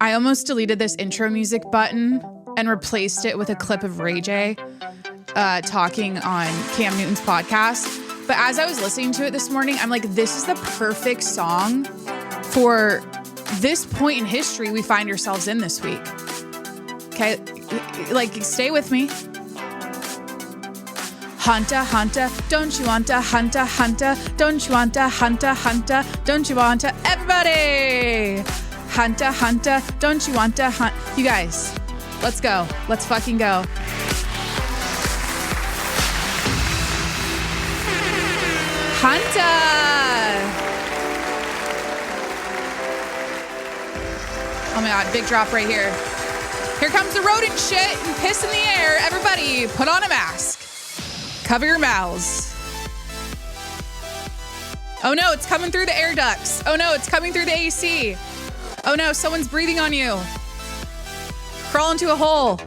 I almost deleted this intro music button and replaced it with a clip of Ray J talking on Cam Newton's podcast. But as I was listening to it this morning, I'm like, this is the perfect song for this point in history we find ourselves in this week. Okay, like, stay with me. Hunter, hunter, don't you want to hunter, hunter? Don't you want to hunter, hunter? Don't you want to? Everybody! Hunter, hunter, don't you want to hunt? You guys, let's go. Let's fucking go. Hunter! Oh my God, big drop right here. Here comes the rodent shit and piss in the air. Everybody, put on a mask. Cover your mouths. Oh no, it's coming through the air ducts. Oh no, it's coming through the AC. Oh no, someone's breathing on you. Crawl into a hole.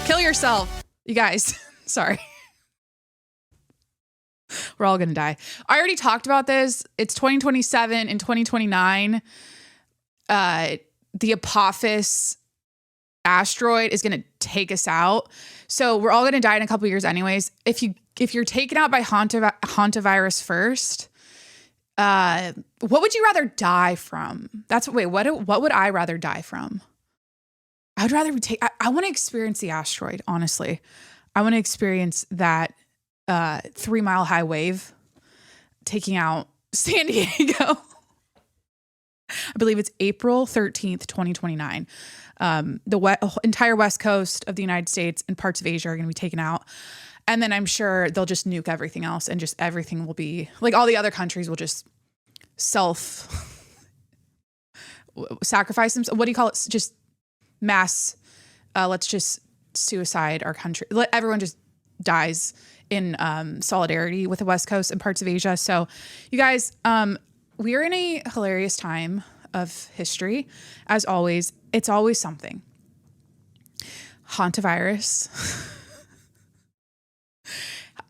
Kill yourself. You guys, sorry. We're all gonna die. I already talked about this. It's 2027 and 2029. The Apophis asteroid is gonna take us out. So we're all gonna die in a couple years anyways. If you're taken out by Hantavirus first, what would you rather die from? What would I rather die from? I would rather I want to experience the asteroid, honestly. I want to experience that 3 mile high wave taking out San Diego. I believe it's April 13th, 2029. The entire west coast of the United States and parts of Asia are going to be taken out. And then I'm sure they'll just nuke everything else and just everything will be like all the other countries will just sacrifice themselves. What do you call it? Just mass. Let's just suicide our country. Everyone just dies in solidarity with the West Coast and parts of Asia. So you guys, we are in a hilarious time of history. As always, it's always something. Hantavirus.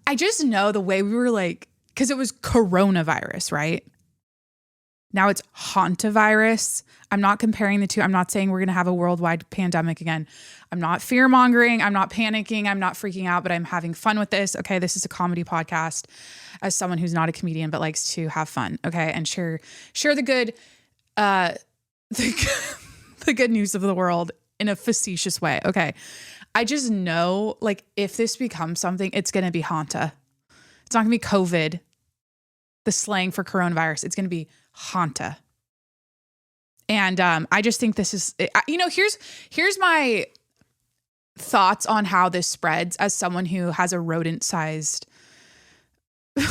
I just know the way we were like, because it was coronavirus, right? Now it's Hantavirus. I'm not comparing the two. I'm not saying we're going to have a worldwide pandemic again. I'm not fear mongering. I'm not panicking. I'm not freaking out, but I'm having fun with this. Okay. This is a comedy podcast as someone who's not a comedian, but likes to have fun. Okay. And share the good, the good news of the world in a facetious way. Okay. I just know, like, if this becomes something, it's going to be Hanta. It's not going to be COVID, the slang for coronavirus. It's going to be Hanta. And I just think this is, here's my thoughts on how this spreads as someone who has a rodent-sized like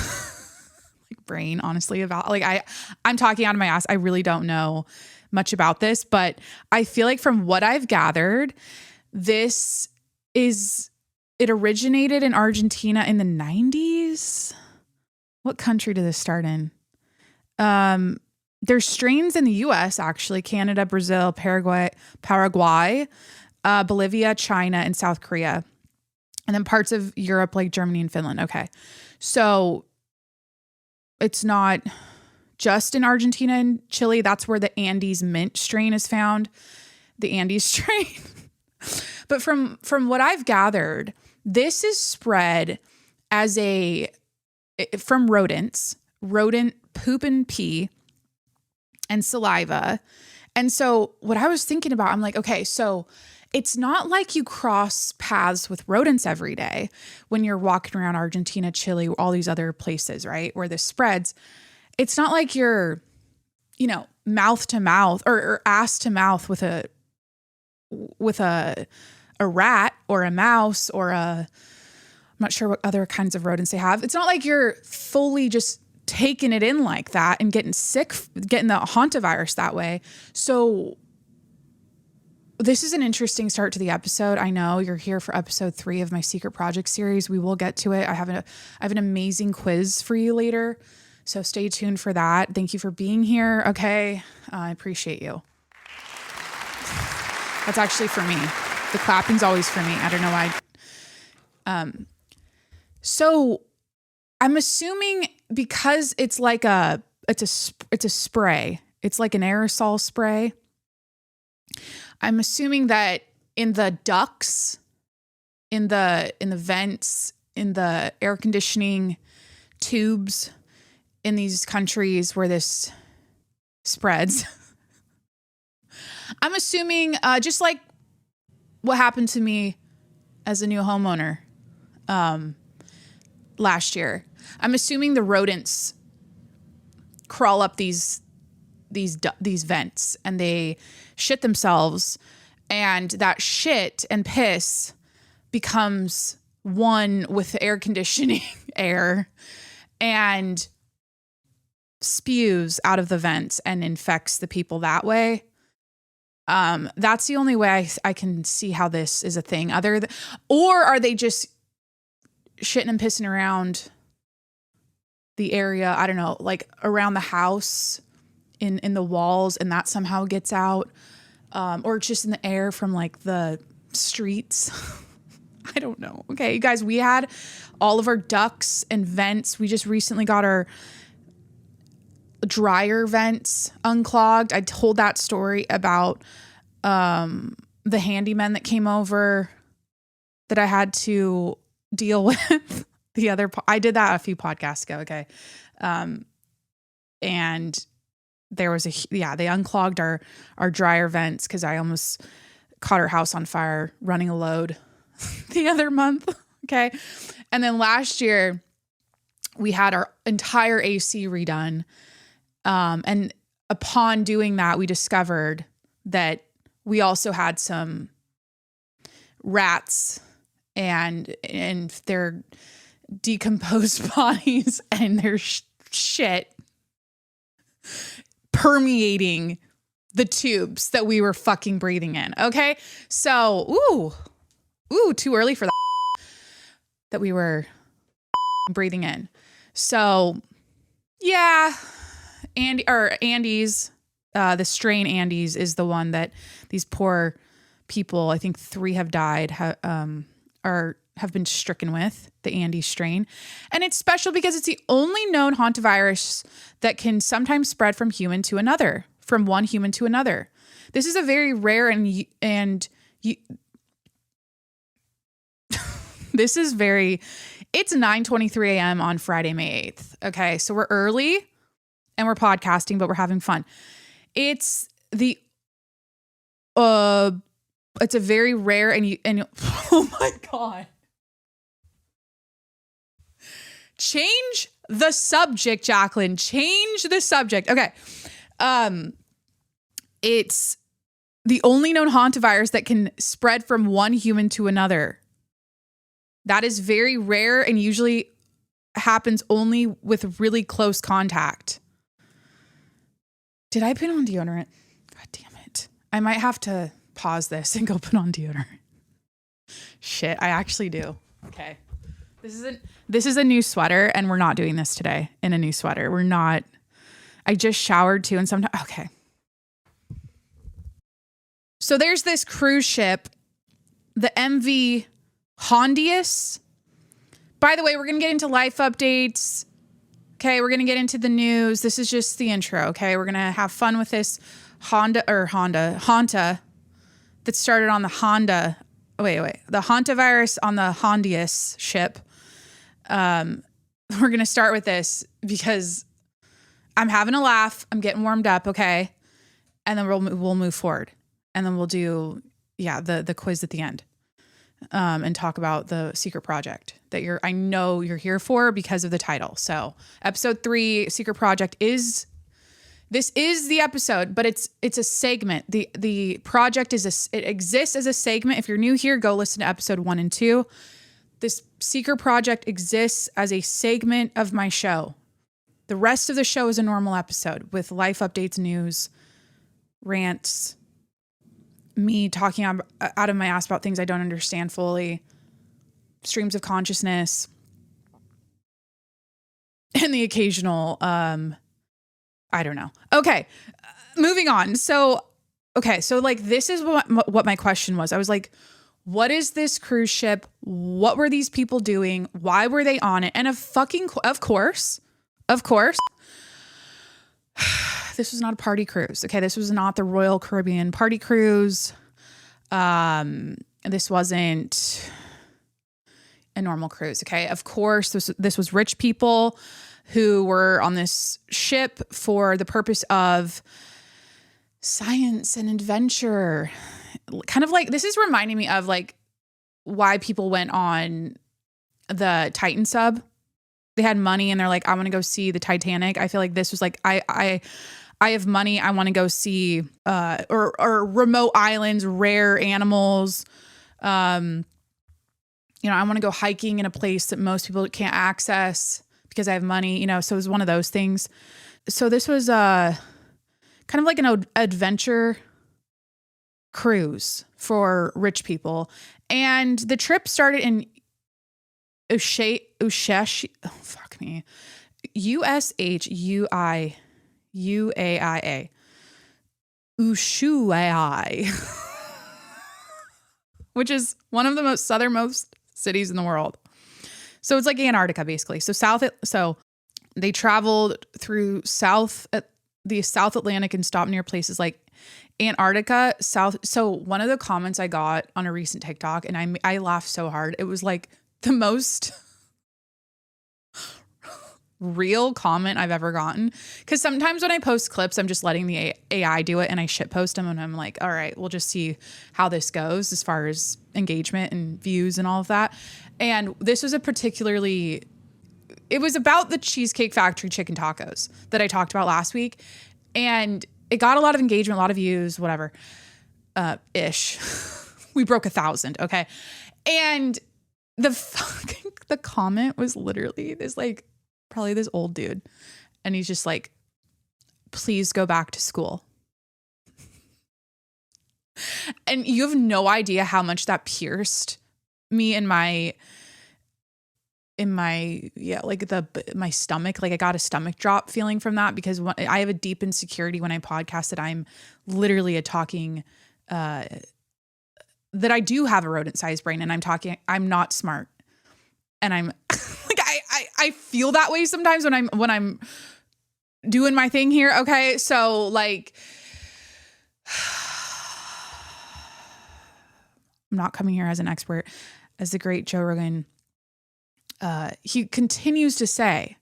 brain, honestly, about like I'm talking out of my ass. I really don't know much about this, but I feel like from what I've gathered, it originated in Argentina in the 90s. What country did this start in? There's strains in the US, actually, Canada, Brazil, Paraguay, Bolivia, China, and South Korea. And then parts of Europe like Germany and Finland. Okay. So it's not just in Argentina and Chile. That's where the Andes mint strain is found. The Andes strain. But from what I've gathered, this is spread from rodents, rodent poop and pee and saliva. And so what I was thinking about, I'm like, okay, so it's not like you cross paths with rodents every day when you're walking around Argentina, Chile, all these other places, right? Where this spreads. It's not like you're, mouth to mouth or ass to mouth with a rat or a mouse or I'm not sure what other kinds of rodents they have. It's not like you're fully just taking it in like that and getting sick, getting the Hantavirus that way. So this is an interesting start to the episode. I know you're here for episode 3 of my secret project series. We will get to it. I have an amazing quiz for you later. So stay tuned for that. Thank you for being here. Okay. I appreciate you. That's actually for me. The clapping's always for me. I don't know why. So I'm assuming because it's like it's a spray. It's like an aerosol spray. I'm assuming that in the ducts, in the vents, in the air conditioning tubes in these countries where this spreads, I'm assuming just like what happened to me as a new homeowner last year, I'm assuming the rodents crawl up these vents and they shit themselves, and that shit and piss becomes one with the air conditioning air and spews out of the vents and infects the people that way. That's the only way I can see how this is a thing. Or are they just shitting and pissing around the area? I don't know, like around the house, in the walls, and that somehow gets out, or just in the air from like the streets. I don't know. Okay, you guys, we had all of our ducts and vents. We just recently got our dryer vents unclogged. I told that story about the handyman that came over that I had to deal with. I did that a few podcasts ago. Okay. And there was they unclogged our dryer vents because I almost caught our house on fire running a load the other month. Okay. And then last year we had our entire AC redone. And upon doing that, we discovered that we also had some rats and their decomposed bodies and their shit permeating the tubes that we were fucking breathing in. Okay. So, too early for that we were breathing in. So yeah. Andes, the strain Andes is the one that these poor people, I think 3 have died, have been stricken with, the Andes strain. And it's special because it's the only known hantavirus that can sometimes spread from human to another, from one human to another. This is a very rare it's 9:23 a.m. on Friday, May 8th. Okay. So we're early and we're podcasting, but we're having fun. It's a very rare and oh my God. Change the subject, Jacqueline. Change the subject. Okay. It's the only known hantavirus that can spread from one human to another. That is very rare and usually happens only with really close contact. Did I put on deodorant? God damn it. I might have to pause this and go put on deodorant. Shit, I actually do. Okay. This is a new sweater, and we're not doing this today in a new sweater. We're not. I just showered too, and sometimes okay. So there's this cruise ship, the MV Hondius. By the way, we're gonna get into life updates. Okay, we're gonna get into the news. This is just the intro. Okay, we're gonna have fun with this Hanta that started on the Honda. The Hantavirus on the Hondius ship. We're gonna start with this because I'm having a laugh. I'm getting warmed up. Okay, and then we'll move forward, and then we'll do the quiz at the end, and talk about the secret project that I know you're here for because of the title. So episode 3, secret project this is the episode, but it's a segment. The project it exists as a segment. If you're new here, go listen to episode 1 and 2. This secret project exists as a segment of my show. The rest of the show is a normal episode with life updates, news, rants, me talking out of my ass about things I don't understand fully, streams of consciousness, and the occasional, I don't know. Okay, moving on. So like this is what my question was. I was like, what is this cruise ship? What were these people doing? Why were they on it? And of course, this was not a party cruise. Okay, this was not the Royal Caribbean party cruise. This wasn't a normal cruise. Okay. Of course, this was rich people who were on this ship for the purpose of science and adventure. Kind of like, this is reminding me of like why people went on the Titan sub. They had money and they're like, I want to go see the Titanic. I feel like this was like, I have money. I want to go see, or remote islands, rare animals. I want to go hiking in a place that most people can't access because I have money, so it was one of those things. So this was kind of like an adventure cruise for rich people. And the trip started in Ushuaia. Ushuaia, which is one of the most southernmost cities in the world. So it's like Antarctica, basically. So they traveled through the South Atlantic and stopped near places like Antarctica, South. So one of the comments I got on a recent TikTok, and I laughed so hard. It was like the most real comment I've ever gotten. Because sometimes when I post clips, I'm just letting the AI do it and I shit post them and I'm like, all right, we'll just see how this goes as far as engagement and views and all of that. And this was it was about the Cheesecake Factory chicken tacos that I talked about last week. And it got a lot of engagement, a lot of views, whatever, ish. We broke 1,000. Okay. And the comment was literally this, like, probably this old dude. And he's just like, please go back to school. And you have no idea how much that pierced me in my stomach. Like I got a stomach drop feeling from that because I have a deep insecurity when I podcast that I'm literally that I do have a rodent sized brain and I'm not smart. And I'm like, I feel that way sometimes when I'm doing my thing here. Okay. So like, I'm not coming here as an expert, as the great Joe Rogan. He continues to say,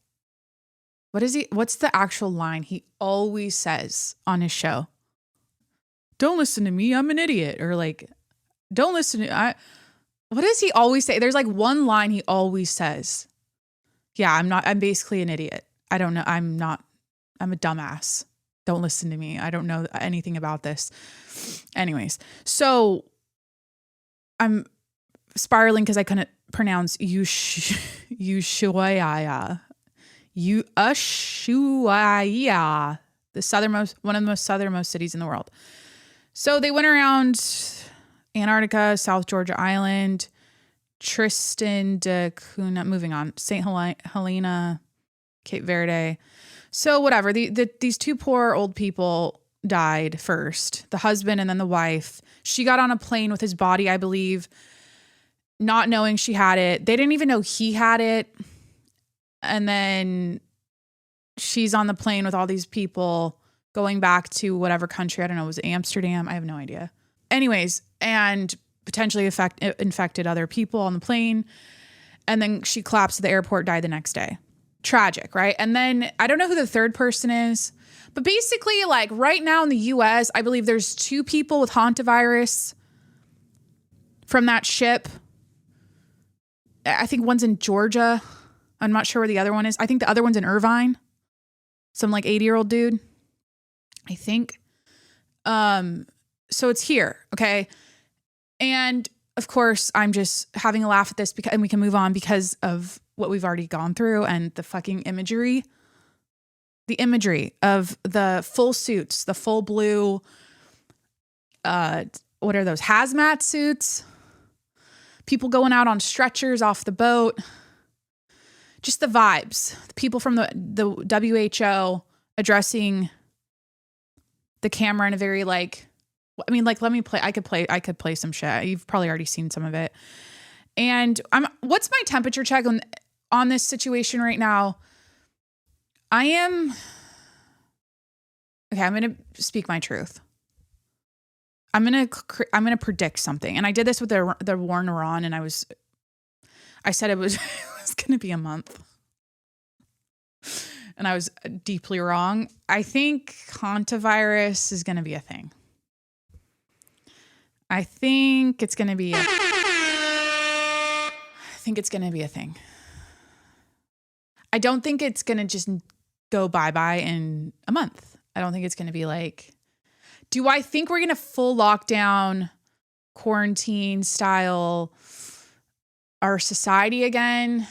what's the actual line he always says on his show? Don't listen to me. I'm an idiot. Or like, don't listen to what does he always say? There's like one line he always says. Yeah, I'm basically an idiot. I don't know. I'm a dumbass. Don't listen to me. I don't know anything about this. Anyways, so I'm spiraling because I couldn't pronounce Ushuaia. Ushuaia, one of the most southernmost cities in the world. So they went around Antarctica, South Georgia Island, Tristan da Cunha, moving on, St. Helena, Cape Verde. So whatever, these two poor old people died first, the husband and then the wife. She got on a plane with his body, I believe, not knowing she had it. They didn't even know he had it. And then she's on the plane with all these people going back to whatever country. I don't know. Was it Amsterdam? I have no idea. Anyways, and potentially infected other people on the plane. And then she collapsed at the airport, died the next day. Tragic, right? And then I don't know who the third person is, but basically like right now in the US, I believe there's 2 people with Hantavirus from that ship. I think one's in Georgia. I'm not sure where the other one is. I think the other one's in Irvine. Some like 80-year-old dude, I think. So it's here. Okay. And of course I'm just having a laugh at this and we can move on because of what we've already gone through and the fucking imagery. The imagery of the full suits, the full blue, what are those? Hazmat suits? People going out on stretchers off the boat. Just the vibes. The people from the WHO addressing the camera in a very like, I mean, like, I could play some shit. You've probably already seen some of it. And what's my temperature check on this situation right now? I'm going to speak my truth. I'm gonna predict something, and I did this with the war in Iran, and I said it was it was gonna be a month, and I was deeply wrong. I think Hantavirus is gonna be a thing. I think it's gonna be a thing. I don't think it's gonna just go bye-bye in a month. I don't think it's gonna be like, do I think we're gonna full lockdown, quarantine style our society again?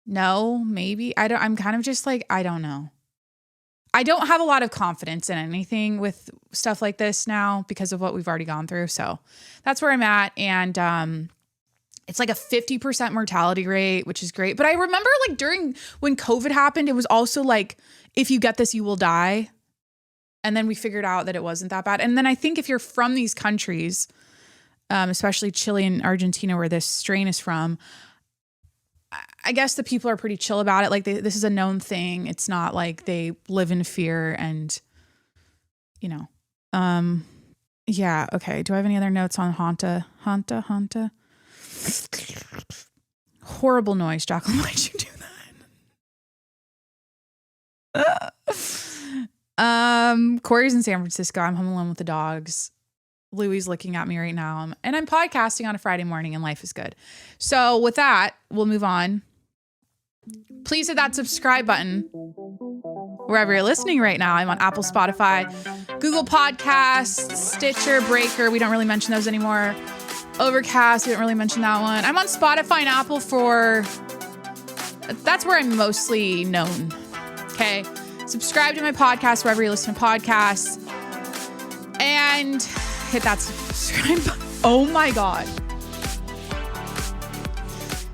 No, maybe. I'm kind of just like, I don't know. I don't have a lot of confidence in anything with stuff like this now because of what we've already gone through. So that's where I'm at. And it's like a 50% mortality rate, which is great. But I remember like during when COVID happened, it was also like, if you get this, you will die. And then we figured out that it wasn't that bad. And then I think if you're from these countries, especially Chile and Argentina, where this strain is from, I guess the people are pretty chill about it. Like this is a known thing. It's not like they live in fear and, you know, yeah. Okay. Do I have any other notes on Hanta? Horrible noise, Jacqueline. Why'd you do that? Corey's in San Francisco. I'm home alone with the dogs. Louie's looking at me right now. And I'm podcasting on a Friday morning and life is good. So with that, we'll move on. Please hit that subscribe button wherever you're listening right now. I'm on Apple, Spotify, Google Podcasts, Stitcher, Breaker. We don't really mention those anymore. Overcast, we didn't really mention that one. I'm on Spotify and Apple that's where I'm mostly known. Okay. Subscribe to my podcast wherever you listen to podcasts. And hit that subscribe button. Oh my God.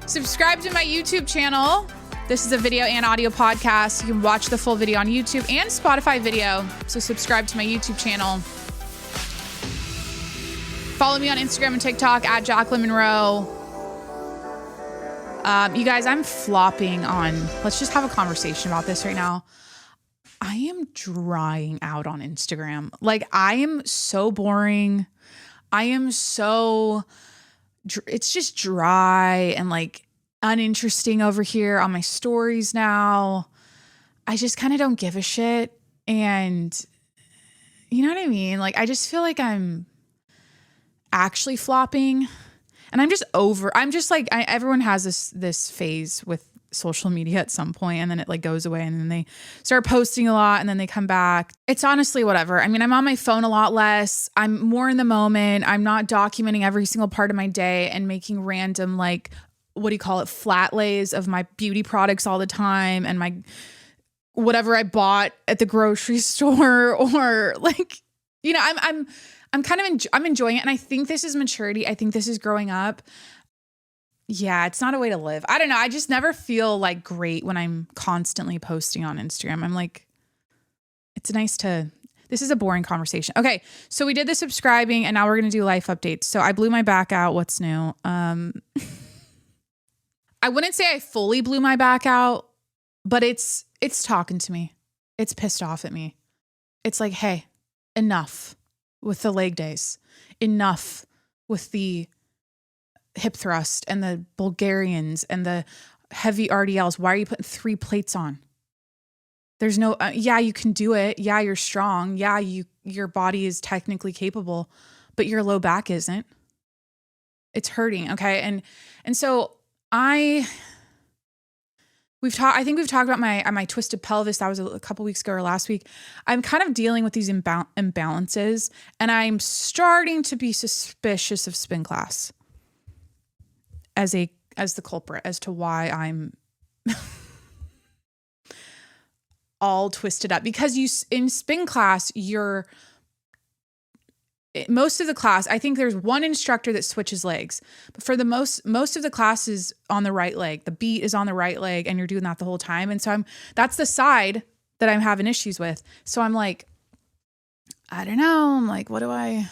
Subscribe to my YouTube channel. This is a video and audio podcast. You can watch the full video on YouTube and Spotify video. So subscribe to my YouTube channel. Follow me on Instagram and TikTok at Jacqueline Monroe. You guys, I'm flopping on, let's just have a conversation about this right now. I am drying out on Instagram. Like, I am so boring. It's just dry and like uninteresting over here on my stories now. I just kind of don't give a shit. And you know what I mean? Like, I just feel like I'm actually flopping and I'm just like, everyone has this phase with social media at some point, and then it like goes away, and then they start posting a lot, and then they come back. It's honestly whatever. I mean, I'm on my phone a lot less. I'm more in the moment. I'm not documenting every single part of my day and making random, like, what do you call it, flat lays of my beauty products all the time and my whatever I bought at the grocery store, or like, you know, I'm kind of I'm enjoying it, and I think this is maturity. I think this is growing up. Yeah, it's not a way to live. I don't know. I just never feel like great when I'm constantly posting on Instagram. I'm like, this is a boring conversation. Okay, so we did the subscribing, and now we're going to do life updates. So I blew my back out. What's new? I wouldn't say I fully blew my back out, but it's talking to me. It's pissed off at me. It's like, hey, enough with the leg days. Enough with the hip thrust and the Bulgarians and the heavy RDLs. Why are you putting 3 plates on? There's no, yeah, you can do it. Yeah, you're strong. Yeah, your body is technically capable, but your low back isn't. It's hurting. Okay. And so I think we've talked about my twisted pelvis. That was a couple weeks ago or last week. I'm kind of dealing with these imbalances, and I'm starting to be suspicious of spin class as the culprit as to why I'm all twisted up. Because in spin class, most of the class, I think there's one instructor that switches legs, but for the most of the class is on the right leg. The beat is on the right leg, and you're doing that the whole time. And so that's the side that I'm having issues with. So I'm like, I don't know. I'm like, I'm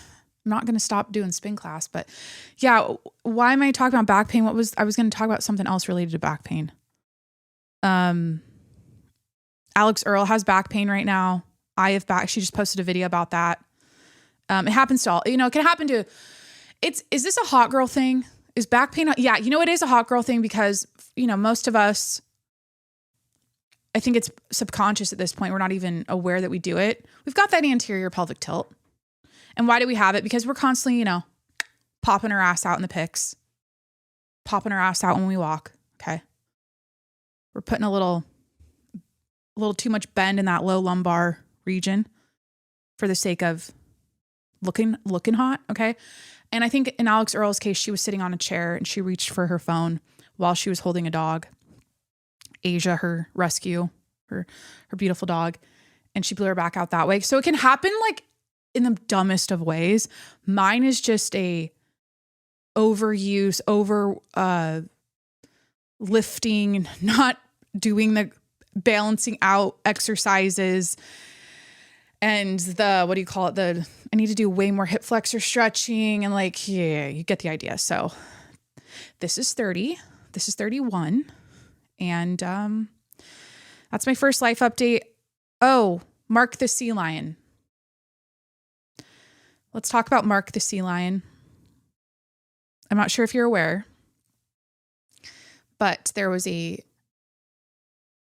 not going to stop doing spin class, but yeah. Why am I talking about back pain? I was going to talk about something else related to back pain. Alex Earl has back pain right now. I have back. She just posted a video about that. It happens to all, it can happen to, is this a hot girl thing? Is back pain? Yeah. It is a hot girl thing because, most of us, I think it's subconscious at this point. We're not even aware that we do it. We've got that anterior pelvic tilt. And why do we have it? Because we're constantly, popping our ass out in the pics, popping our ass out when we walk. Okay. We're putting a little too much bend in that low lumbar region for the sake of looking hot. Okay. And I think in Alex Earl's case, she was sitting on a chair and she reached for her phone while she was holding a dog, Asia, her rescue, her beautiful dog. And she blew her back out that way. So it can happen like in the dumbest of ways. Mine is just a overuse, lifting, not doing the balancing out exercises and I need to do way more hip flexor stretching and you get the idea. So this is 30, this is 31. And, that's my first life update. Oh, Mark the sea lion. Let's talk about Mark the sea lion. I'm not sure if you're aware, but there was a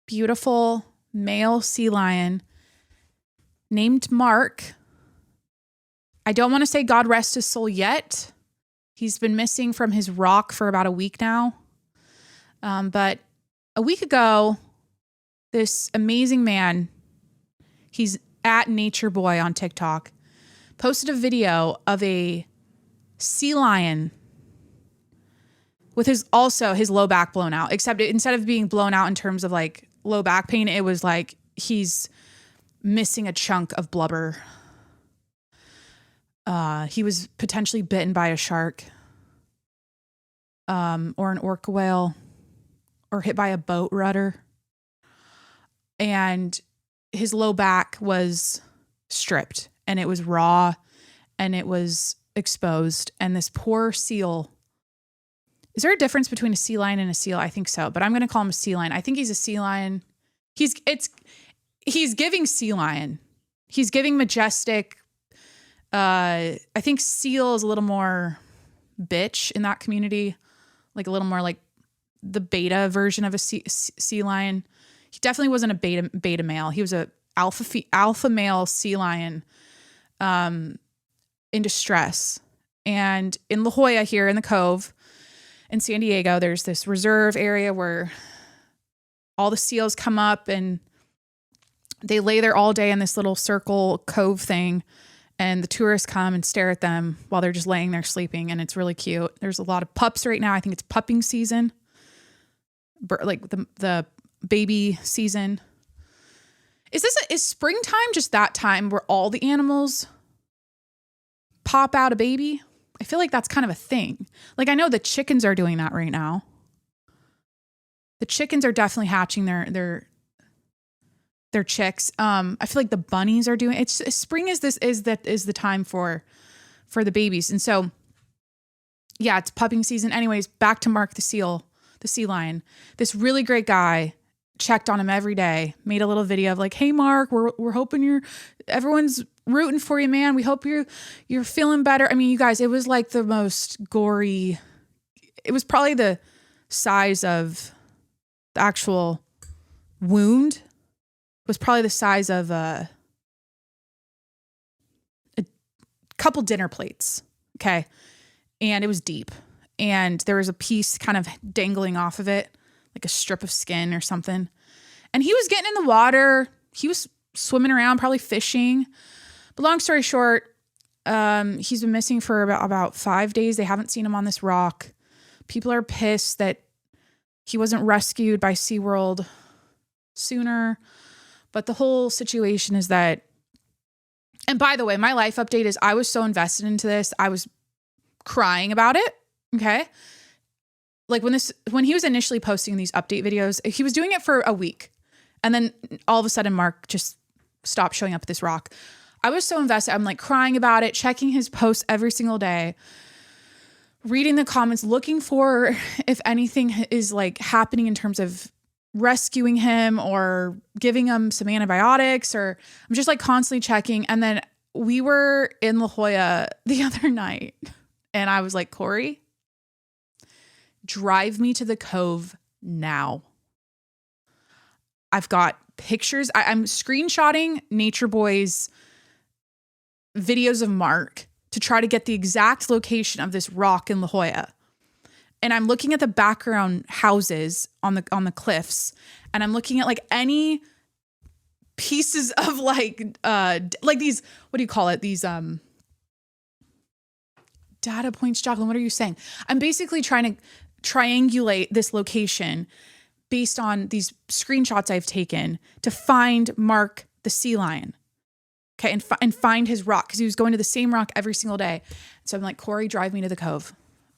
beautiful male sea lion named Mark. I don't want to say God rest his soul yet. He's been missing from his rock for about a week now. But a week ago, this amazing man, he's at Nature Boy on TikTok, posted a video of a sea lion with his low back blown out, except instead of being blown out in terms of low back pain, it was he's missing a chunk of blubber. He was potentially bitten by a shark, or an orca whale, or hit by a boat rudder. And his low back was stripped and it was raw and it was exposed. And this poor seal, is there a difference between a sea lion and a seal? I think so, but I'm going to call him a sea lion. I think he's a sea lion. He's giving sea lion. He's giving majestic. I think seal is a little more bitch in that community, a little more like the beta version of a sea lion. He definitely wasn't a beta male. He was a alpha male sea lion, in distress. And in La Jolla here in the Cove in San Diego, there's this reserve area where all the seals come up and they lay there all day in this little circle cove thing. And the tourists come and stare at them while they're just laying there sleeping. And it's really cute. There's a lot of pups right now. I think it's pupping season, the baby season. Is springtime just that time where all the animals pop out a baby? I feel like that's kind of a thing. I know the chickens are doing that right now. The chickens are definitely hatching their chicks. I feel like the bunnies are doing spring is the time for the babies. And so, yeah, it's pupping season. Anyways, back to Mark the sea lion. This really great guy checked on him every day, made a little video of hey, Mark, we're hoping everyone's rooting for you, man. We hope you're feeling better. I mean, you guys, it was the most gory. It was probably the size of the actual wound. Was probably the size of a couple dinner plates. Okay. And it was deep. And there was a piece kind of dangling off of it, like a strip of skin or something. And he was getting in the water. He was swimming around, probably fishing. But long story short, he's been missing for about 5 days. They haven't seen him on this rock. People are pissed that he wasn't rescued by SeaWorld sooner. But the whole situation is that, and by the way, my life update is I was so invested into this. I was crying about it. Okay. When he was initially posting these update videos, he was doing it for a week. And then all of a sudden, Mark just stopped showing up at this rock. I was so invested. I'm crying about it, checking his posts every single day, reading the comments, looking for if anything is happening in terms of rescuing him or giving him some antibiotics, or I'm just constantly checking. And then we were in La Jolla the other night and I was like, Corey, drive me to the cove now. I've got pictures. I'm screenshotting Nature Boy's videos of Mark to try to get the exact location of this rock in La Jolla. And I'm looking at the background houses on the cliffs, and I'm looking at like any pieces of like these, what do you call it? These data points, Jacqueline, what are you saying? I'm basically trying to triangulate this location based on these screenshots I've taken to find Mark the sea lion. Okay, and find his rock, because he was going to the same rock every single day. So I'm like, Corey, drive me to the cove.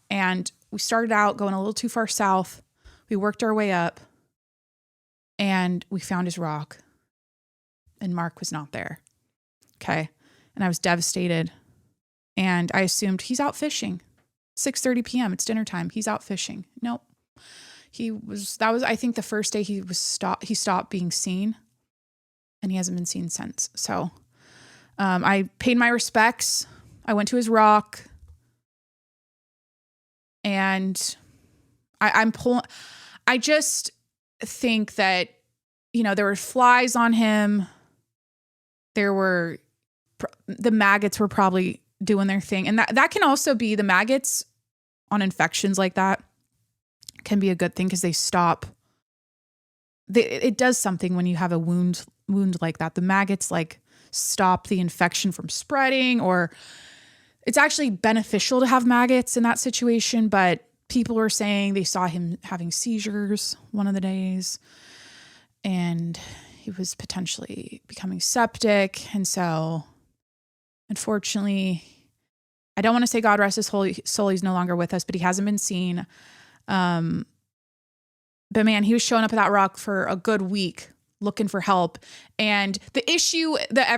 And we started out going a little too far south. We worked our way up, and we found his rock. And Mark was not there. Okay, and I was devastated. And I assumed he's out fishing. 6:30 p.m. It's dinner time. He's out fishing. Nope. That was I think the first day he stopped being seen, and he hasn't been seen since. So I paid my respects. I went to his rock, and I just think that, there were flies on him. The maggots were probably doing their thing. And that can also be, the maggots on infections like that can be a good thing, because they stop. It does something when you have a wound like that. The maggots like stop the infection from spreading, or it's actually beneficial to have maggots in that situation. But people were saying they saw him having seizures one of the days, and he was potentially becoming septic. And so, unfortunately, I don't want to say God rest his holy soul, he's no longer with us, but he hasn't been seen. But man, he was showing up at that rock for a good week looking for help. And the issue that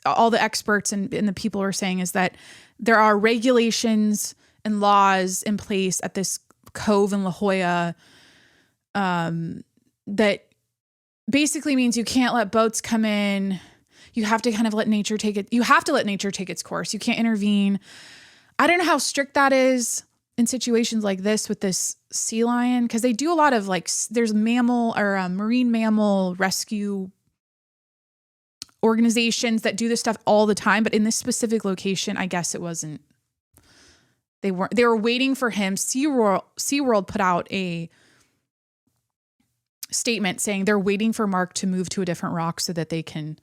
all the experts and the people are saying is that there are regulations and laws in place at this cove in La Jolla that basically means you can't let boats come in. You have to kind of let nature take it. You have to let nature take its course. You can't intervene. I don't know how strict that is in situations like this with this sea lion, because they do a lot of there's mammal or marine mammal rescue organizations that do this stuff all the time. But in this specific location, I guess it wasn't. They were waiting for him. SeaWorld put out a statement saying they're waiting for Mark to move to a different rock so that they can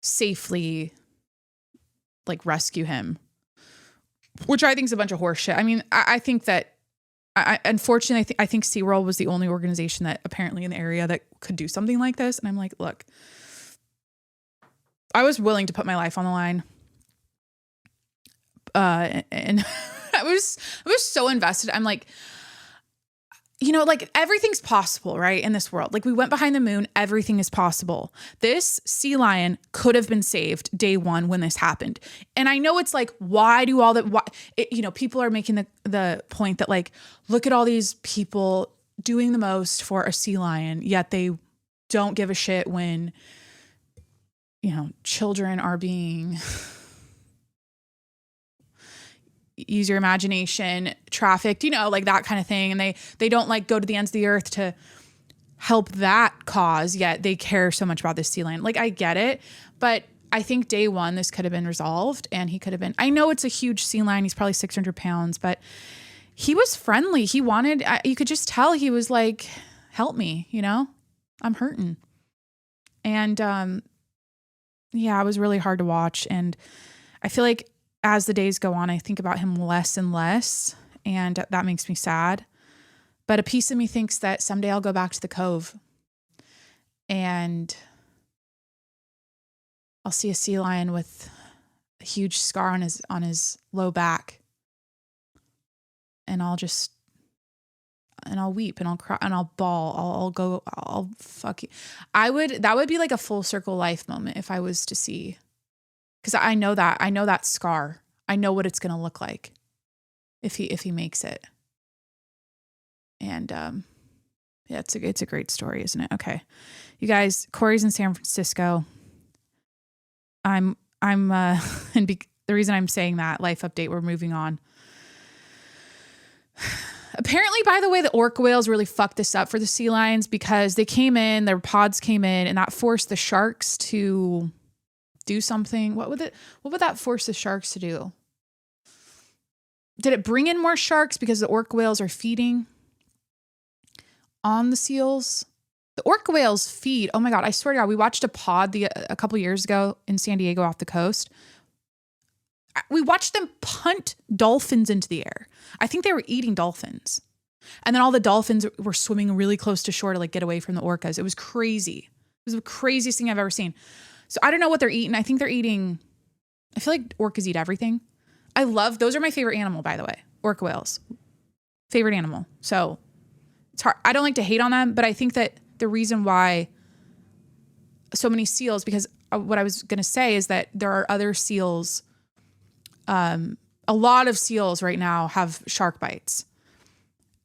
safely rescue him, which I think is a bunch of horse shit. I mean, I think that unfortunately, I think SeaWorld was the only organization that apparently in the area that could do something like this. And I'm like, look, I was willing to put my life on the line. And I was so invested. I'm like, everything's possible, right? In this world. We went behind the moon. Everything is possible. This sea lion could have been saved day one when this happened. And I know it's why do all that? People are making the point that look at all these people doing the most for a sea lion, yet they don't give a shit when, children are being, use your imagination, trafficked, that kind of thing. And they don't go to the ends of the earth to help that cause, yet they care so much about this sea lion. I get it, but I think day one, this could have been resolved, and he could have been, I know it's a huge sea lion. He's probably 600 pounds, but he was friendly. He wanted, you could just tell he was like, help me, I'm hurting. And, it was really hard to watch. And I feel like as the days go on, I think about him less and less, and that makes me sad. But a piece of me thinks that someday I'll go back to the cove and I'll see a sea lion with a huge scar on his low back. And I'll weep and I'll cry and I'll bawl. I'll fuck you. That would be a full circle life moment if I was to see. Because I know that scar. I know what it's going to look like if he makes it. And it's a great story, isn't it? Okay, you guys, Corey's in San Francisco. The reason I'm saying that, life update, we're moving on. Apparently, by the way, the orca whales really fucked this up for the sea lions because they came in, their pods came in, and that forced the sharks to do something. What would that force the sharks to do? Did it bring in more sharks because the orca whales are feeding on the seals? The orca whales feed. Oh my God, I swear to God, we watched a pod a couple years ago in San Diego off the coast. We watched them punt dolphins into the air. I think they were eating dolphins. And then all the dolphins were swimming really close to shore to like get away from the orcas. It was crazy. It was the craziest thing I've ever seen. So I don't know what they're eating. I think they're eating, I feel like orcas eat everything. Those are my favorite animal, by the way. Orca whales. Favorite animal. So it's hard. I don't like to hate on them, but I think that the reason why so many seals, because what I was going to say is that there are other seals. A lot of seals right now have shark bites.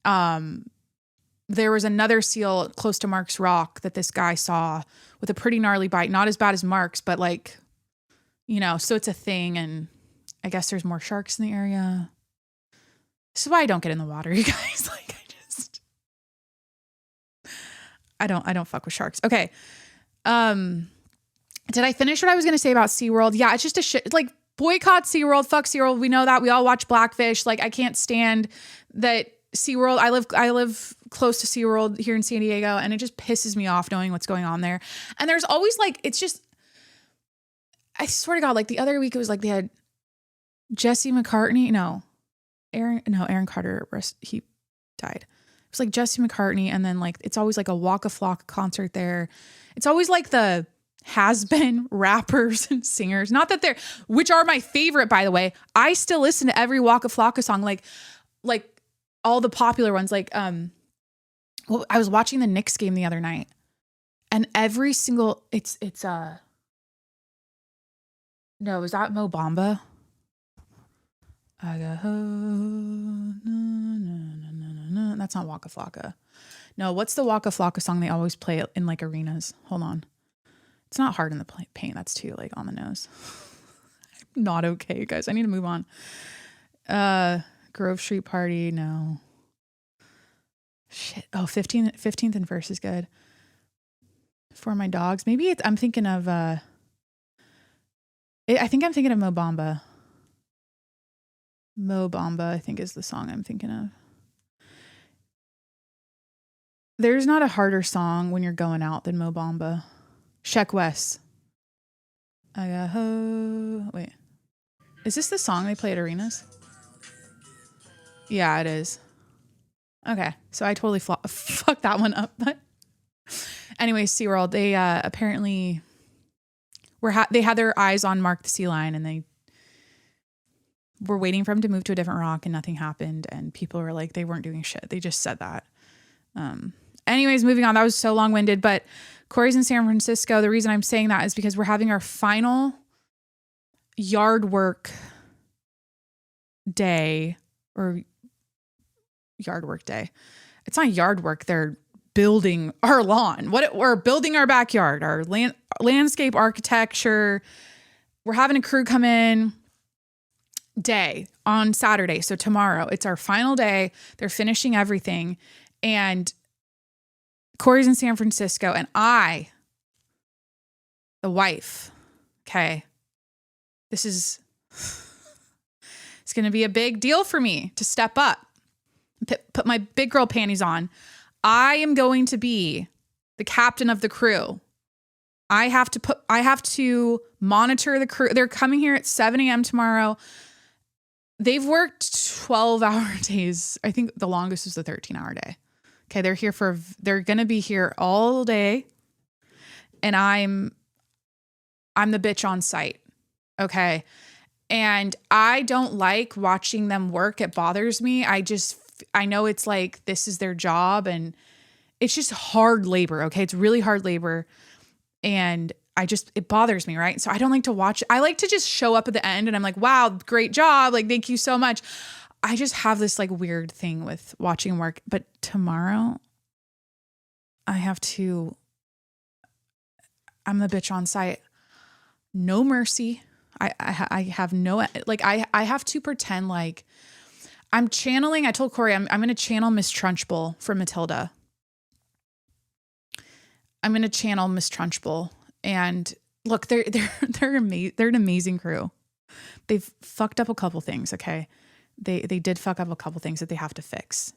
There was another seal close to Mark's Rock that this guy saw with a pretty gnarly bite. Not as bad as Mark's, but like, so it's a thing. And I guess there's more sharks in the area. This is why I don't get in the water, you guys. Like, I don't fuck with sharks. Okay. Did I finish what I was going to say about SeaWorld? Yeah, it's just a shit. It's like, boycott SeaWorld, fuck SeaWorld. We know that. We all watch Blackfish. Like, I can't stand that SeaWorld. I live close to SeaWorld here in San Diego, and it just pisses me off knowing what's going on there. And there's always like, it's just, I swear to God, like the other week it was like they had Jesse McCartney. Aaron Carter, he died. It was like Jesse McCartney, and then like, it's always like a Waka Flocka concert there. It's always like the has-been rappers and singers, which are my favorite, by the way. I still listen to every Waka Flocka song, like all the popular ones. Like, I was watching the Knicks game the other night, and every single, was that Mo Bamba? I got that's not Waka Flocka. No, what's the Waka Flocka song they always play in like arenas? Hold on. It's not Hard in the Paint. That's too like on the nose. I'm not okay, guys. I need to move on. Grove Street Party. No. Shit. Oh, 15th and First is good. For My Dogs. Maybe I'm thinking of, I think I'm thinking of Mo Bamba. Mo Bamba, I think is the song I'm thinking of. There's not a harder song when you're going out than Mo Bamba. Sheck West. Wait. Is this the song they play at arenas? Yeah, it is. Okay. So I totally fucked that one up. But anyways, SeaWorld, they apparently they had their eyes on Mark the sea lion, and they were waiting for him to move to a different rock, and nothing happened. And people were like, they weren't doing shit. They just said that. Anyways, moving on. That was so long-winded, but Corey's in San Francisco. The reason I'm saying that is because we're having our final yard work day, or yard work day. It's not yard work. They're building our lawn. We're building our backyard, our landscape architecture. We're having a crew come in day on Saturday. So tomorrow, it's our final day. They're finishing everything. And Corey's in San Francisco, and I, the wife, okay, it's going to be a big deal for me to step up, put my big girl panties on. I am going to be the captain of the crew. I have to monitor the crew. They're coming here at 7 a.m. tomorrow. They've worked 12-hour days. I think the longest was the 13-hour day. Okay, they're going to be here all day, and I'm the bitch on site. Okay. And I don't like watching them work. It bothers me. I know it's like, this is their job, and it's just hard labor. Okay. It's really hard labor, and it bothers me. Right. So I don't like to watch. I like to just show up at the end, and I'm like, wow, great job. Like, thank you so much. I just have this like weird thing with watching work. But tomorrow I'm the bitch on site. no mercy. I have no, like, I have to pretend like I'm channeling. I told Corey, I'm going to channel Miss Trunchbull from Matilda. I'm going to channel Miss Trunchbull. And look, they're an amazing crew. They've fucked up a couple things. Okay. They did fuck up a couple things that they have to fix.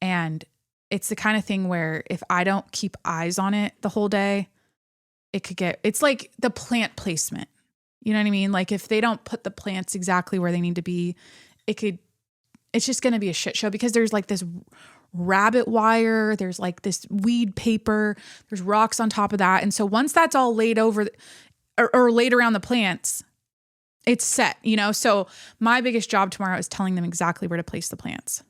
And it's the kind of thing where if I don't keep eyes on it the whole day, it's like the plant placement. You know what I mean? Like if they don't put the plants exactly where they need to be, it's just going to be a shit show because there's like this rabbit wire. There's like this weed paper. There's rocks on top of that. And so once that's all laid over or laid around the plants, it's set, you know? So my biggest job tomorrow is telling them exactly where to place the plants.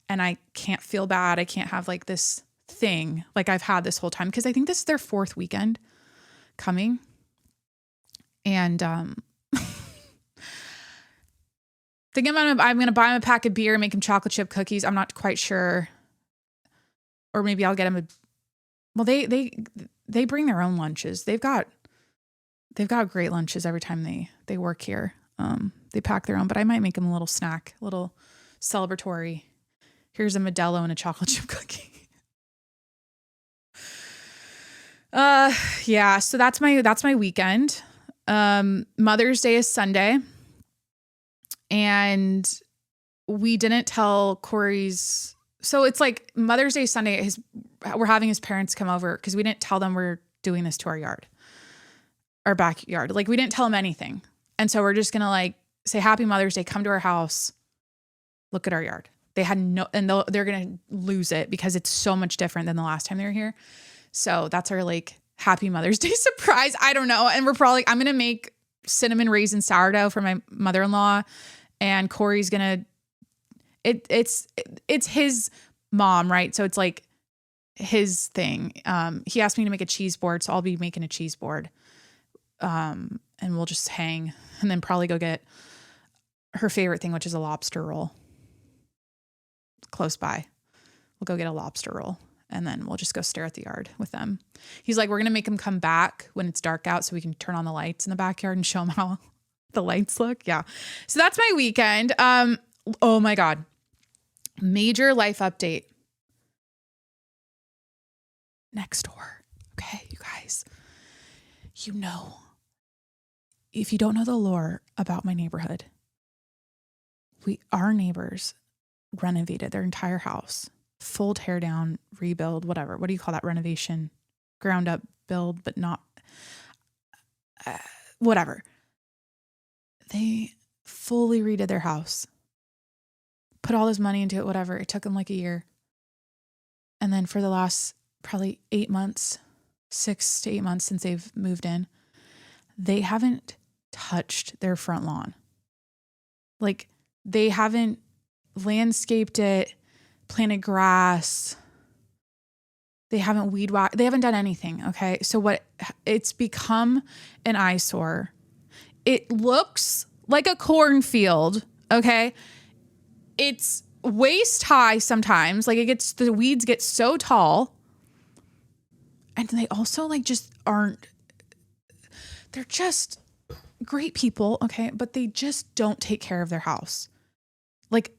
And I can't feel bad. I can't have like this thing like I've had this whole time because I think this is their 4th weekend coming. And think I'm going to buy him a pack of beer and make him chocolate chip cookies. I'm not quite sure. Or maybe I'll get him they bring their own lunches. They've got great lunches every time they work here. They pack their own, but I might make them a little snack, a little celebratory. Here's a Modelo and a chocolate chip cookie. Yeah, so that's my weekend. Mother's Day is Sunday. And we didn't tell Corey's. So it's like Mother's Day Sunday. We're having his parents come over because we didn't tell them we're doing this to our backyard. Like we didn't tell them anything. And so we're just going to like say Happy Mother's Day, come to our house, look at our yard. They had they're going to lose it because it's so much different than the last time they were here. So that's our like Happy Mother's Day surprise. I don't know. And I'm going to make cinnamon raisin sourdough for my mother-in-law. And Corey's gonna, it's his mom, right? So it's like his thing. He asked me to make a cheese board, so I'll be making a cheese board. And we'll just hang and then probably go get her favorite thing, which is a lobster roll. Close by. We'll go get a lobster roll and then we'll just go stare at the yard with them. He's like, we're going to make him come back when it's dark out so we can turn on the lights in the backyard and show him how the lights look. Yeah. So that's my weekend. Oh my God. Major life update. Next door. Okay, you guys. You know, if you don't know the lore about my neighborhood, our neighbors renovated their entire house. Full tear down, rebuild, whatever. What do you call that? Renovation, ground up build, but not whatever. They fully redid their house, put all this money into it, whatever. It took them like a year. And then for the last probably 8 months, 6 to 8 months since they've moved in, they haven't touched their front lawn. Like they haven't landscaped it, planted grass. They haven't weed whacked. They haven't done anything. Okay. So it's become an eyesore. It looks like a cornfield. Okay. It's waist high sometimes. Like the weeds get so tall. And they also like just aren't, they're just great people. Okay. But they just don't take care of their house. Like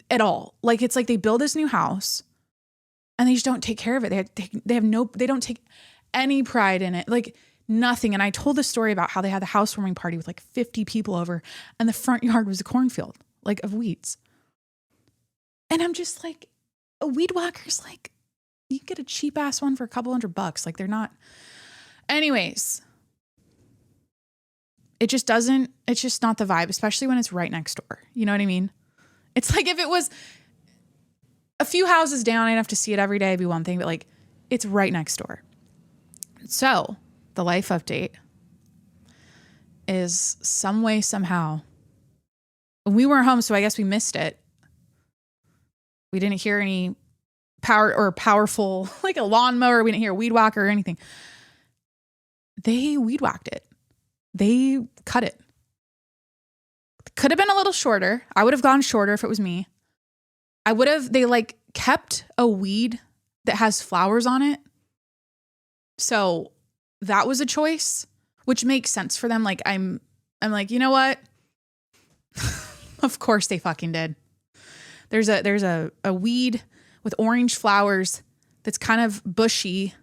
at all. Like it's like they build this new house and they just don't take care of it. They don't take any pride in it. Like nothing. And I told the story about how they had the housewarming party with like 50 people over and the front yard was a cornfield, like of weeds. And I'm just like, a weed whacker's like, you can get a cheap ass one for a couple $100. Like they're not. Anyways, it's just not the vibe, especially when it's right next door. You know what I mean? It's like if it was a few houses down, I'd have to see it every day, it'd be one thing, but like it's right next door. So the life update is some way, somehow. We weren't home, so I guess we missed it. We didn't hear any powerful, like a lawnmower. We didn't hear a weed whacker or anything. They weed whacked it. They cut it. Could have been a little shorter. I would have gone shorter if it was me. They like kept a weed that has flowers on it. So that was a choice. which makes sense for them. Like I'm like, you know what? Of course they fucking did. There's a weed with orange flowers that's kind of bushy.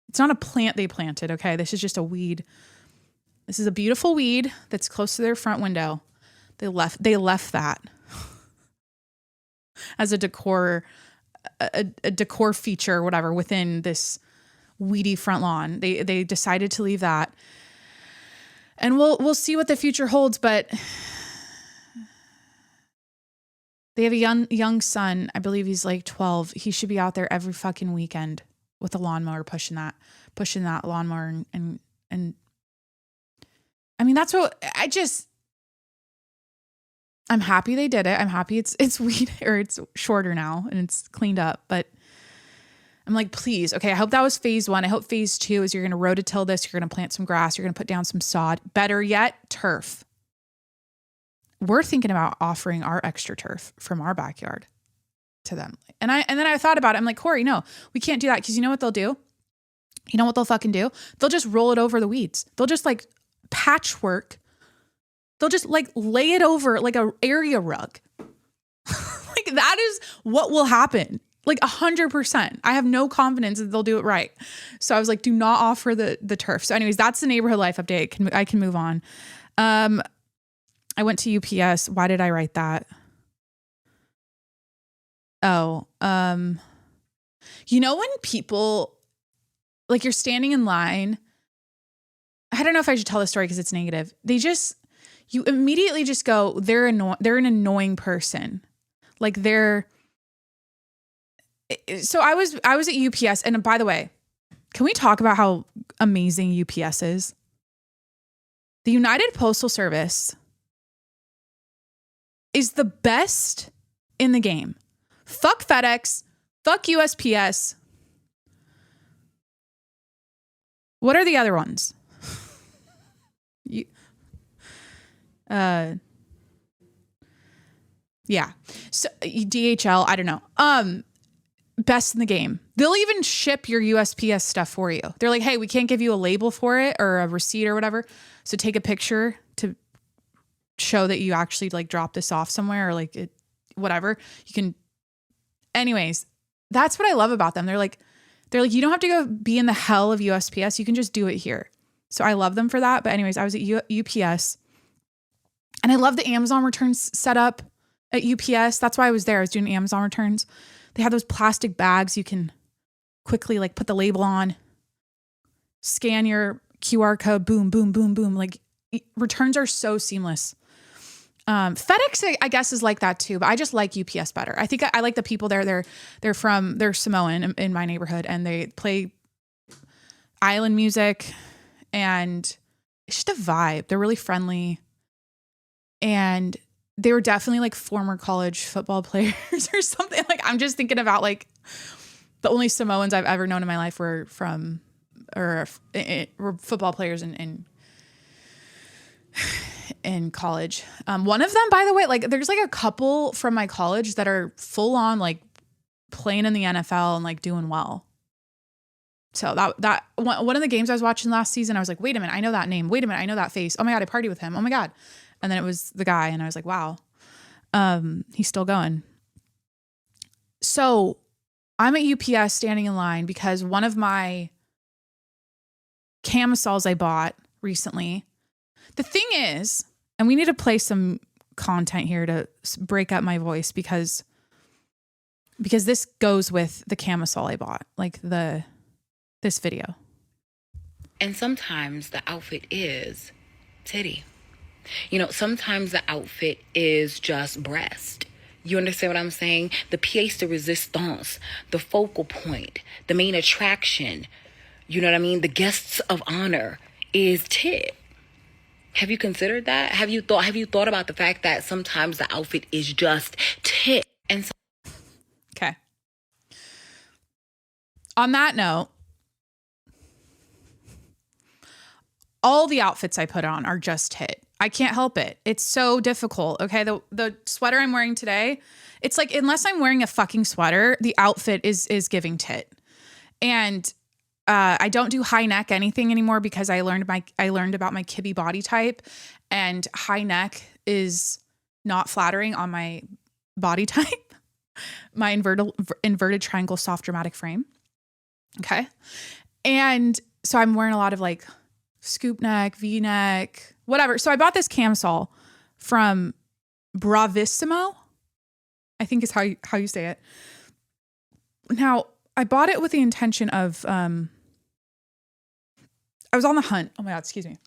It's not a plant they planted, okay? This is just a weed. This is a beautiful weed that's close to their front window. They left that as a decor feature or whatever within this weedy front lawn. They decided to leave that. And we'll see what the future holds, but they have a young son. I believe he's like 12. He should be out there every fucking weekend with a lawnmower pushing that lawnmower and I mean, that's what I'm happy they did it. I'm happy it's weed or it's shorter now and it's cleaned up, but I'm like, please. Okay. I hope that was phase 1. I hope phase 2 is you're going to rototill this. You're going to plant some grass. You're going to put down some sod. Better yet, turf. We're thinking about offering our extra turf from our backyard to them. And then I thought about it. I'm like, Corey, no, we can't do that. Cause you know what they'll do? You know what they'll fucking do? They'll just roll it over the weeds. They'll just like patchwork. They'll just like lay it over like a area rug. Like that is what will happen. Like 100%. I have no confidence that they'll do it right. So I was like, do not offer the turf. So anyways, that's the neighborhood life update. I can move on. I went to UPS. Why did I write that? Oh, you know, when people like you're standing in line, I don't know if I should tell this story because it's negative. You immediately just go, they're an annoying person. Like so I was at UPS, and by the way, can we talk about how amazing UPS is? The United Postal Service is the best in the game. Fuck FedEx, fuck USPS. What are the other ones? Yeah. So DHL, I don't know. Best in the game. They'll even ship your USPS stuff for you. They're like, hey, we can't give you a label for it or a receipt or whatever. So take a picture to show that you actually like dropped this off somewhere or like it, whatever. You can. Anyways, that's what I love about them. They're like, you don't have to go be in the hell of USPS. You can just do it here. So I love them for that. But anyways, I was at UPS and I love the Amazon returns set up at UPS. That's why I was there. I was doing Amazon returns. They have those plastic bags you can quickly like put the label on, scan your QR code, boom, boom, boom, boom. Like returns are so seamless. FedEx, I guess, is like that too, but I just like UPS better. I think I like the people there. They're Samoan in my neighborhood and they play island music and it's just a vibe. They're really friendly. And they were definitely like former college football players or something. Like I'm just thinking about like the only Samoans I've ever known in my life were football players in college. One of them, by the way, like there's like a couple from my college that are full on like playing in the NFL and like doing well. So that one of the games I was watching last season, I was like, wait a minute, I know that name. Wait a minute, I know that face. Oh my God, I partied with him. Oh my God. And then it was the guy and I was like, wow, he's still going. So I'm at UPS standing in line because one of my camisoles I bought recently, the thing is, and we need to play some content here to break up my voice because this goes with the camisole I bought, like this video. And sometimes the outfit is titty. You know, sometimes the outfit is just breast. You understand what I'm saying? The pièce de résistance, the focal point, the main attraction, you know what I mean? The guests of honor is tit. Have you considered that? Have you thought about the fact that sometimes the outfit is just tit? And okay. On that note, all the outfits I put on are just tit. I can't help it. It's so difficult. Okay. The sweater I'm wearing today, it's like, unless I'm wearing a fucking sweater, the outfit is giving tit. And I don't do high neck anything anymore because I learned about my kibby body type, and high neck is not flattering on my body type, my inverted triangle soft dramatic frame. Okay. And so I'm wearing a lot of like scoop neck, V-neck, whatever. So I bought this camisole from Bravissimo, I think is how you say it. Now, I bought it with the intention of, I was on the hunt. Oh my God, excuse me.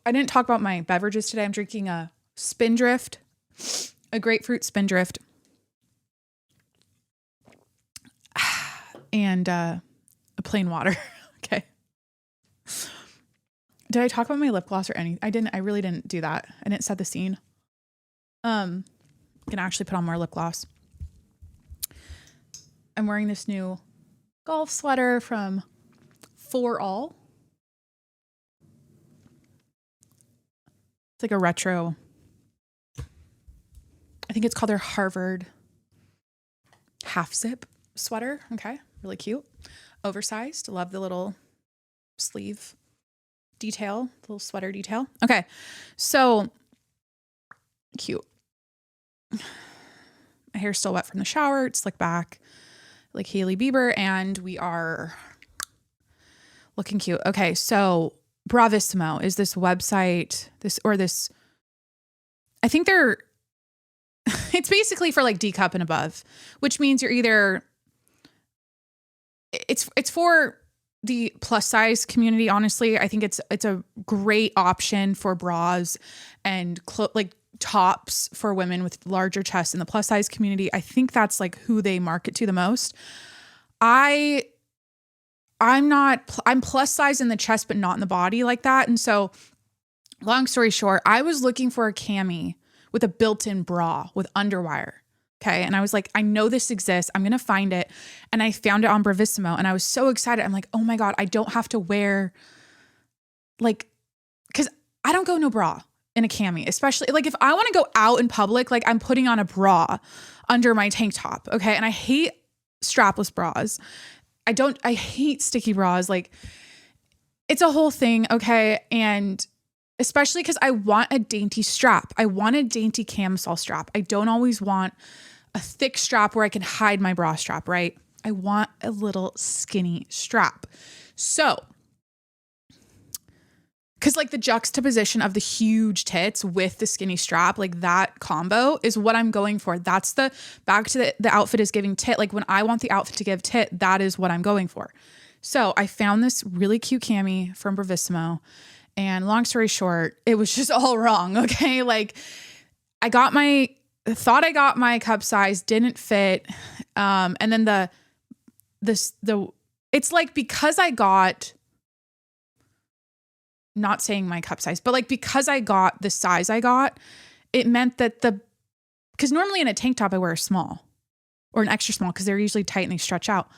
I didn't talk about my beverages today. I'm drinking a Spindrift, a grapefruit Spindrift, and a plain water. Okay. Did I talk about my lip gloss or anything? I didn't. I really didn't do that. I didn't set the scene. I'm gonna actually put on more lip gloss. I'm wearing this new golf sweater from For All. It's like a retro. I think it's called their Harvard half zip sweater. Okay. Really cute. Oversized. Love the little sleeve detail, little sweater detail. Okay. So cute. My hair's still wet from the shower. It's slicked back like Hailey Bieber, and we are looking cute. Okay. So Bravissimo is this website, I think it's basically for like D cup and above, which means you're either, it's for the plus size community. Honestly, I think it's a great option for bras and like tops for women with larger chests in the plus size community. I think that's like who they market to the most. I'm plus size in the chest, but not in the body like that. And so long story short, I was looking for a cami with a built-in bra with underwire. Okay. And I was like, I know this exists. I'm going to find it. And I found it on Bravissimo and I was so excited. I'm like, oh my God, I don't have to wear like, cause I don't go no bra in a cami, especially like if I want to go out in public, like I'm putting on a bra under my tank top. Okay. And I hate strapless bras. I hate sticky bras. Like it's a whole thing. Okay. And especially because I want a dainty strap. I want a dainty camisole strap. I don't always want a thick strap where I can hide my bra strap, right? I want a little skinny strap. So, because like the juxtaposition of the huge tits with the skinny strap, like that combo is what I'm going for. That's back to the outfit is giving tit. Like when I want the outfit to give tit, that is what I'm going for. So I found this really cute cami from Bravissimo. And long story short, it was just all wrong. Okay. Like I thought I got my cup size, didn't fit. And then it's like, because I got, not saying my cup size, but like, because I got the size I got, it meant that because normally in a tank top, I wear a small or an extra small, cause they're usually tight and they stretch out.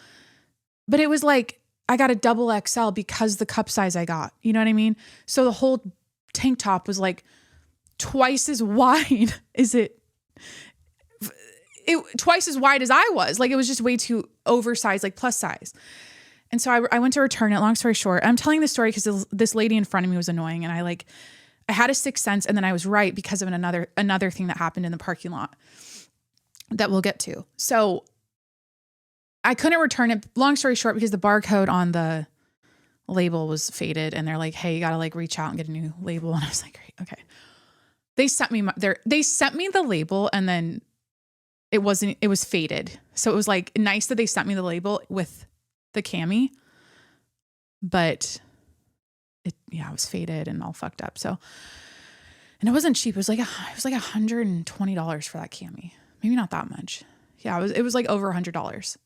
But it was like, I got a double XL because the cup size I got, you know what I mean? So the whole tank top was like twice as wide twice as wide as I was. Like it was just way too oversized, like plus size. And so I went to return it. Long story short, I'm telling this story because this lady in front of me was annoying. And I had a sixth sense, and then I was right because of another thing that happened in the parking lot that we'll get to. So I couldn't return it, long story short, because the barcode on the label was faded, and they're like, hey, you got to like reach out and get a new label. And I was like, great. Okay. They sent me the label, and then it was faded. So it was like nice that they sent me the label with the cami, but it was faded and all fucked up. So, and it wasn't cheap. It was like $120 for that cami. Maybe not that much. Yeah. It was like over $100.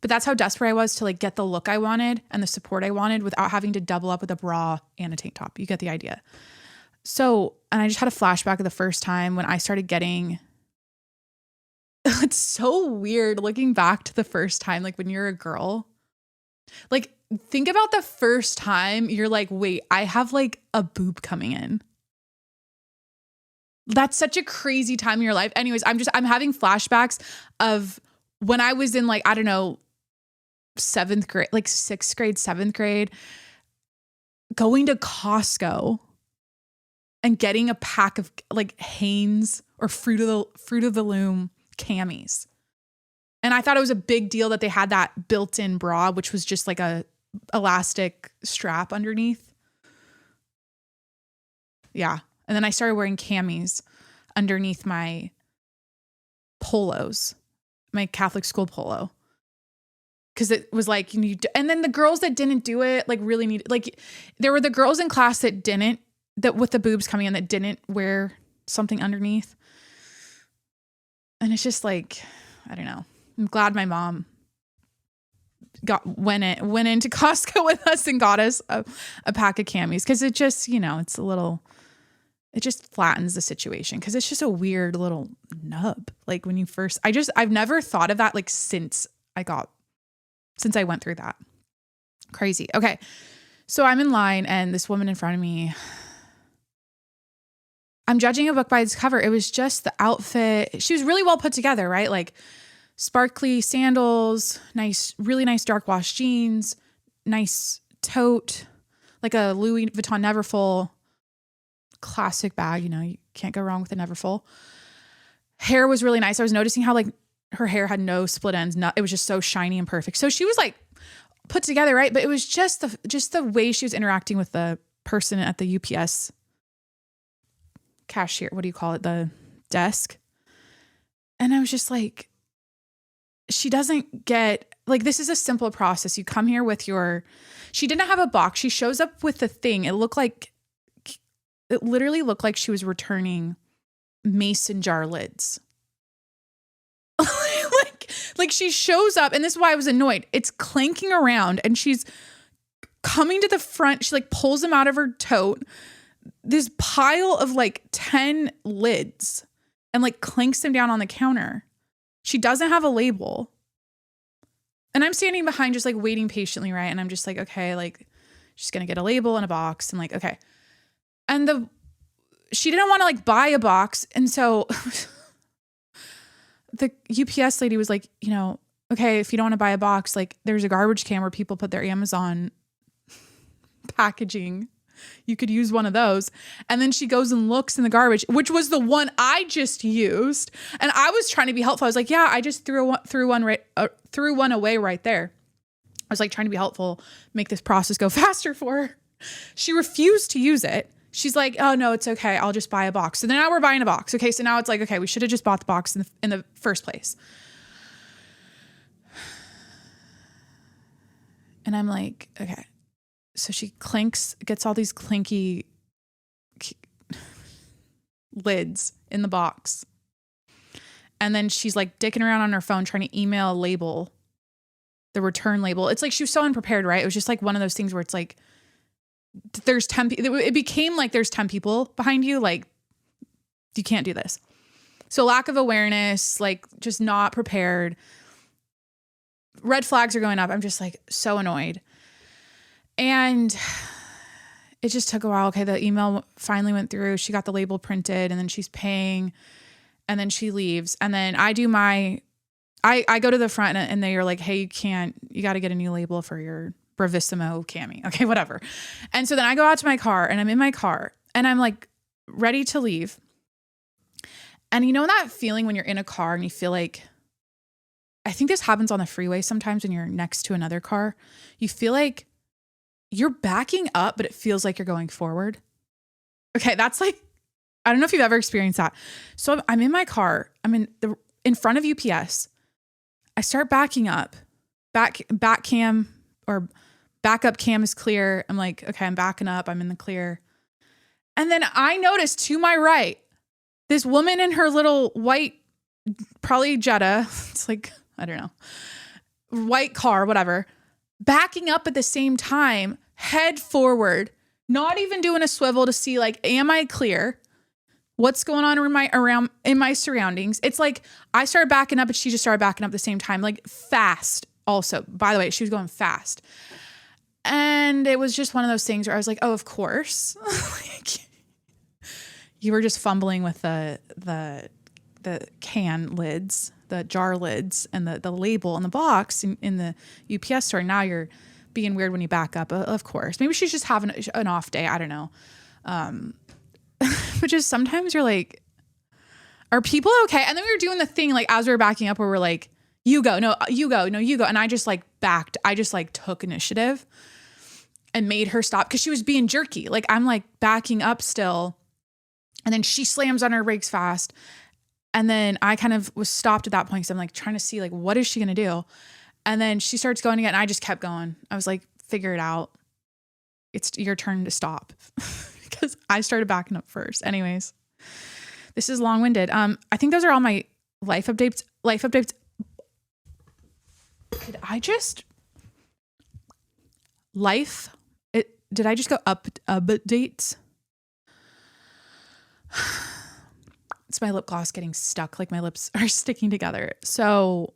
But that's how desperate I was to like get the look I wanted and the support I wanted without having to double up with a bra and a tank top. You get the idea. So, and I just had a flashback of the first time when I started getting, it's so weird looking back to the first time, like when you're a girl, like think about the first time you're like, wait, I have like a boob coming in. That's such a crazy time in your life. Anyways, I'm having flashbacks of when I was in like, I don't know, 7th grade, like 6th grade, 7th grade, going to Costco and getting a pack of like Hanes or Fruit of the Loom camis. And I thought it was a big deal that they had that built-in bra, which was just like a elastic strap underneath. Yeah. And then I started wearing camis underneath my polos, my Catholic school polo. Cause it was like, and then the girls that didn't do it, like really needed, like there were the girls in class that with the boobs coming in that didn't wear something underneath. And it's just like, I don't know. I'm glad my mom went into Costco with us and got us a pack of camis. Cause it just, it just flattens the situation. Cause it's just a weird little nub. Like when you first, I've never thought of that like since I went through that. Crazy. Okay. So I'm in line and this woman in front of me, I'm judging a book by its cover. It was just the outfit. She was really well put together, right? Like sparkly sandals, really nice dark wash jeans, nice tote, like a Louis Vuitton Neverfull classic bag. You can't go wrong with a Neverfull. Hair was really nice. I was noticing how like her hair had no split ends. It was just so shiny and perfect. So she was like put together, right? But it was just the way she was interacting with the person at the UPS cashier. What do you call it? The desk. And I was just like, she doesn't get, like, this is a simple process. You come here with she didn't have a box. She shows up with the thing. It literally looked like she was returning mason jar lids. Like she shows up, and this is why I was annoyed. It's clanking around and she's coming to the front. She like pulls them out of her tote, this pile of like 10 lids, and like clanks them down on the counter. She doesn't have a label. And I'm standing behind just like waiting patiently, right? And I'm just like, okay, like she's going to get a label and a box and like, okay. And she didn't want to like buy a box. And so the UPS lady was like, okay, if you don't want to buy a box, like there's a garbage can where people put their Amazon packaging. You could use one of those. And then she goes and looks in the garbage, which was the one I just used. And I was trying to be helpful. I was like, yeah, I just threw one away right there. I was like trying to be helpful, make this process go faster for her. She refused to use it. She's like, oh no, it's okay. I'll just buy a box. So then now we're buying a box. Okay. So now it's like, okay, we should have just bought the box in the first place. And I'm like, okay. So she gets all these clinky lids in the box. And then she's like dicking around on her phone trying to email a label, the return label. It's like she was so unprepared, right? It was just like one of those things where it's like, there's 10 it became like there's 10 people behind you. Like you can't do this. So lack of awareness, like just not prepared. Red flags are going up. I'm just like so annoyed. And it just took a while. Okay. The email finally went through. She got the label printed and then she's paying and then she leaves. And then I do I go to the front and they are like, hey, you got to get a new label for your Bravissimo cami. Okay, whatever. And so then I go out to my car and I'm in my car and I'm like ready to leave. And you know that feeling when you're in a car and you feel like, I think this happens on the freeway sometimes when you're next to another car, you feel like you're backing up, but it feels like you're going forward. Okay. That's like, I don't know if you've ever experienced that. So I'm in my car. I'm in front of UPS. I start backing up, back cam or backup cam is clear. I'm like, okay, I'm backing up. I'm in the clear. And then I notice to my right, this woman in her little white, probably Jetta. It's like, I don't know, white car, whatever, backing up at the same time, head forward, not even doing a swivel to see like, am I clear? What's going on in my surroundings? It's like I started backing up and she just started backing up at the same time, like fast. Also, by the way, she was going fast. And it was just one of those things where I was like, oh, of course. Like, you were just fumbling with the the can lids, the jar lids, and the label on the box in the UPS store. Now you're being weird when you back up, of course. Maybe she's just having an off day. I don't know. But just sometimes you're like, are people okay? And then we were doing the thing, like, as we were backing up, where we're like, you go, no, you go, no, you go. And I just like backed. I just like took initiative and made her stop because she was being jerky. Like, I'm like backing up still. And then she slams on her brakes fast. And then I kind of was stopped at that point because I'm like trying to see, like, what is she going to do? And then she starts going again. And I just kept going. I was like, figure it out. It's your turn to stop. Because I started backing up first. Anyways, this is long-winded. I think those are all my life updates. Did I just go updates? It's my lip gloss getting stuck. Like, my lips are sticking together. So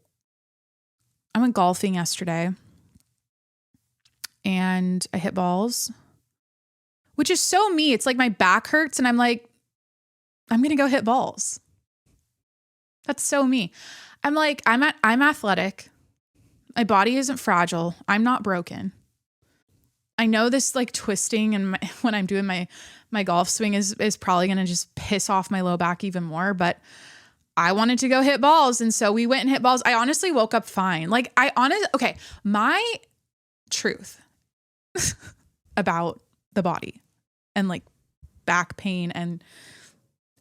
I went golfing yesterday and I hit balls, which is so me. It's like my back hurts and I'm like, I'm going to go hit balls. That's so me. I'm like, I'm athletic. My body isn't fragile. I'm not broken. I know this like twisting and when I'm doing my golf swing is probably going to just piss off my low back even more, but I wanted to go hit balls. And so we went and hit balls. I honestly woke up fine. Like, okay, my truth about the body and like back pain and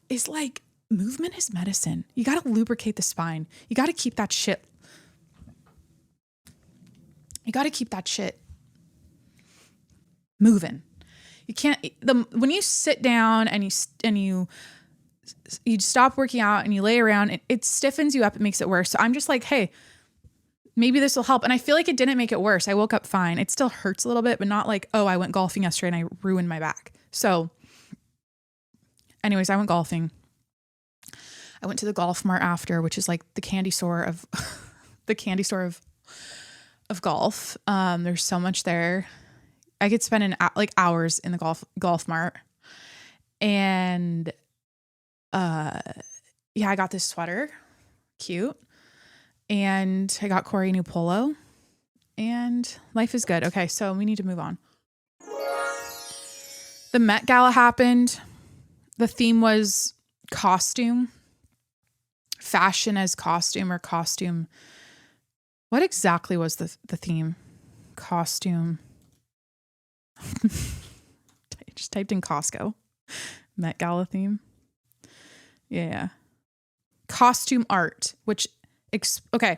is like, movement is medicine. You got to lubricate the spine. You got to keep that shit. Moving. You can't, when you sit down and you stop working out and you lay around, it stiffens you up. It makes it worse. So I'm just like, hey, maybe this will help. And I feel like it didn't make it worse. I woke up fine. It still hurts a little bit, but not like, oh, I went golfing yesterday and I ruined my back. So anyways, I went golfing. I went to the golf mart after, which is like the candy store of of golf. There's so much there. I could spend hours in the golf mart. And yeah, I got this sweater. Cute. And I got Corey a new polo. And life is good. Okay, so we need to move on. The Met Gala happened. The theme was costume. Fashion as costume or costume. What exactly was the theme? Costume. I just typed in Costco. Met Gala theme. Yeah. Costume art, which, okay.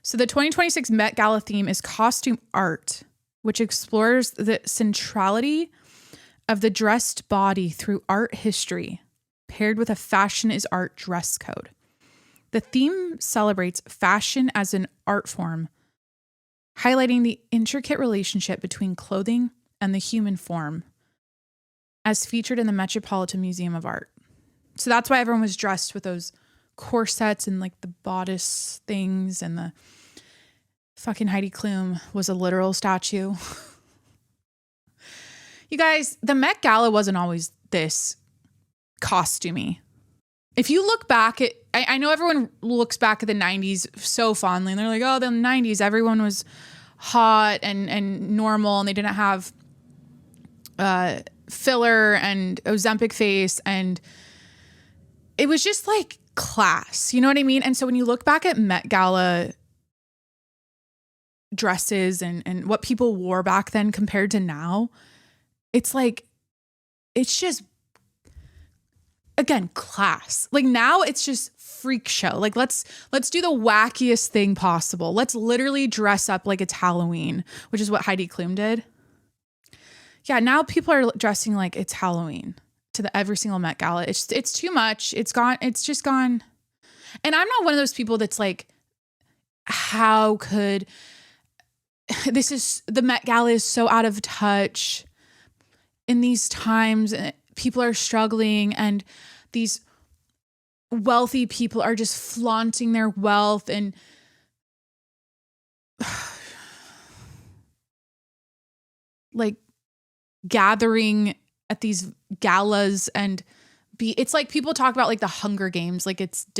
So the 2026 Met Gala theme is costume art, which explores the centrality of the dressed body through art history, paired with a fashion is art dress code. The theme celebrates fashion as an art form, highlighting the intricate relationship between clothing and the human form, as featured in the Metropolitan Museum of Art. So that's why everyone was dressed with those corsets and like the bodice things, and the fucking Heidi Klum was a literal statue. You guys, the Met Gala wasn't always this costumey. If you look back at, I know everyone looks back at the 90s so fondly and they're like, oh, the 90s, everyone was hot and normal and they didn't have filler and Ozempic face, and it was just like class, you know what I mean? And so when you look back at Met Gala dresses and what people wore back then compared to now, it's like, it's just, again, class. Like now it's just freak show. Like let's do the wackiest thing possible. Let's literally dress up like it's Halloween, which is what Heidi Klum did. Yeah, now people are dressing like it's Halloween to every single Met Gala. It's too much. It's just gone. And I'm not one of those people that's like, how could the Met Gala is so out of touch in these times. People are struggling and these wealthy people are just flaunting their wealth and like gathering at these galas and be, it's like people talk about like the Hunger Games, like it's the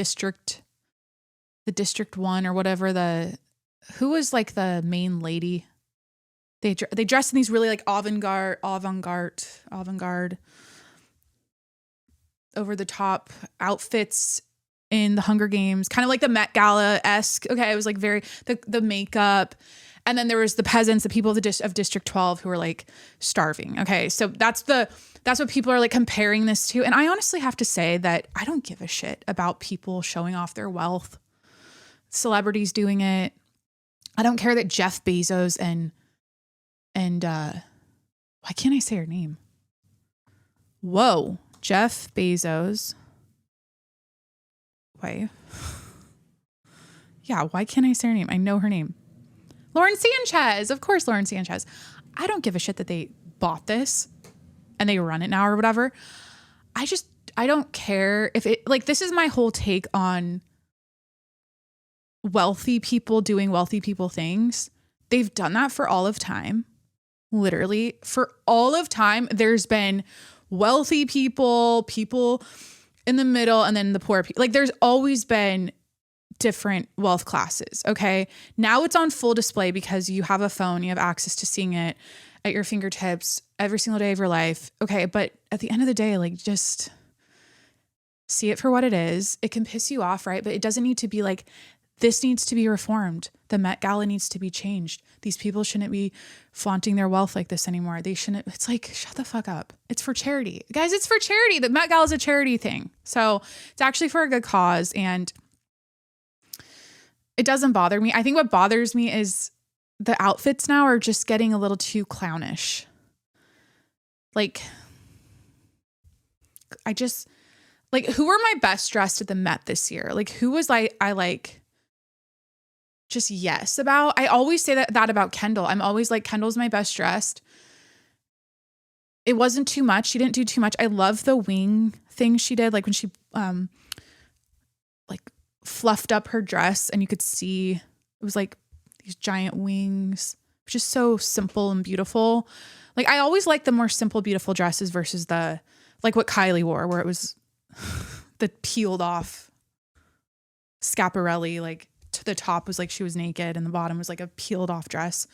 District 1 or whatever, who was like the main lady? They dress in these really like avant-garde, over the top outfits in the Hunger Games, kind of like the Met Gala-esque. Okay, it was like very, the makeup. And then there was the peasants, the people of District 12 who were like starving. Okay, so that's what people are like comparing this to. And I honestly have to say that I don't give a shit about people showing off their wealth, celebrities doing it. I don't care that Jeff Bezos and why can't I say her name? Whoa, Jeff Bezos. Why? Yeah, why can't I say her name? I know her name. Lauren Sanchez. Of course, Lauren Sanchez. I don't give a shit that they bought this and they run it now or whatever. I don't care if it, like, this is my whole take on wealthy people doing wealthy people things. They've done that for all of time. Literally, for all of time, there's been wealthy people in the middle, and then the poor people. Like, there's always been different wealth classes. Okay. Now it's on full display because you have a phone, you have access to seeing it at your fingertips every single day of your life. Okay. But at the end of the day, like, just see it for what it is. It can piss you off, right? But it doesn't need to be like, this needs to be reformed. The Met Gala needs to be changed. These people shouldn't be flaunting their wealth like this anymore. They shouldn't. It's like, shut the fuck up. It's for charity. Guys, it's for charity. The Met Gala is a charity thing. So it's actually for a good cause. And it doesn't bother me. I think what bothers me is the outfits now are just getting a little too clownish. Like, who were my best dressed at the Met this year? Like, who was I like, just yes about? I always say that about Kendall. I'm always like, Kendall's my best dressed. It wasn't too much. She didn't do too much. I love the wing thing she did. Like when she, like fluffed up her dress and you could see it was like these giant wings, just so simple and beautiful. Like, I always like the more simple, beautiful dresses versus like what Kylie wore, where it was the peeled off Schiaparelli, like to the top was like she was naked and the bottom was like a peeled off dress.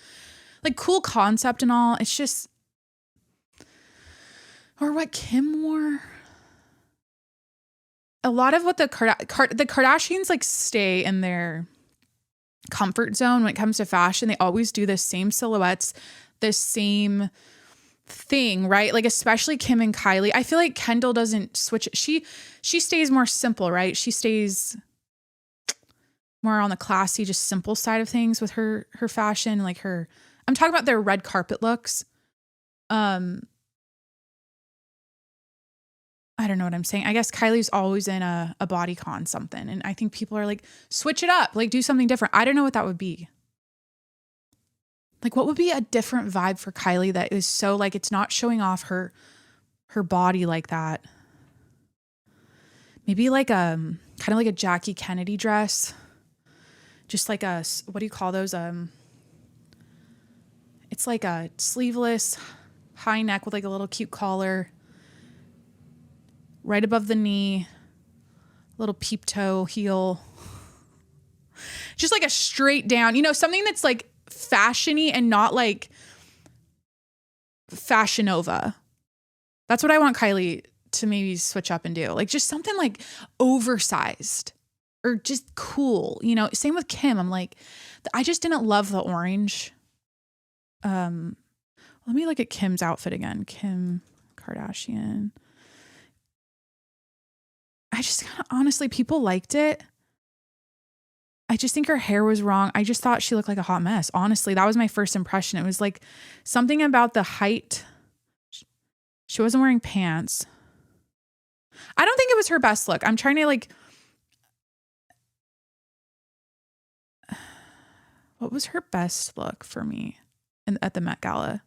Like, cool concept and all. It's just, or what Kim wore. A lot of what the Kardashians like stay in their comfort zone when it comes to fashion. They always do the same silhouettes, the same thing, right? Like, especially Kim and Kylie. I feel like Kendall doesn't switch. She stays more simple, right? She stays more on the classy, just simple side of things with her fashion. Like I'm talking about their red carpet looks. I don't know what I'm saying. I guess Kylie's always in a bodycon something. And I think people are like, switch it up, like do something different. I don't know what that would be. Like, what would be a different vibe for Kylie that is so like, it's not showing off her body like that. Maybe like kind of like a Jackie Kennedy dress. Just like what do you call those? It's like a sleeveless high neck with like a little cute collar. Right above the knee, little peep toe heel. Just like a straight down, something that's like fashiony and not like Fashion Nova. That's what I want Kylie to maybe switch up and do. Like, just something like oversized or just cool, Same with Kim. I'm like, I just didn't love the orange. Let me look at Kim's outfit again. Kim Kardashian. I just honestly, people liked it. I just think her hair was wrong. I just thought she looked like a hot mess. Honestly, that was my first impression. It was like something about the height. She wasn't wearing pants. I don't think it was her best look. I'm trying to like, what was her best look for me at the Met Gala?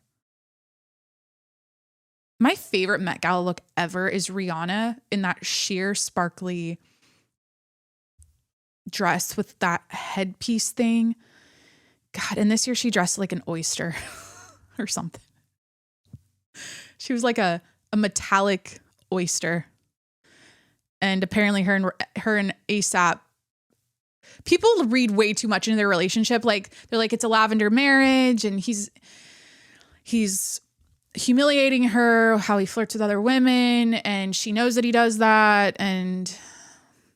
My favorite Met Gala look ever is Rihanna in that sheer sparkly dress with that headpiece thing. God, and this year she dressed like an oyster or something. She was like a metallic oyster. And apparently her and ASAP, people read way too much into their relationship. Like they're like, it's a lavender marriage and he's humiliating her, how he flirts with other women, and she knows that he does that. And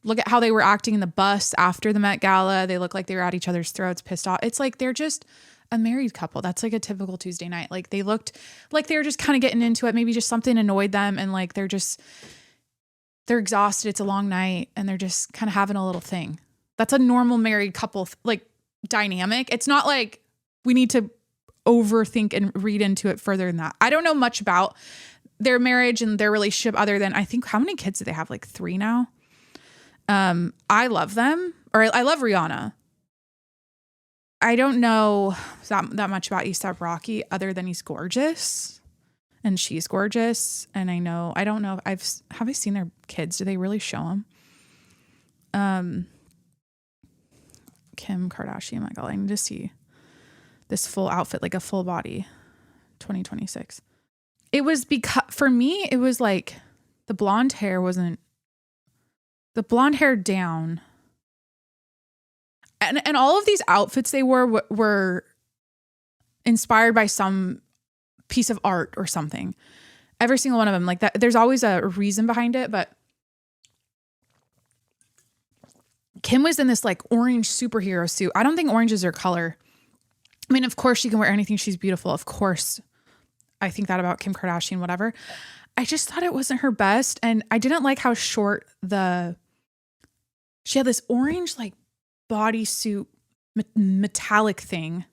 look at how they were acting in the bus after the Met Gala. They look like they were at each other's throats, pissed off. It's like they're just a married couple. That's like a typical Tuesday night. Like they looked like they were just kind of getting into it. Maybe just something annoyed them, and like they're exhausted. It's a long night and they're just kind of having a little thing. That's a normal married couple like dynamic. It's not like we need to overthink and read into it further than that. I don't know much about their marriage and their relationship other than, I think, how many kids do they have? Like 3 now. I love them, or I love Rihanna. I don't know that much about A$AP Rocky other than he's gorgeous and she's gorgeous. And I don't know. Have I seen their kids? Do they really show them? Kim Kardashian, my God, I need to see this full outfit, like a full body 2026. It was because for me, it was like the blonde hair down. And all of these outfits they wore were inspired by some piece of art or something. Every single one of them like that. There's always a reason behind it, but Kim was in this like orange superhero suit. I don't think orange is her color. I mean, of course she can wear anything. She's beautiful. Of course. I think that about Kim Kardashian, whatever. I just thought it wasn't her best. And I didn't like how short she had this orange like bodysuit metallic thing.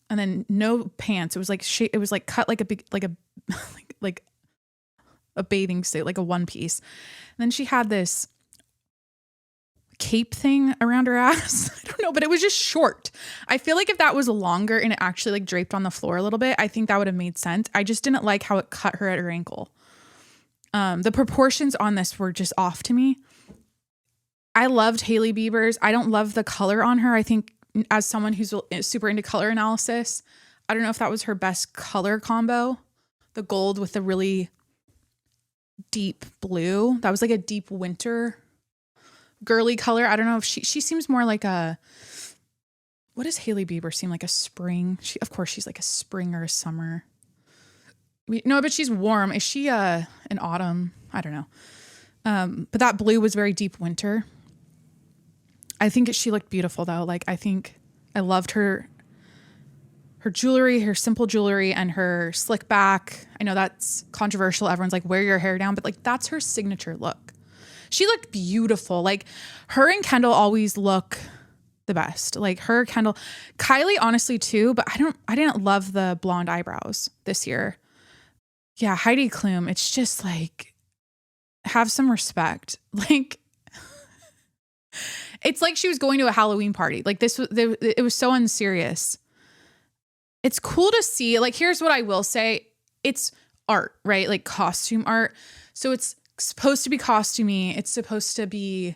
And then no pants. It was like cut like a big, like a bathing suit, like a one piece. And then she had this cape thing around her ass. I don't know, but it was just short. I feel like if that was longer and it actually like draped on the floor a little bit, I think that would have made sense. I just didn't like how it cut her at her ankle. The proportions on this were just off to me. I loved Hailey Bieber's. I don't love the color on her. I think as someone who's super into color analysis, I don't know if that was her best color combo. The gold with the really deep blue. That was like a deep winter girly color. I don't know if she seems more like what does Hailey Bieber seem like? A spring? Of course she's like a spring or a summer. No, but she's warm. Is she an autumn? I don't know. But that blue was very deep winter. I think she looked beautiful though. Like I think I loved her jewelry, her simple jewelry, and her slick back. I know that's controversial. Everyone's like, wear your hair down, but like that's her signature look. She looked beautiful. Like her and Kendall always look the best. Like her, Kendall, Kylie, honestly too, but I didn't love the blonde eyebrows this year. Yeah. Heidi Klum. It's just like, have some respect. Like, it's like she was going to a Halloween party. Like it was so unserious. It's cool to see. Like, here's what I will say. It's art, right? Like costume art. So it's supposed to be costumey. It's supposed to be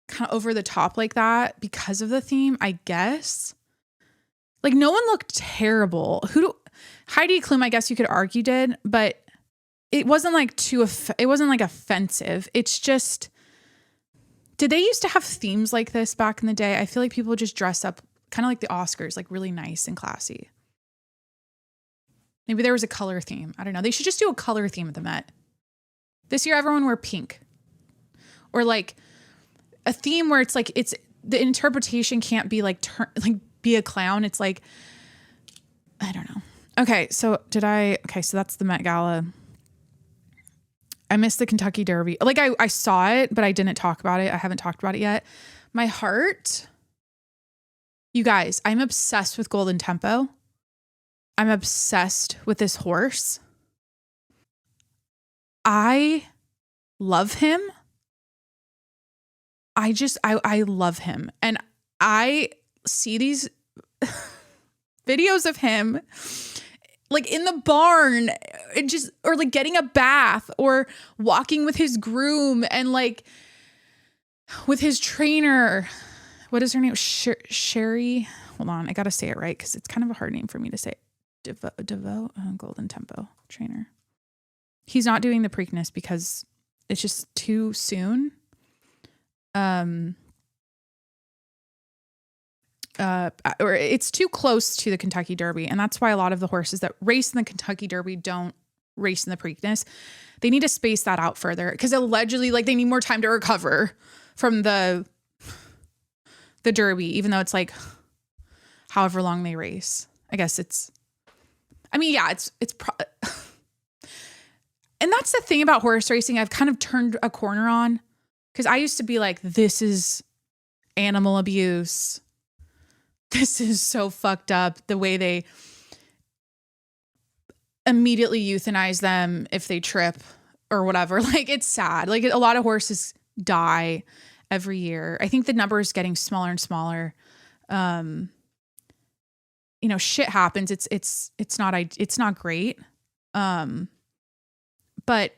kind of over the top like that because of the theme, I guess. Like no one looked terrible. Heidi Klum, I guess you could argue did, but it wasn't like it wasn't like offensive. It's just, did they used to have themes like this back in the day? I feel like people would just dress up kind of like the Oscars, like really nice and classy. Maybe there was a color theme. I don't know. They should just do a color theme at the Met. This year, everyone wear pink. Or like a theme where it's like, the interpretation can't be like, be a clown. It's like, I don't know. Okay. So so that's the Met Gala. I missed the Kentucky Derby. Like I saw it, but I didn't talk about it. I haven't talked about it yet. My heart, you guys, I'm obsessed with Golden Tempo. I'm obsessed with this horse. I love him. I love him. And I see these videos of him like in the barn or like getting a bath or walking with his groom and like with his trainer. What is her name? Cherie. Hold on. I got to say it right because it's kind of a hard name for me to say. DeVaux, Golden Tempo trainer. He's not doing the Preakness because it's just too soon. Or it's too close to the Kentucky Derby. And that's why a lot of the horses that race in the Kentucky Derby don't race in the Preakness. They need to space that out further because allegedly like they need more time to recover from the Derby, even though it's like however long they race. I guess it's and that's the thing about horse racing. I've kind of turned a corner on because I used to be like, this is animal abuse. This is so fucked up the way they immediately euthanize them if they trip or whatever. Like, it's sad. Like, a lot of horses die every year. I think the number is getting smaller and smaller. Shit happens. It's not great. But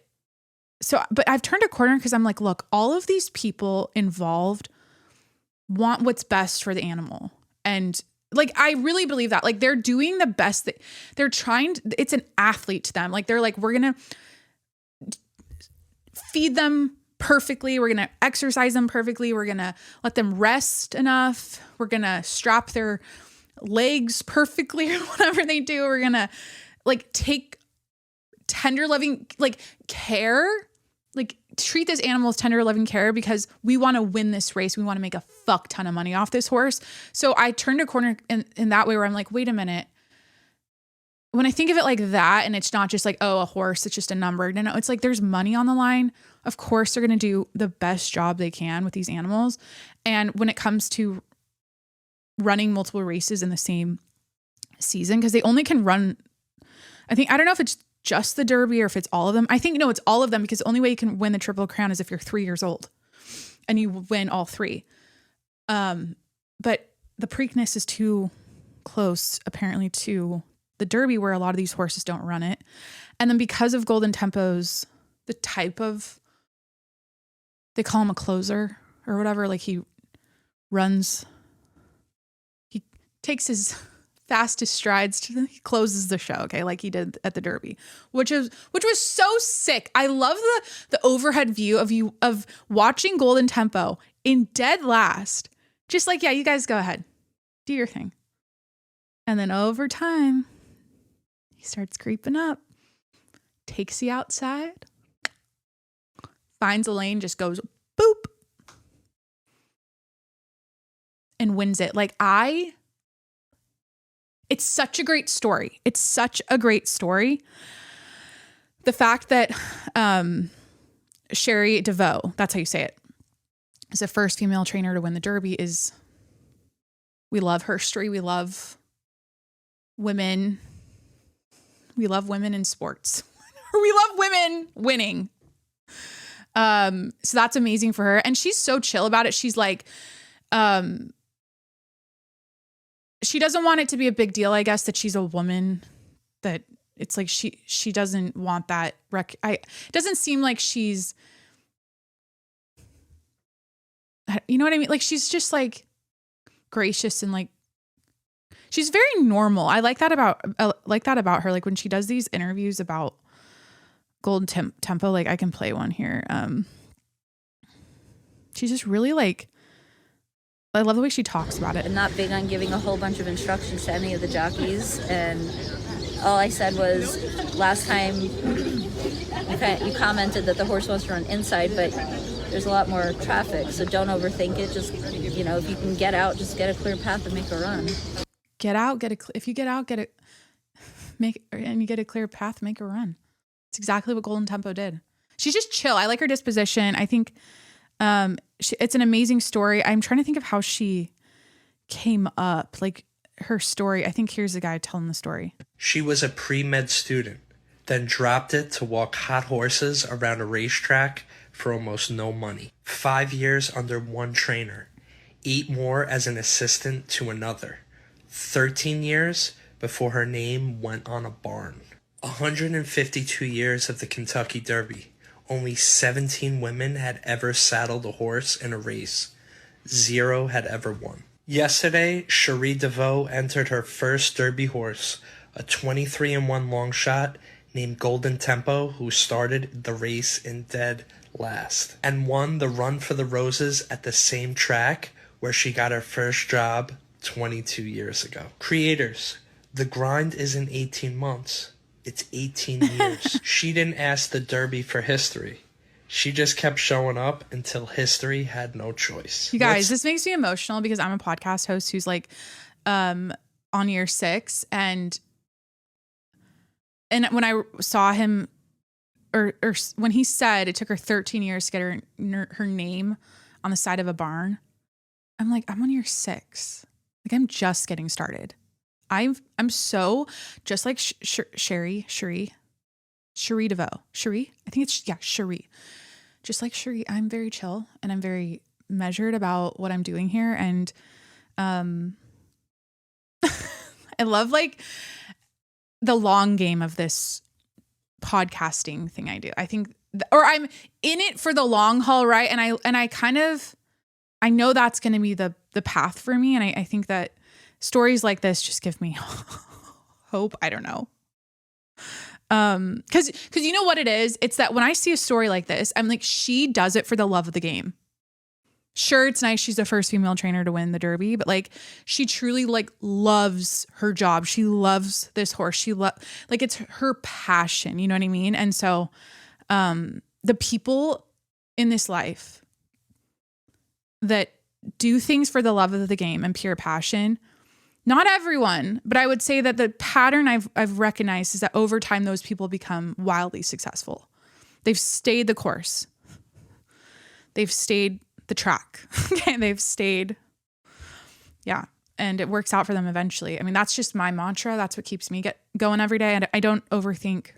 I've turned a corner because I'm like, look, all of these people involved want what's best for the animal. And like, I really believe that. Like, they're doing the best that they're trying. It's an athlete to them. Like, they're like, we're going to feed them perfectly. We're going to exercise them perfectly. We're going to let them rest enough. We're going to strap their legs perfectly or whatever they do. We're going to like take tender loving, like care, like treat this animal as tender loving care because we want to win this race. We want to make a fuck ton of money off this horse. So I turned a corner in that way where I'm like, wait a minute. When I think of it like that, and it's not just like, oh, a horse, it's just a number. No, it's like there's money on the line. Of course, they're going to do the best job they can with these animals. And when it comes to running multiple races in the same season, because they only can run, I don't know if it's just the Derby or if it's all of them. I think, no, it's all of them because the only way you can win the Triple Crown is if you're 3 years old and you win all three. But the Preakness is too close, apparently, to the Derby where a lot of these horses don't run it. And then because of Golden Tempo's, the type of, they call him a closer or whatever, like he takes his fastest strides he closes the show, okay, like he did at the Derby, which was so sick. I love the overhead view of watching Golden Tempo in dead last, just like, yeah, you guys go ahead, do your thing. And then over time, he starts creeping up, takes you outside, finds a lane, just goes boop, and wins it. Like, it's such a great story. It's such a great story. The fact that Cherie DeVaux, that's how you say it, is the first female trainer to win the Derby we love herstory. We love women. We love women in sports. We love women winning. So that's amazing for her. And she's so chill about it. She's like, she doesn't want it to be a big deal, I guess, that she's a woman, that it's like she doesn't want that. It doesn't seem like she's, you know what I mean? Like, she's just like gracious and like, she's very normal. I like that about her. Like when she does these interviews about Golden Tempo, like I can play one here. She's just really like, I love the way she talks about it. I'm not big on giving a whole bunch of instructions to any of the jockeys, and all I said was, last time you commented that the horse wants to run inside, but there's a lot more traffic, so don't overthink it. Just, if you can get out, just get a clear path and make a run. If you get out, and you get a clear path, make a run. It's exactly what Golden Tempo did. She's just chill. I like her disposition. I think it's an amazing story. I'm trying to think of how she came up, like her story. I think here's the guy telling the story. She was a pre-med student, then dropped it to walk hot horses around a racetrack for almost no money. 5 years under one trainer, 8 more as an assistant to another. 13 years before her name went on a barn. 152 years of the Kentucky Derby. Only 17 women had ever saddled a horse in a race. 0 had ever won. Yesterday, Cherie DeVaux entered her first Derby horse, a 23-1 long shot named Golden Tempo, who started the race in dead last and won the Run for the Roses at the same track where she got her first job 22 years ago. Creators, the grind isn't 18 months. It's 18 years. She didn't ask the Derby for history. She just kept showing up until history had no choice. You guys, this makes me emotional because I'm a podcast host who's like on year 6, and when I saw him or when he said it took her 13 years to get her name on the side of a barn, I'm like, I'm on year 6. Like, I'm just getting started. I'm so just like Cherie DeVaux. Cherie? I think it's, Cherie. Just like Cherie, I'm very chill and I'm very measured about what I'm doing here. And I love like the long game of this podcasting thing I do. I think, or I'm in it for the long haul, right? And I kind of, I know that's going to be the path for me. And I think that stories like this just give me hope. I don't know. Cause you know what it is? It's that when I see a story like this, I'm like, she does it for the love of the game. Sure, it's nice she's the first female trainer to win the Derby, but like she truly like loves her job. She loves this horse. Like it's her passion, you know what I mean? And so the people in this life that do things for the love of the game and pure passion, not everyone, but I would say that the pattern I've recognized is that over time, those people become wildly successful. They've stayed the course. They've stayed the track. Okay. They've stayed. Yeah. And it works out for them eventually. I mean, that's just my mantra. That's what keeps me going every day. And I don't overthink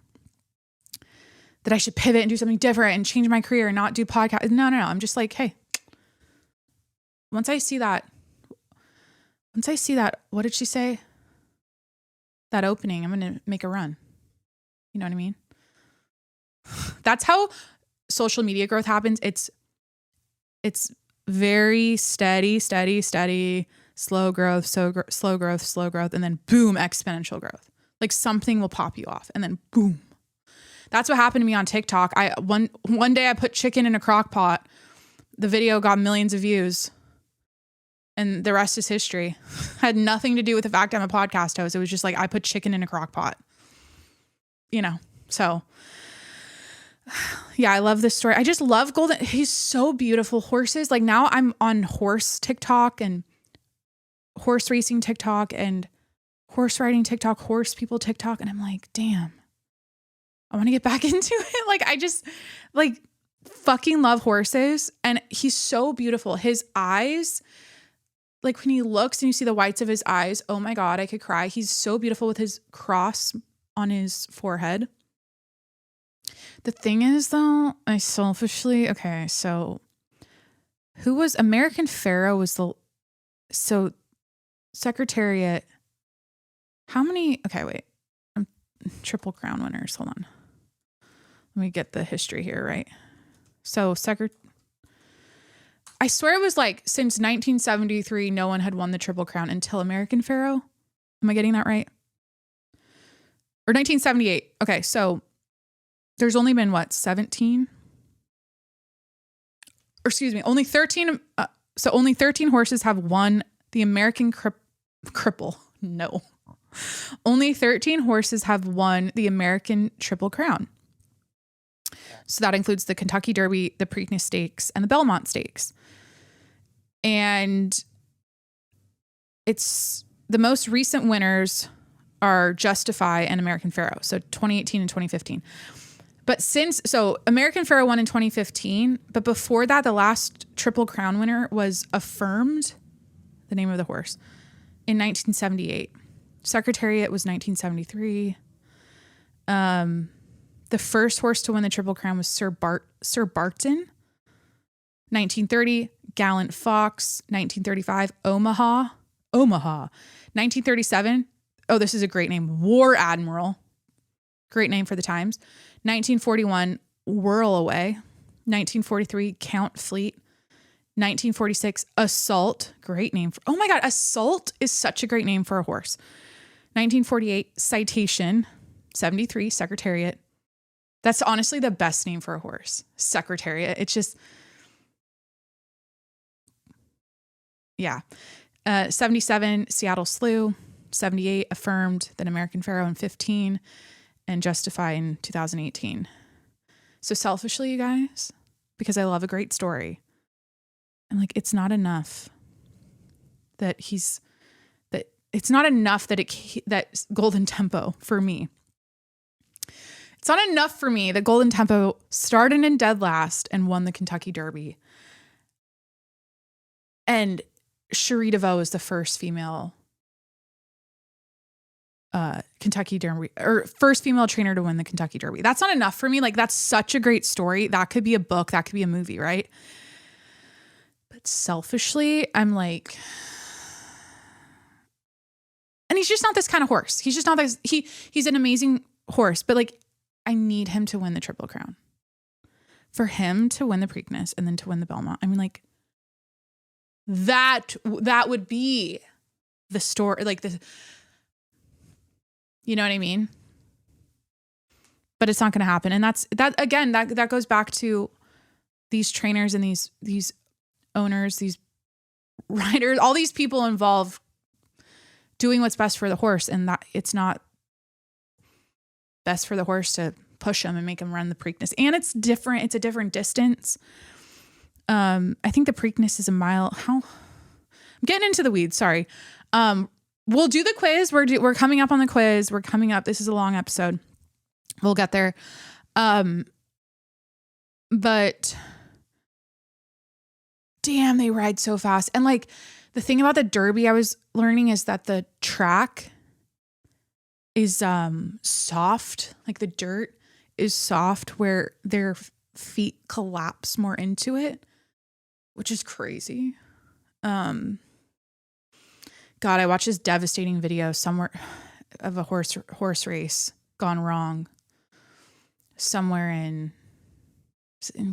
that I should pivot and do something different and change my career and not do podcast. No. I'm just like, hey, once I see that, what did she say? That opening, I'm going to make a run. You know what I mean? That's how social media growth happens. It's very steady, slow growth, and then boom, exponential growth. Like something will pop you off and then boom. That's what happened to me on TikTok. One day I put chicken in a crock pot. The video got millions of views. And the rest is history. Had nothing to do with the fact I'm a podcast host. It was just like I put chicken in a crock pot. You know, so yeah, I love this story. I just love Golden. He's so beautiful. Horses. Like now I'm on horse TikTok and horse racing TikTok and horse riding TikTok, horse people TikTok. And I'm like, damn, I want to get back into it. Like I just like fucking love horses. And he's so beautiful. His eyes, like when he looks and you see the whites of his eyes, oh my God, I could cry. He's so beautiful with his cross on his forehead. The thing is though, okay, so who was American Pharaoh so Secretariat, how many, okay, wait, Triple Crown winners, hold on. Let me get the history here, right? So I swear it was like since 1973, no one had won the Triple Crown until American Pharaoh. Am I getting that right? Or 1978. Okay, so there's only been what, 17? Or excuse me, only 13. So only 13 horses have won the American Cripple. No. Only 13 horses have won the American Triple Crown. So that includes the Kentucky Derby, the Preakness Stakes, and the Belmont Stakes. And it's the most recent winners are Justify and American Pharaoh. So 2018 and 2015. But American Pharaoh won in 2015, but before that, the last Triple Crown winner was Affirmed, the name of the horse, in 1978. Secretariat was 1973. The first horse to win the Triple Crown was Sir Barton, 1930. Gallant Fox, 1935. Omaha, 1937. Oh, this is a great name. War Admiral. Great name for the times. 1941, Whirl Away. 1943, Count Fleet. 1946, Assault. Great name. Oh my God, Assault is such a great name for a horse. 1948, Citation. 73, Secretariat. That's honestly the best name for a horse. Secretariat. It's just, yeah. 77, Seattle Slew. 78, Affirmed, then American Pharaoh in 15, and Justify in 2018. So selfishly, you guys, because I love a great story, and like, it's not enough that it's not enough that that Golden Tempo for me. It's not enough for me that Golden Tempo started in dead last and won the Kentucky Derby. And Cherie DeVaux is the first female Kentucky Derby, or first female trainer to win the Kentucky Derby. That's not enough for me. Like, that's such a great story. That could be a book. That could be a movie, right? But selfishly, I'm like, and he's just not this kind of horse. He's just not this. He's an amazing horse, but like, I need him to win the Triple Crown. For him to win the Preakness and then to win the Belmont. I mean, like, that would be the story, like the, you know what I mean? But it's not going to happen. And that goes back to these trainers and these owners, these riders, all these people involved doing what's best for the horse. And that it's not best for the horse to push him and make him run the Preakness. And it's different. It's a different distance. I think the Preakness is a mile. I'm getting into the weeds. Sorry. We'll do the quiz. We're coming up on the quiz. We're coming up. This is a long episode. We'll get there. But damn, they ride so fast. And like, the thing about the Derby I was learning is that the track is soft. Like, the dirt is soft where their feet collapse more into it, which is crazy. God, I watched this devastating video somewhere of a horse race gone wrong somewhere in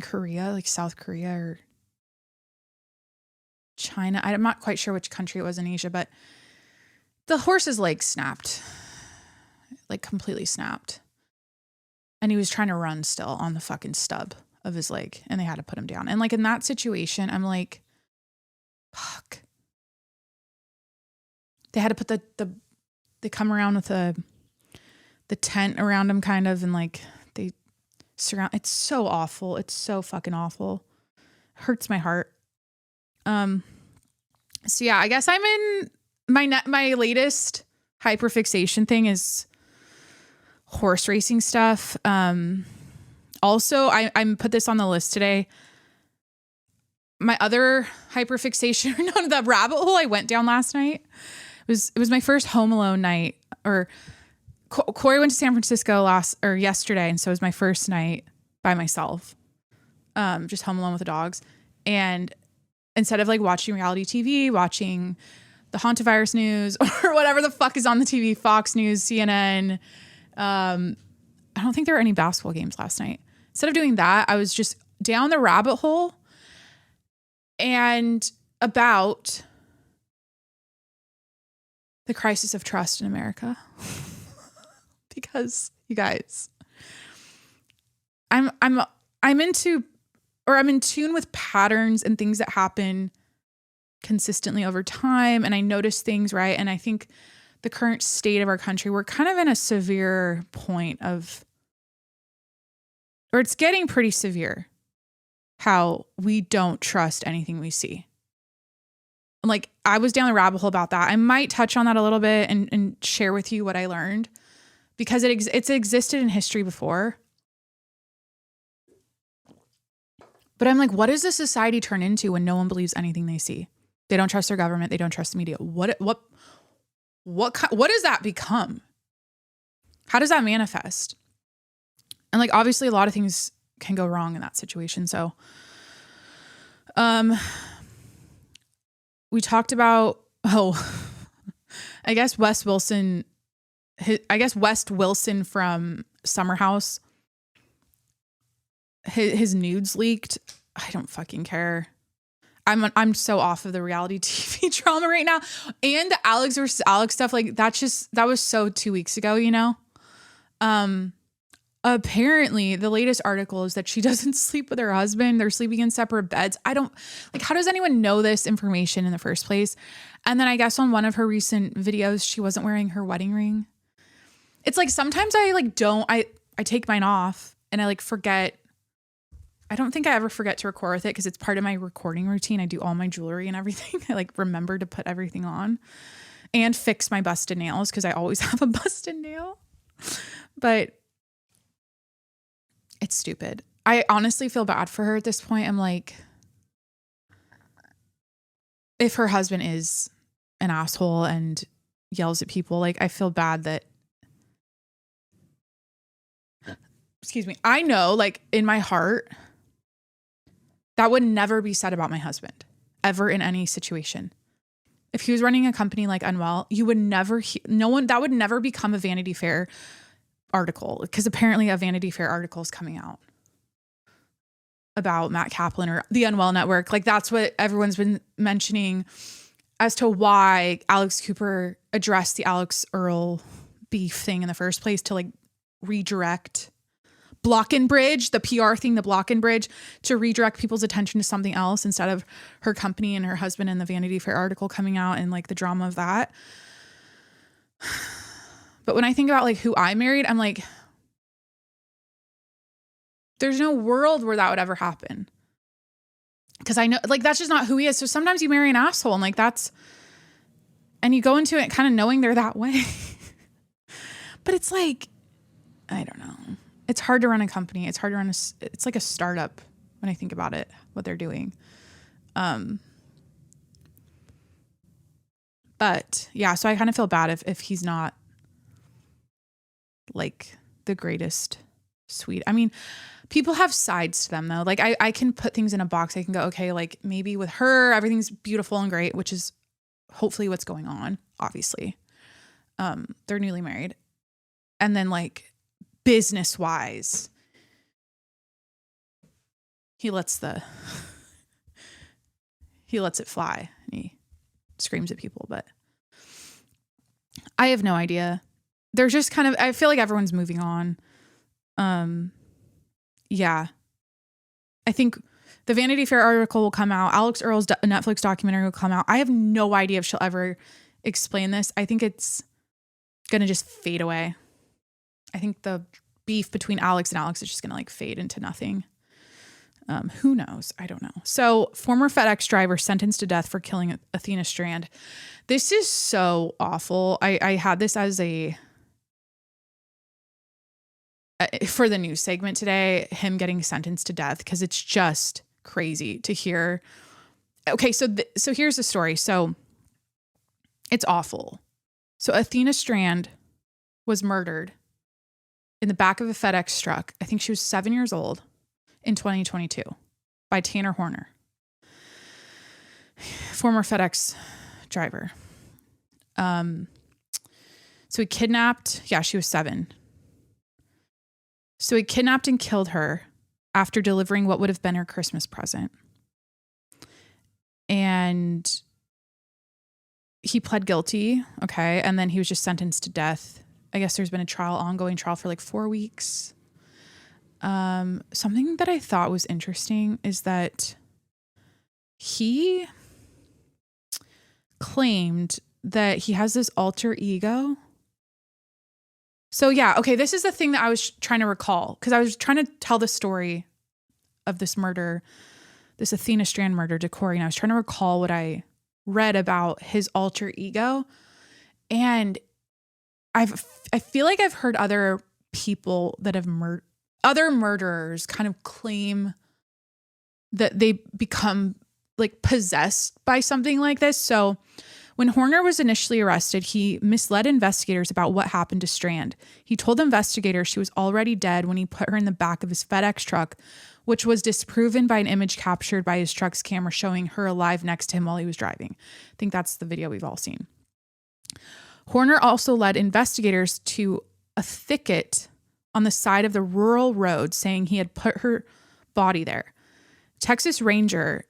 Korea, like South Korea or China. I'm not quite sure which country it was in Asia, but the horse's leg snapped, like completely snapped. And he was trying to run still on the fucking stub of his leg, and they had to put him down. And like, in that situation, I'm like, fuck. They had to put they come around with the tent around him kind of, and like they surround. It's so awful. It's so fucking awful. Hurts my heart. So yeah, I guess I'm in my latest hyperfixation thing is horse racing stuff. Also, I'm put this on the list today. My other hyperfixation, no, the rabbit hole I went down last night. It was my first Home Alone night. Or Corey went to San Francisco yesterday, and so it was my first night by myself, just home alone with the dogs. And instead of like watching reality TV, watching the Hantavirus news or whatever the fuck is on the TV, Fox News, CNN. I don't think there were any basketball games last night. Instead of doing that, I was just down the rabbit hole and about the crisis of trust in America. Because you guys, I'm in tune with patterns and things that happen consistently over time. And I notice things, right? And I think the current state of our country, we're kind of in a severe point of, or it's getting pretty severe, how we don't trust anything we see. Like, I was down the rabbit hole about that. I might touch on that a little bit and share with you what I learned, because it's existed in history before. But I'm like, what does this society turn into when no one believes anything they see? They don't trust their government. They don't trust the media. What does that become? How does that manifest? And like, obviously a lot of things can go wrong in that situation. So, we talked about, I guess West Wilson from Summer House, his nudes leaked. I don't fucking care. I'm so off of the reality TV drama right now. And the Alex versus Alex stuff, like that was so 2 weeks ago, you know? Apparently the latest article is that she doesn't sleep with her husband. They're sleeping in separate beds. I don't like, how does anyone know this information in the first place? And then I guess on one of her recent videos, she wasn't wearing her wedding ring. It's like, sometimes I take mine off and I forget. I don't think I ever forget to record with it because it's part of my recording routine. I do all my jewelry and everything. I remember to put everything on and fix my busted nails because I always have a busted nail. But it's stupid. I honestly feel bad for her at this point. I'm like, if her husband is an asshole and yells at people, I feel bad that, excuse me, I know in my heart, that would never be said about my husband ever in any situation. If he was running a company like Unwell, you would never, that would never become a Vanity Fair article, because apparently a Vanity Fair article is coming out about Matt Kaplan or the Unwell Network. That's what everyone's been mentioning as to why Alex Cooper addressed the Alex Earl beef thing in the first place, to redirect block and bridge, the PR thing, the block and bridge, to redirect people's attention to something else instead of her company and her husband and the Vanity Fair article coming out and the drama of that. But when I think about who I married, I'm like, there's no world where that would ever happen. Because I know, that's just not who he is. So sometimes you marry an asshole and and you go into it kind of knowing they're that way. But it's I don't know. It's hard to run a company. It's hard to run it's like a startup when I think about it, what they're doing. But yeah, so I kind of feel bad if he's not the greatest sweet. I mean, people have sides to them though. I can put things in a box. I can go, okay, maybe with her, everything's beautiful and great, which is hopefully what's going on, obviously. They're newly married. And then business wise, he lets it fly and he screams at people, but I have no idea. They're just I feel like everyone's moving on. Yeah. I think the Vanity Fair article will come out. Alex Earl's Netflix documentary will come out. I have no idea if she'll ever explain this. I think it's going to just fade away. I think the beef between Alex and Alex is just going to fade into nothing. Who knows? I don't know. So, former FedEx driver sentenced to death for killing Athena Strand. This is so awful. I had this as for the news segment today, him getting sentenced to death, because it's just crazy to hear. Okay, so here's the story. So it's awful. So Athena Strand was murdered in the back of a FedEx truck. I think she was 7 years old in 2022 by Tanner Horner, former FedEx driver. So he kidnapped, she was 7. So he kidnapped and killed her after delivering what would have been her Christmas present. And he pled guilty. Okay. And then he was just sentenced to death. I guess there's been a ongoing trial for 4 weeks. Something that I thought was interesting is that he claimed that he has this alter ego. So yeah, okay, this is the thing that I was trying to recall, because I was trying to tell the story of this murder, this Athena Strand murder to Corey, and I was trying to recall what I read about his alter ego. And I feel like I've heard other people that have other murderers kind of claim that they become possessed by something like this. So when Horner was initially arrested, he misled investigators about what happened to Strand. He told investigators she was already dead when he put her in the back of his FedEx truck, which was disproven by an image captured by his truck's camera showing her alive next to him while he was driving. I think that's the video we've all seen. Horner also led investigators to a thicket on the side of the rural road, saying he had put her body there. Texas Ranger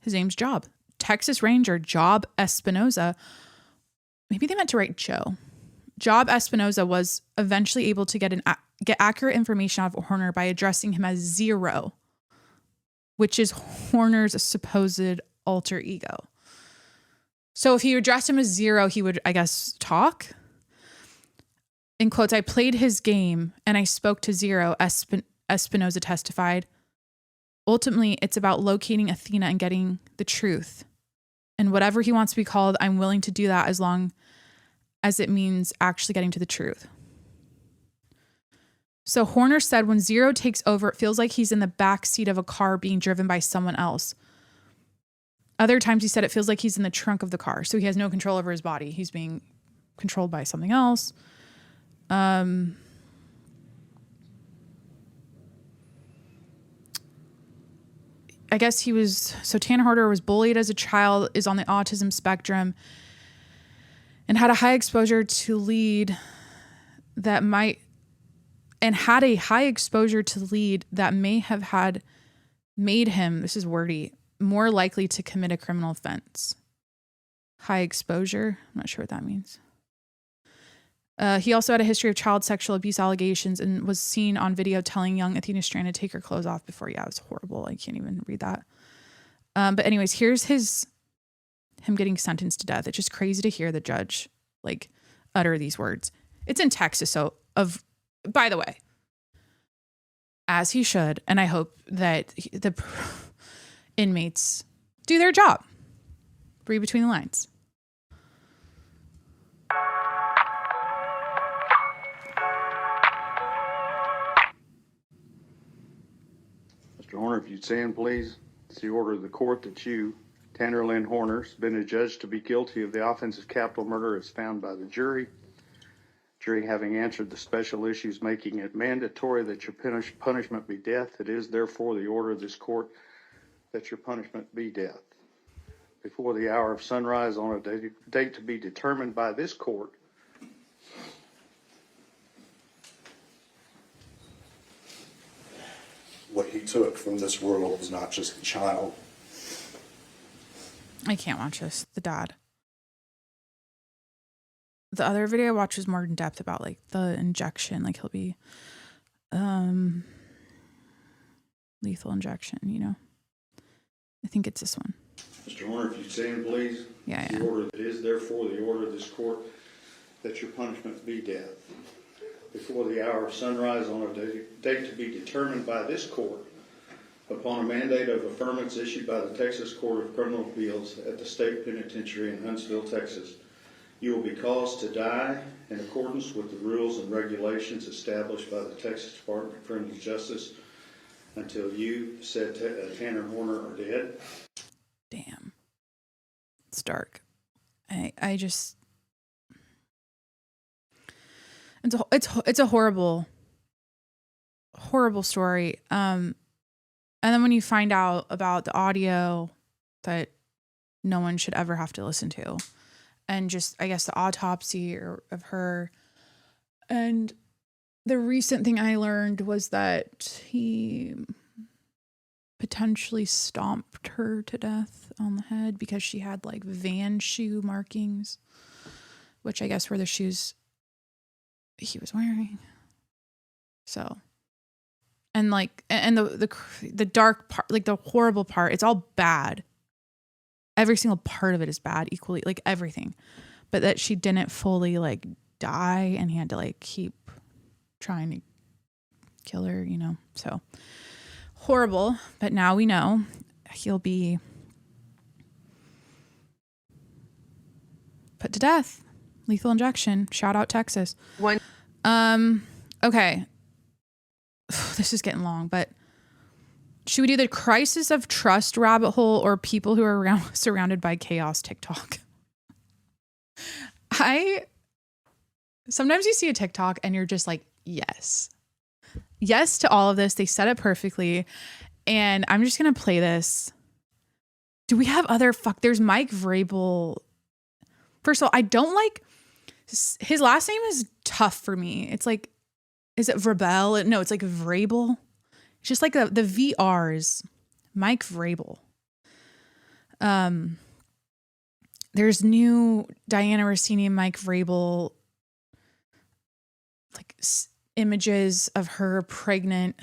His name's Job. Texas Ranger Job Espinoza maybe they meant to write Joe. Job Espinoza was eventually able to get accurate information out of Horner by addressing him as Zero, which is Horner's supposed alter ego. So if you addressed him as Zero, he would, I guess, talk. In quotes, I played his game and I spoke to Zero, Espinoza testified. Ultimately, it's about locating Athena and getting the truth. And whatever he wants to be called, I'm willing to do that as long as it means actually getting to the truth. So Horner said when Zero takes over, it feels like he's in the back seat of a car being driven by someone else. Other times he said it feels like he's in the trunk of the car. So he has no control over his body. He's being controlled by something else. I guess so Tanner Horner was bullied as a child, is on the autism spectrum, and had a high exposure to lead that may have made him, this is wordy, more likely to commit a criminal offense. High exposure, I'm not sure what that means. He also had a history of child sexual abuse allegations and was seen on video telling young Athena Strand to take her clothes off before. Yeah, it was horrible. I can't even read that. But anyways, here's him getting sentenced to death. It's just crazy to hear the judge like utter these words. It's in Texas. So by the way, as he should. And I hope that the inmates do their job. Read between the lines. Mr. Horner, if you'd stand, please. It's the order of the court that you, Tanner Lynn Horner, has been adjudged to be guilty of the offense of capital murder as found by the jury. Jury having answered the special issues, making it mandatory that your punishment be death. It is therefore the order of this court that your punishment be death. Before the hour of sunrise on a date to be determined by this court, what he took from this world was not just a child. I can't watch this. The dad. The other video I watched was more in depth about like the injection. Like he'll be lethal injection, you know. I think it's this one. Mr. Horner, if you'd stand, please. Yeah. The order that is therefore the order of this court that your punishment be death. Before the hour of sunrise on a date to be determined by this court, upon a mandate of affirmance issued by the Texas Court of Criminal Appeals at the State Penitentiary in Huntsville, Texas, you will be caused to die in accordance with the rules and regulations established by the Texas Department of Criminal Justice until you, said Tanner Horner, are dead. Damn. It's dark. I just... It's a horrible story. And then when you find out about the audio that no one should ever have to listen to, and just, I guess, the autopsy of her, and the recent thing I learned was that he potentially stomped her to death on the head because she had like van shoe markings, which I guess were the shoes he was wearing. So, and like, and the dark part, like the horrible part, it's all bad. Every single part of it is bad equally, like everything, but that she didn't fully like die and he had to like keep trying to kill her, you know? So horrible. But now we know he'll be put to death. Lethal injection. Shout out Texas. Okay. This is getting long, but should we do the crisis of trust rabbit hole or people who are surrounded by chaos TikTok? Sometimes you see a TikTok and you're just like, yes to all of this. They said it perfectly. And I'm just going to play this. Do we have other there's Mike Vrabel. First of all, I don't like his last name is tough for me. It's like, is it Vrabel? No, it's like Vrabel. It's just like the VRs. Mike Vrabel. there's new Diana Rossini and Mike Vrabel like images of her pregnant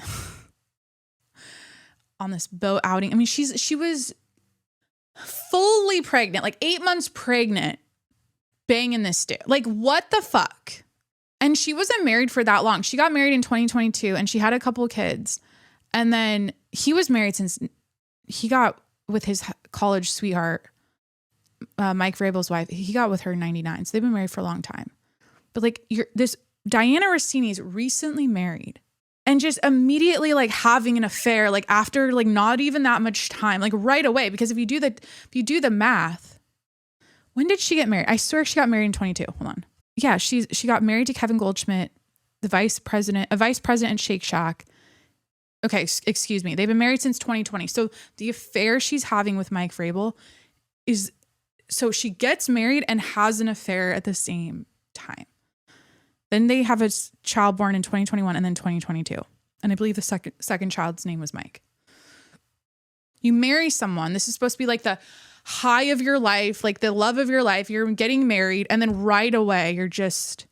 on this boat outing. I mean, she was fully pregnant, like 8 months pregnant, banging this dude. Like, what the fuck? And she wasn't married for that long. She got married in 2022 and she had a couple of kids. And then he was married since he got with his college sweetheart, Mike Vrabel's wife. He got with her in 99. So they've been married for a long time. But like this Diana Rossini's recently married and just immediately like having an affair, like after like not even that much time, like right away. Because if you do the math, when did she get married? I swear she got married in 22. Hold on. Yeah, she got married to Kevin Goldschmidt, a vice president at Shake Shack. Okay, excuse me. They've been married since 2020. So the affair she's having with Mike Vrabel is, so she gets married and has an affair at the same time. Then they have a child born in 2021 and then 2022. And I believe the second child's name was Mike. You marry someone, this is supposed to be like the high of your life, like the love of your life. You're getting married and then right away you're just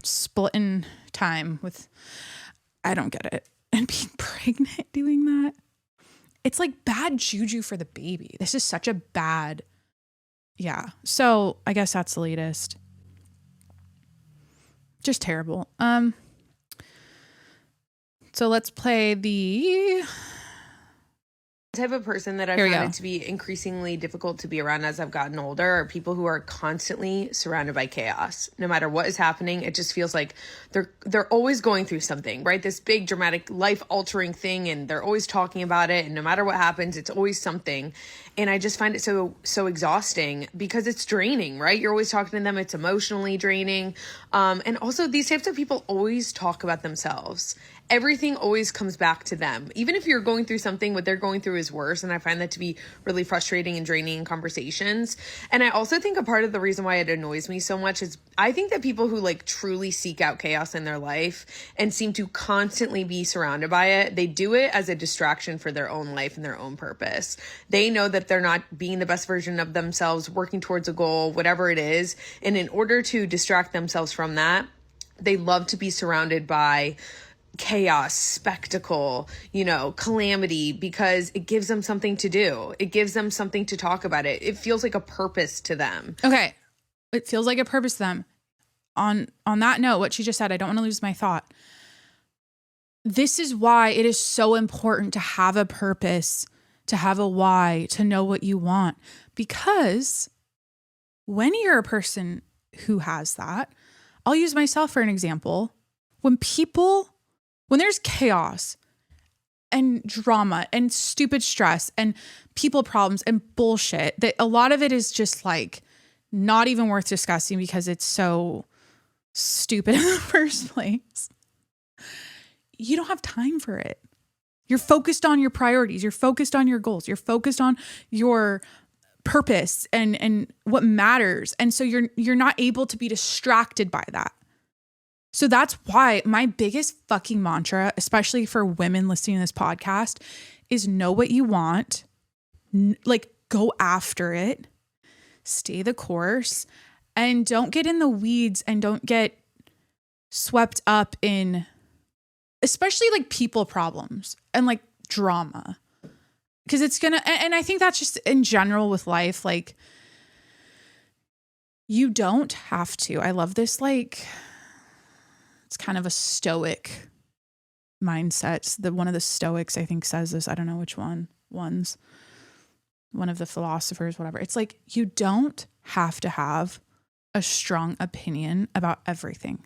splitting time with, I don't get it. And being pregnant doing that. It's like bad juju for the baby. This is such a bad, yeah. So I guess that's the latest. Just terrible. So let's play the type of person that I found it to be increasingly difficult to be around as I've gotten older are people who are constantly surrounded by chaos. No matter what is happening, it just feels like they're always going through something, right? This big dramatic life altering thing, and they're always talking about it, and no matter what happens, it's always something. And I just find it so exhausting because it's draining, right? You're always talking to them. It's emotionally draining. And also these types of people always talk about themselves. Everything always comes back to them. Even if you're going through something, what they're going through is worse. And I find that to be really frustrating and draining in conversations. And I also think a part of the reason why it annoys me so much is I think that people who like truly seek out chaos in their life and seem to constantly be surrounded by it, they do it as a distraction for their own life and their own purpose. They know that they're not being the best version of themselves, working towards a goal, whatever it is. And in order to distract themselves from that, they love to be surrounded by chaos, spectacle, calamity, because it gives them something to do. It gives them something to talk about. It feels like a purpose to them. Okay. It feels like a purpose to them. On that note, what she just said, I don't want to lose my thought. This is why it is so important to have a purpose, to have a why, to know what you want. Because when you're a person who has that, I'll use myself for an example. When there's chaos and drama and stupid stress and people problems and bullshit, that a lot of it is just like not even worth discussing because it's so stupid in the first place. You don't have time for it. You're focused on your priorities. You're focused on your goals. You're focused on your purpose and what matters. And so you're not able to be distracted by that. So that's why my biggest fucking mantra, especially for women listening to this podcast, is know what you want, like go after it, stay the course, and don't get in the weeds and don't get swept up in, especially like people problems and like drama. Because it's gonna, and I think that's just in general with life, like you don't have to. I love this, like, it's kind of a stoic mindset. One of the Stoics, I think, says this. I don't know which one of the philosophers, whatever. It's like, you don't have to have a strong opinion about everything.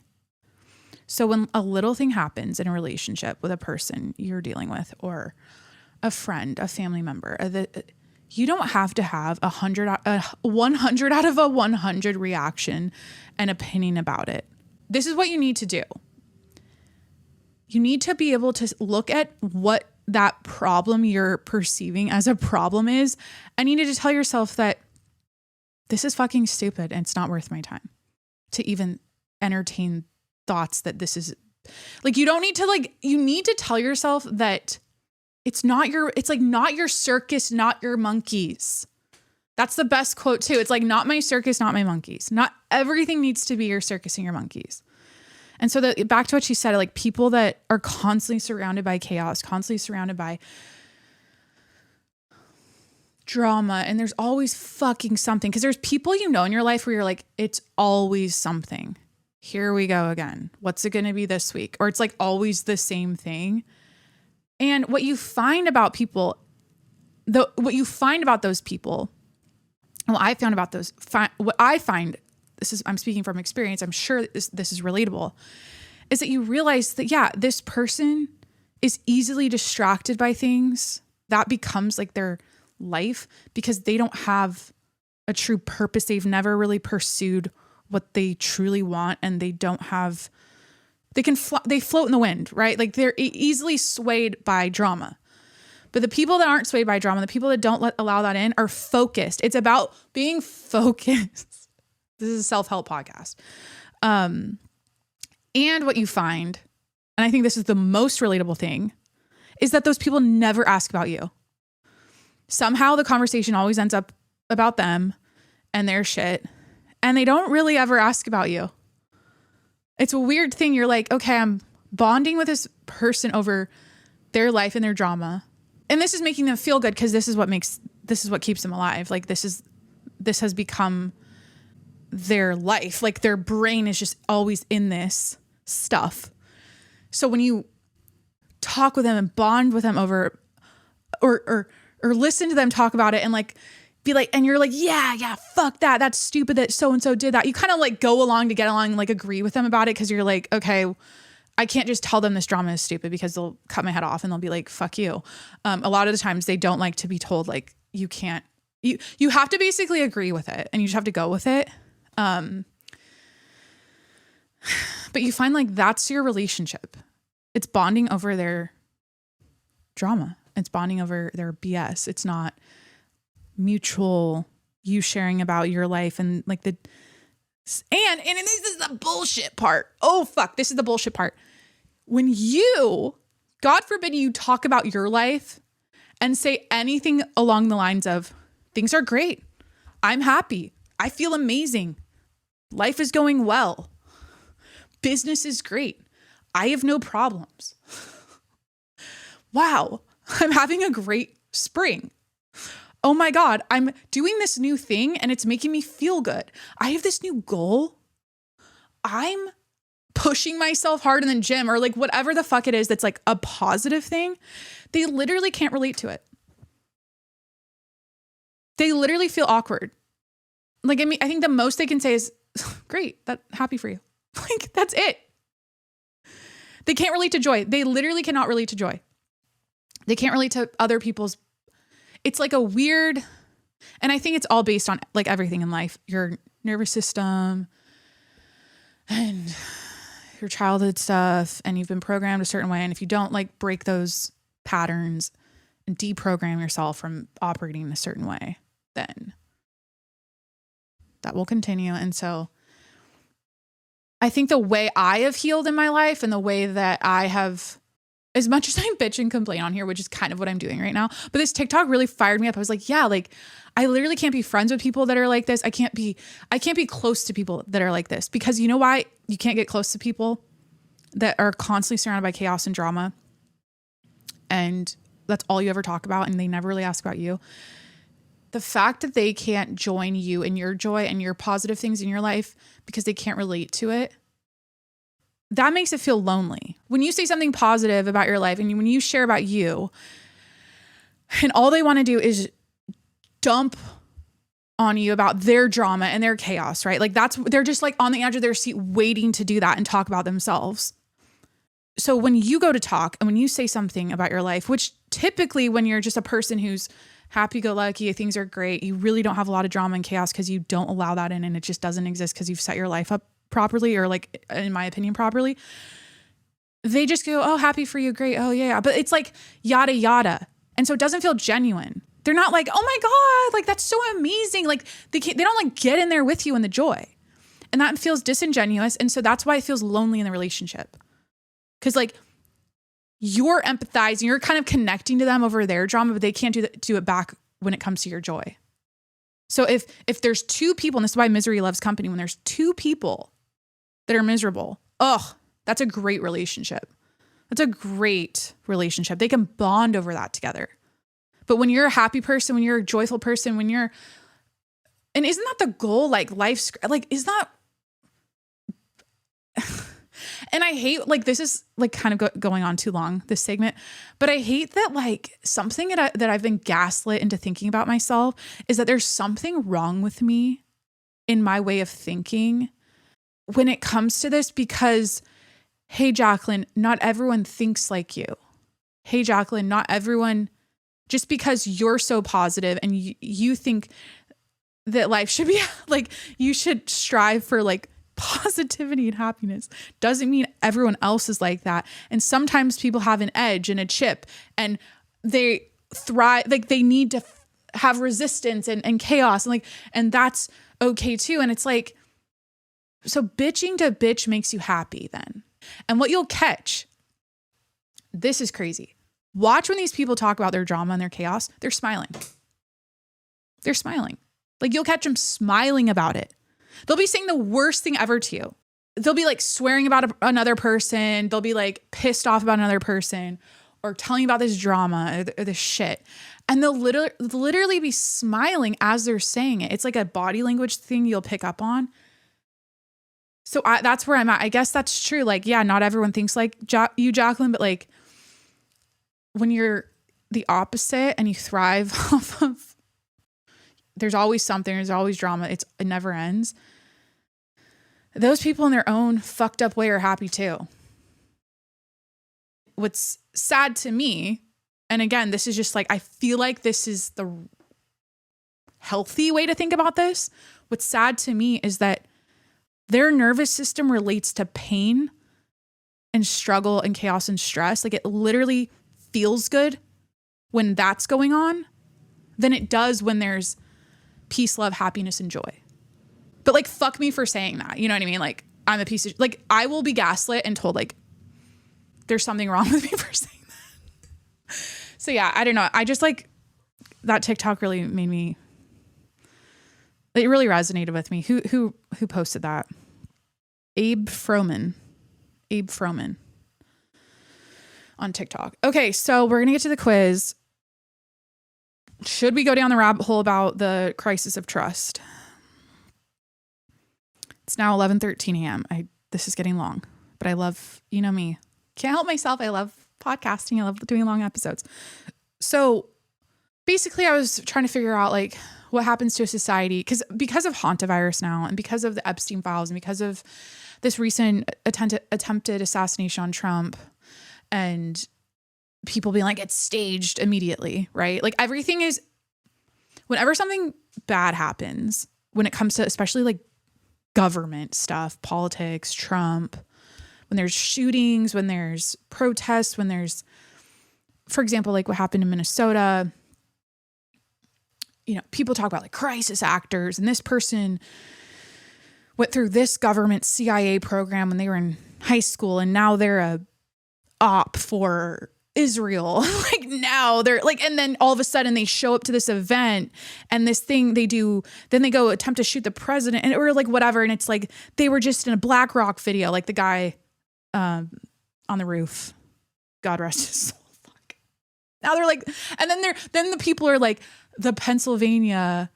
So when a little thing happens in a relationship with a person you're dealing with, or a friend, a family member, you don't have to have 100 out of a 100 reaction and opinion about it. This is what you need to do. You need to be able to look at what that problem you're perceiving as a problem is, and you need to tell yourself that this is fucking stupid and it's not worth my time to even entertain thoughts that this is, like, you don't need to, like, you need to tell yourself that it's not your circus, not your monkeys. That's the best quote too. It's like, not my circus, not my monkeys. Not everything needs to be your circus and your monkeys. And so back to what she said, like people that are constantly surrounded by chaos, constantly surrounded by drama, and there's always fucking something. Because there's people in your life where you're like, it's always something. Here we go again. What's it going to be this week? Or it's like always the same thing. And what you find about people, what you find about those people, what I found about those, what I find, I'm speaking from experience, I'm sure this is relatable, is that you realize that, yeah, this person is easily distracted by things. That becomes like their life because they don't have a true purpose. They've never really pursued what they truly want, and they don't have, they float in the wind, right? Like they're easily swayed by drama. But the people that aren't swayed by drama, the people that don't allow that in, are focused. It's about being focused. This is a self-help podcast. And what you find, and I think this is the most relatable thing, is that those people never ask about you. Somehow the conversation always ends up about them and their shit, and they don't really ever ask about you. It's a weird thing. You're like, okay, I'm bonding with this person over their life and their drama. And this is making them feel good because this is what keeps them alive. Like this has become their life. Like their brain is just always in this stuff. So when you talk with them and bond with them over, or listen to them talk about it and like be like, and you're like, yeah, fuck that. That's stupid that so-and-so did that. You kind of like go along to get along and like agree with them about it. Cause you're like, okay, I can't just tell them this drama is stupid because they'll cut my head off and they'll be like, fuck you. A lot of the times they don't like to be told like, you can't, you have to basically agree with it and you just have to go with it. But you find like that's your relationship. It's bonding over their drama. It's bonding over their BS. It's not mutual, you sharing about your life and like and this is the bullshit part. Oh fuck, this is the bullshit part. When you, God forbid, you talk about your life and say anything along the lines of, things are great, I'm happy, I feel amazing, life is going well, business is great, I have no problems, wow, I'm having a great spring, oh my God, I'm doing this new thing and it's making me feel good, I have this new goal, I'm pushing myself hard in the gym, or like whatever the fuck it is that's like a positive thing, they literally can't relate to it. They literally feel awkward. Like, I mean, I think the most they can say is, great, happy for you. Like, that's it. They can't relate to joy. They literally cannot relate to joy. They can't relate to other people's. It's like a weird, and I think it's all based on like everything in life, your nervous system and your childhood stuff, and you've been programmed a certain way. And if you don't like break those patterns and deprogram yourself from operating in a certain way, then that will continue. And so I think the way I have healed in my life and the way that I have, as much as I bitch and complain on here, which is kind of what I'm doing right now, but this TikTok really fired me up. I was like, yeah, like I literally can't be friends with people that are like this. I can't be close to people that are like this, because you know why you can't get close to people that are constantly surrounded by chaos and drama, and that's all you ever talk about, and they never really ask about you. The fact that they can't join you in your joy and your positive things in your life because they can't relate to it, that makes it feel lonely. When you say something positive about your life and when you share about you, and all they want to do is dump on you about their drama and their chaos, right? Like they're just like on the edge of their seat waiting to do that and talk about themselves. So when you go to talk and when you say something about your life, which typically when you're just a person who's happy-go-lucky, things are great, you really don't have a lot of drama and chaos because you don't allow that in, and it just doesn't exist because you've set your life up properly, or like, in my opinion, properly. They just go, oh, happy for you, great, oh yeah. But it's like yada yada. And so it doesn't feel genuine. They're not like, oh my God, like that's so amazing. Like they don't like get in there with you in the joy. And that feels disingenuous. And so that's why it feels lonely in the relationship. Cause like you're empathizing, you're kind of connecting to them over their drama, but they can't do it back when it comes to your joy. So if there's two people, and this is why misery loves company, when there's two people that are miserable, that's a great relationship. That's a great relationship. They can bond over that together. But when you're a happy person, when you're a joyful person, and isn't that the goal? Like life's like, is that, and I hate, like, this is like kind of going on too long, this segment, but I hate that, like, something that I've been gaslit into thinking about myself is that there's something wrong with me in my way of thinking when it comes to this, because, hey, Jacqueline, not everyone thinks like you. Hey, Jacqueline, not everyone, just because you're so positive and you think that life should be like, you should strive for like positivity and happiness, doesn't mean everyone else is like that. And sometimes people have an edge and a chip and they thrive, like they need to have resistance and chaos and that's okay too. And it's like, so bitching to bitch makes you happy then. And what you'll catch, this is crazy. Watch when these people talk about their drama and their chaos, they're smiling. They're smiling. Like you'll catch them smiling about it. They'll be saying the worst thing ever to you. They'll be like swearing about another person. They'll be like pissed off about another person or telling you about this drama or this shit. And they'll literally be smiling as they're saying it. It's like a body language thing you'll pick up on. So that's where I'm at. I guess that's true. Like, yeah, not everyone thinks like you, Jacqueline, but like when you're the opposite and you thrive off of, there's always something, there's always drama. It never ends. Those people in their own fucked up way are happy too. What's sad to me, and again, this is just like, I feel like this is the healthy way to think about this. What's sad to me is that their nervous system relates to pain and struggle and chaos and stress. Like it literally feels good when that's going on than it does when there's peace, love, happiness, and joy. But like, fuck me for saying that. You know what I mean? Like I'm a piece of, like I will be gaslit and told like there's something wrong with me for saying that. So yeah, I don't know. I just like that TikTok really made me, it really resonated with me. Who posted that? Abe Froman on TikTok. Okay. So we're going to get to the quiz. Should we go down the rabbit hole about the crisis of trust? It's now 11:13 a.m. This is getting long, but I love, you know me, can't help myself. I love podcasting. I love doing long episodes. So basically I was trying to figure out like what happens to a society because of Hantavirus now and because of the Epstein files and because of this recent attempted assassination on Trump and people being like, it's staged immediately, right? Like everything is, whenever something bad happens, when it comes to especially like government stuff, politics, Trump, when there's shootings, when there's protests, when there's, for example, like what happened in Minnesota, you know, people talk about like crisis actors and this person went through this government CIA program when they were in high school and now they're a op for Israel. Like now they're like, and then all of a sudden they show up to this event and this thing they do, then they go attempt to shoot the president and or like whatever. And it's like, they were just in a Black Rock video, like the guy on the roof, God rest his soul. Fuck. Now they're like, and then the people are like the Pennsylvania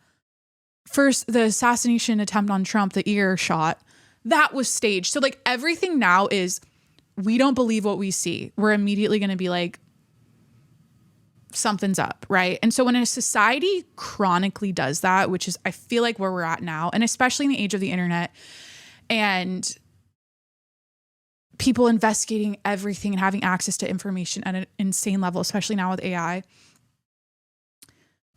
the assassination attempt on Trump, the ear shot, that was staged. So like everything now is, we don't believe what we see. We're immediately going to be like, something's up, right? And so when a society chronically does that, which is, I feel like where we're at now, and especially in the age of the internet and people investigating everything and having access to information at an insane level, especially now with AI.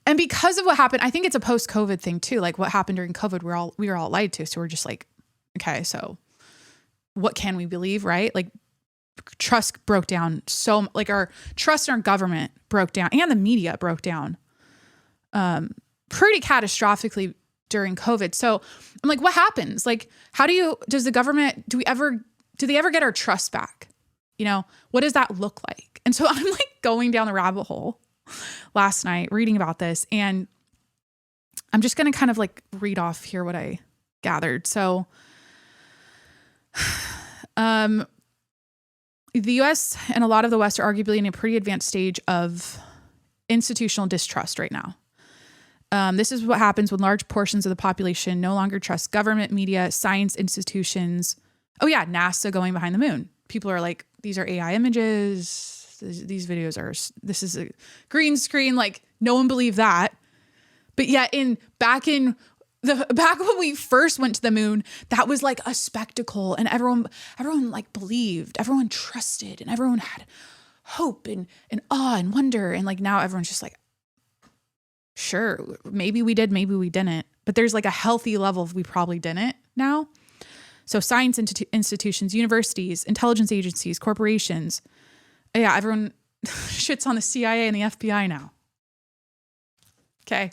And because of what happened, I think it's a post-COVID thing too. Like what happened during COVID, we were all lied to. So we're just like, okay, so what can we believe, right? Like trust broke down. So like our trust in our government broke down and the media broke down pretty catastrophically during COVID. So I'm like, what happens? Like, does the government, do they ever get our trust back? You know, what does that look like? And so I'm like going down the rabbit hole last night reading about this. And I'm just going to kind of like read off here what I gathered. So, the US and a lot of the West are arguably in a pretty advanced stage of institutional distrust right now. This is what happens when large portions of the population no longer trust government, media, science institutions. Oh yeah, NASA going behind the moon. People are like, these are AI images. These videos are, this is a green screen. Like no one believed that. But yet back when we first went to the moon, that was like a spectacle and everyone like believed, everyone trusted, and everyone had hope and awe and wonder. And like now everyone's just like, sure, maybe we did, maybe we didn't. But there's like a healthy level of we probably didn't now. So science institutions, universities, intelligence agencies, corporations. Yeah, everyone shits on the CIA and the FBI now. Okay.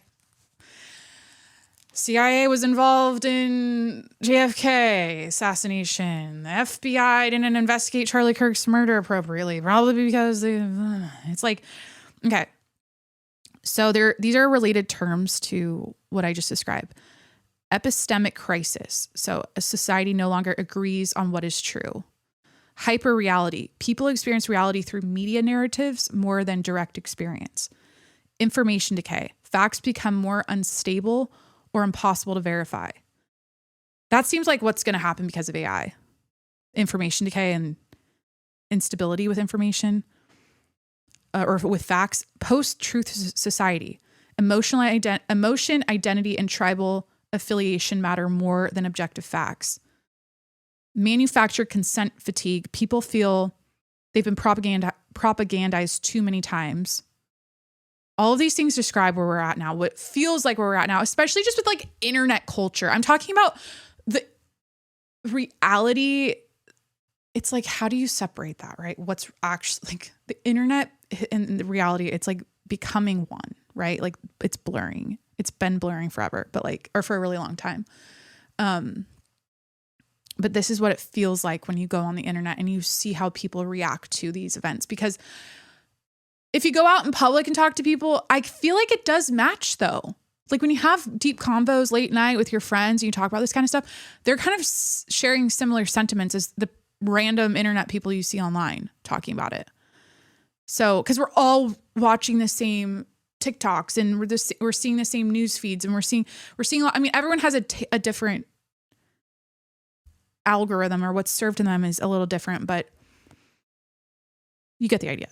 CIA was involved in JFK assassination. The FBI didn't investigate Charlie Kirk's murder appropriately, probably because it's like, okay. So these are related terms to what I just described. Epistemic crisis. So a society no longer agrees on what is true. Hyperreality. People experience reality through media narratives more than direct experience. Information decay. Facts become more unstable or impossible to verify. That seems like what's going to happen because of AI. Information decay and instability with information or with facts. Post-truth society. Emotion, identity, and tribal affiliation matter more than objective facts. Manufactured consent fatigue. People feel they've been propagandized too many times. All of these things describe where we're at now, what feels like where we're at now, especially just with like internet culture. I'm talking about the reality. It's like, how do you separate that, right? What's actually like the internet and the reality? It's like becoming one, right? Like it's blurring. It's been blurring forever, but like, or for a really long time. But this is what it feels like when you go on the internet and you see how people react to these events. Because if you go out in public and talk to people, I feel like it does match though. Like when you have deep convos late night with your friends and you talk about this kind of stuff, they're kind of sharing similar sentiments as the random internet people you see online talking about it. So, because we're all watching the same TikToks and we're seeing the same news feeds and we're seeing, I mean, everyone has a different algorithm, or what's served to them is a little different, but you get the idea.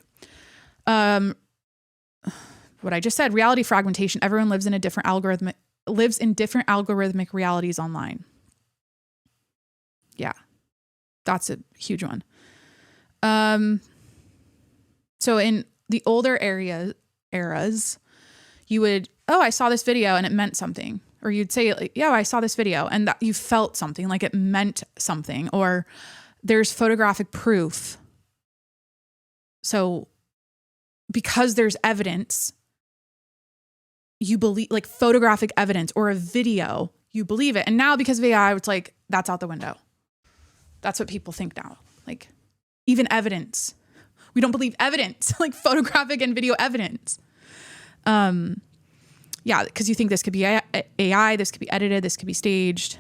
What I just said, reality fragmentation. Everyone lives in different algorithmic realities online. Yeah, that's a huge one. So in the older eras, you would, I saw this video and it meant something. Or you'd say, like, yeah, I saw this video and that you felt something, like it meant something. Or there's photographic proof. So because there's evidence, you believe, like photographic evidence or a video, you believe it. And now because of AI, it's like, that's out the window. That's what people think now. Like even evidence. We don't believe evidence, like photographic and video evidence. Yeah, because you think this could be AI, this could be edited, this could be staged.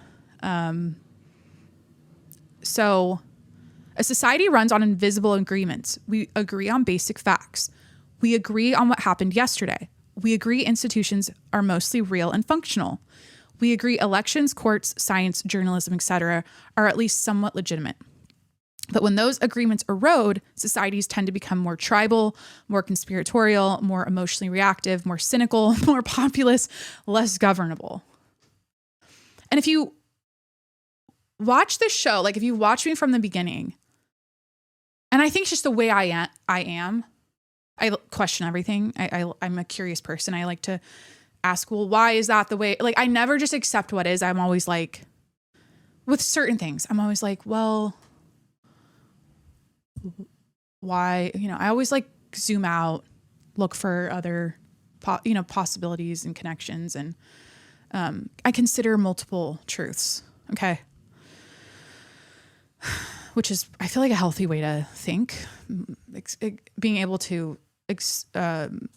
So a society runs on invisible agreements. We agree on basic facts. We agree on what happened yesterday. We agree institutions are mostly real and functional. We agree elections, courts, science, journalism, etc. are at least somewhat legitimate. But when those agreements erode, societies tend to become more tribal, more conspiratorial, more emotionally reactive, more cynical, more populist, less governable. And if you watch this show, like if you watch me from the beginning, and I think it's just the way I am, I question everything. I'm a curious person. I like to ask, well, why is that the way? Like, I never just accept what is. I'm always like, with certain things, I'm always like, well, why, I always like zoom out, look for other, possibilities and connections. And I consider multiple truths. Okay. Which is, I feel like a healthy way to think, being able to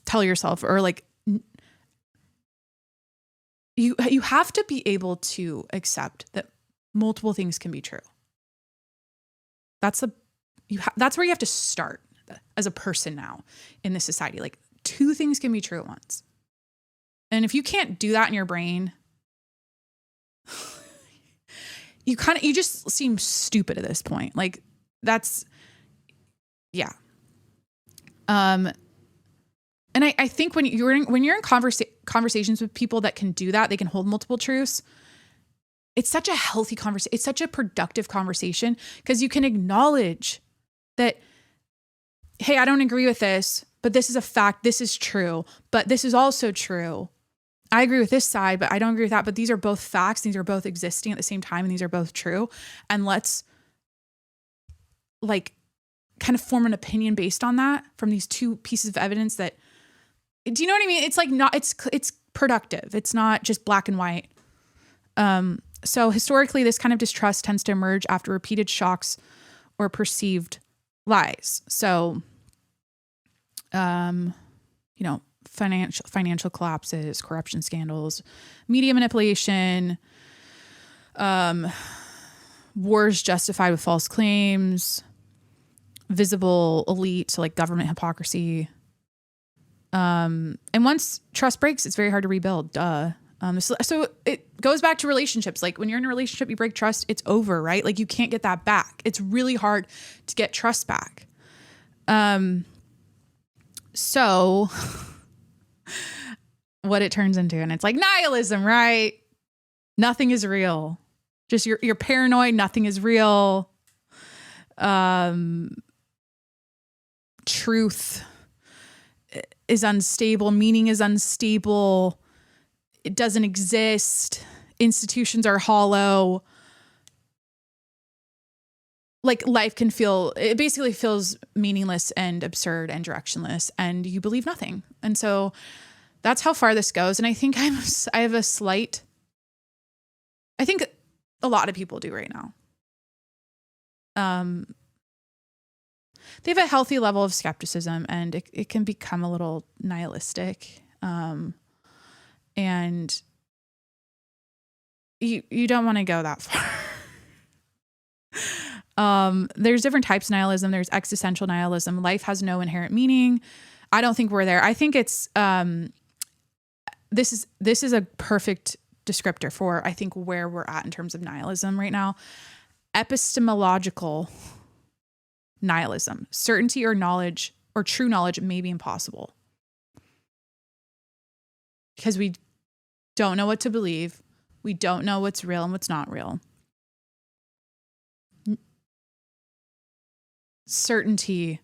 tell yourself or like you have to be able to accept that multiple things can be true. That's where you have to start as a person now in this society. Like, two things can be true at once. And if you can't do that in your brain, you just seem stupid at this point. Like, that's, yeah. And I think when you're in conversations with people that can do that, they can hold multiple truths. It's such a healthy conversation. It's such a productive conversation because you can acknowledge that, hey, I don't agree with this, but this is a fact. This is true, but this is also true. I agree with this side, but I don't agree with that. But these are both facts. These are both existing at the same time, and these are both true. And let's like kind of form an opinion based on that from these two pieces of evidence that, do you know what I mean? It's like it's productive. It's not just black and white. So historically, this kind of distrust tends to emerge after repeated shocks or perceived lies. So, financial collapses, corruption scandals, media manipulation, wars justified with false claims, visible elite, so like government hypocrisy. And once trust breaks, it's very hard to rebuild. Duh. So it goes back to relationships. Like, when you're in a relationship, you break trust, it's over, right? Like, you can't get that back. It's really hard to get trust back. So what it turns into, and it's like nihilism, right? Nothing is real. Just you're paranoid. Nothing is real. Truth is unstable. Meaning is unstable. It doesn't exist. Institutions are hollow. Like, life it basically feels meaningless and absurd and directionless, and you believe nothing. And so that's how far this goes. And I think I think a lot of people do right now. They have a healthy level of skepticism, and it can become a little nihilistic. And you don't want to go that far. There's different types of nihilism. There's existential nihilism. Life has no inherent meaning. I don't think we're there. I think it's this is a perfect descriptor for, I think, where we're at in terms of nihilism right now. Epistemological nihilism. Certainty or knowledge or true knowledge may be impossible because we don't know what to believe. We don't know what's real and what's not real. Certainty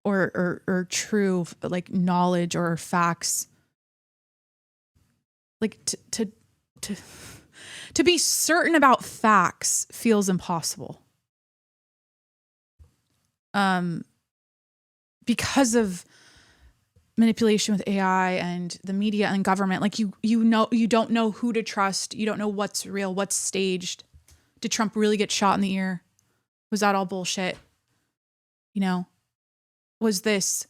or true, like, knowledge or facts, like to be certain about facts feels impossible. Because of manipulation with AI and the media and government, like you don't know who to trust. You don't know what's real, what's staged. Did Trump really get shot in the ear? Was that all bullshit? You know, was this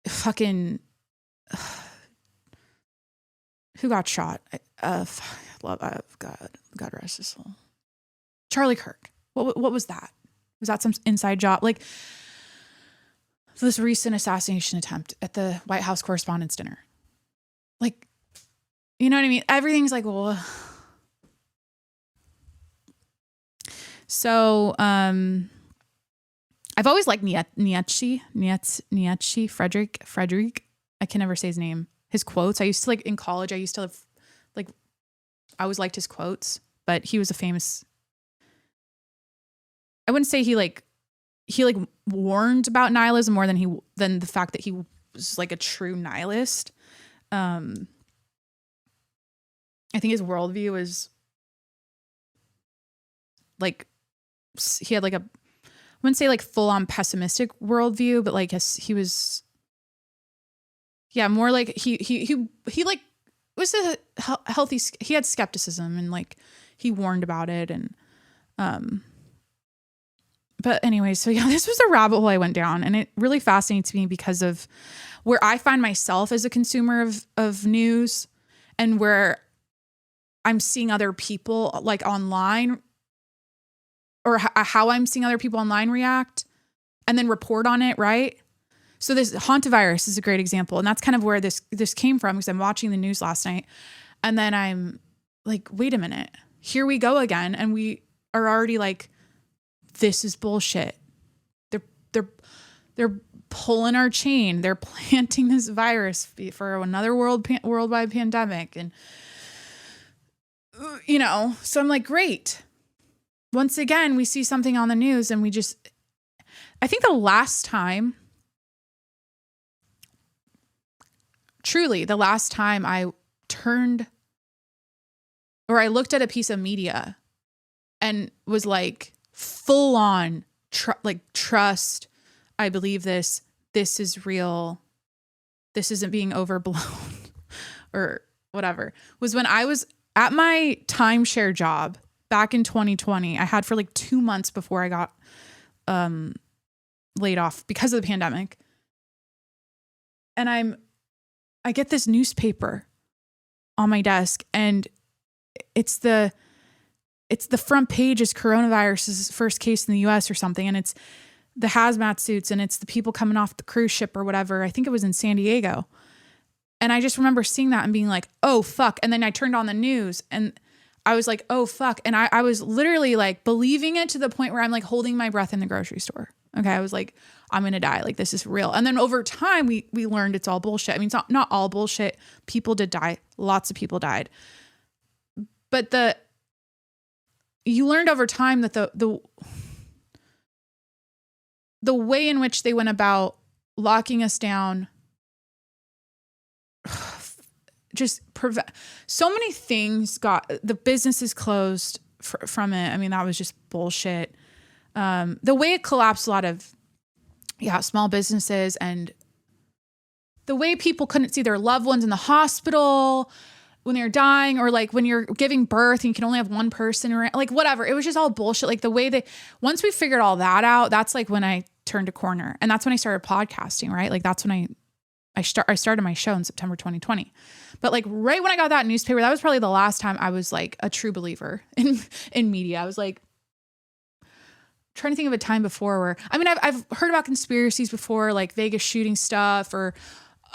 fucking who got shot? God rest his soul. Charlie Kirk. What was that? Was that some inside job? Like, this recent assassination attempt at the White House Correspondents' Dinner. Like, you know what I mean? Everything's like, well. So, I've always liked Nietzsche, Frederick. I can never say his name. His quotes. I used to, like, in college, I used to have, like, I always liked his quotes, but he was a famous, I wouldn't say he warned about nihilism more than the fact that he was, like, a true nihilist. I think his worldview was like, he had like I wouldn't say like full on pessimistic worldview, but like he was, yeah, more like he like was a healthy. He had skepticism and like he warned about it, and But anyway, so yeah, this was a rabbit hole I went down, and it really fascinates me because of where I find myself as a consumer of news, and where I'm seeing other people like online, or how I'm seeing other people online react and then report on it, right? So this Hantavirus is a great example, and that's kind of where this came from, because I'm watching the news last night, and then I'm like, wait a minute, here we go again, and we are already like, this is bullshit. They're pulling our chain. They're planting this virus for another worldwide pandemic, and so I'm like, great. Once again, we see something on the news, and I think the last time I turned, or I looked at a piece of media and was like, full on trust, I believe this is real, this isn't being overblown or whatever, was when I was at my timeshare job back in 2020. I had for like 2 months before I got laid off because of the pandemic. And I get this newspaper on my desk, and it's the front page is coronavirus's first case in the US or something. And it's the hazmat suits, and it's the people coming off the cruise ship or whatever. I think it was in San Diego. And I just remember seeing that and being like, oh, fuck. And then I turned on the news, and I was like, oh, fuck. And I was literally like believing it to the point where I'm like holding my breath in the grocery store. Okay. I was like, I'm going to die. Like, this is real. And then over time, we learned it's all bullshit. I mean, it's not all bullshit. People did die. Lots of people died. But you learned over time that the way in which they went about locking us down, just so many things the businesses closed from it. I mean, that was just bullshit. The way it collapsed a lot of small businesses, and the way people couldn't see their loved ones in the hospital when they're dying, or like when you're giving birth and you can only have one person, or like whatever. It was just all bullshit. Like the way once we figured all that out, that's like when I turned a corner, and that's when I started podcasting, right? Like that's when I started my show in September 2020. But like right when I got that newspaper, that was probably the last time I was like a true believer in media. I was like trying to think of a time before where, I mean, I've heard about conspiracies before, like Vegas shooting stuff or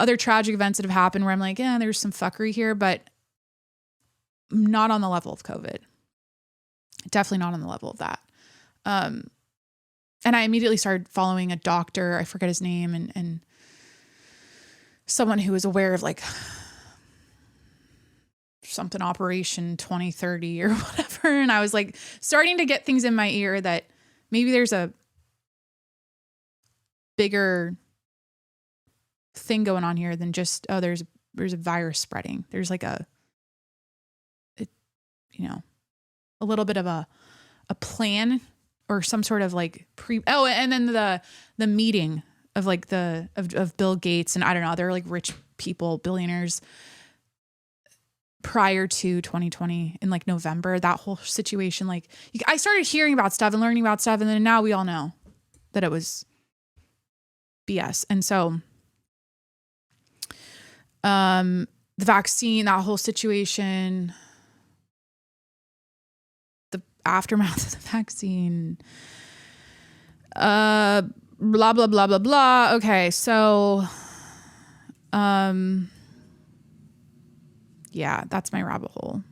other tragic events that have happened where I'm like, yeah, there's some fuckery here, but not on the level of COVID. Definitely not on the level of that. And I immediately started following a doctor, I forget his name, and someone who was aware of like something Operation 2030 or whatever. And I was like starting to get things in my ear that maybe there's a bigger thing going on here than just, oh, there's a virus spreading. There's like a little bit of a plan or some sort of like and then the meeting of like of Bill Gates and I don't know, they're like rich people, billionaires prior to 2020 in like November, that whole situation. Like I started hearing about stuff and learning about stuff, and then now we all know that it was BS. And so the vaccine, that whole situation, the aftermath of the vaccine, blah, blah, blah, blah, blah. Okay. So, yeah, that's my rabbit hole.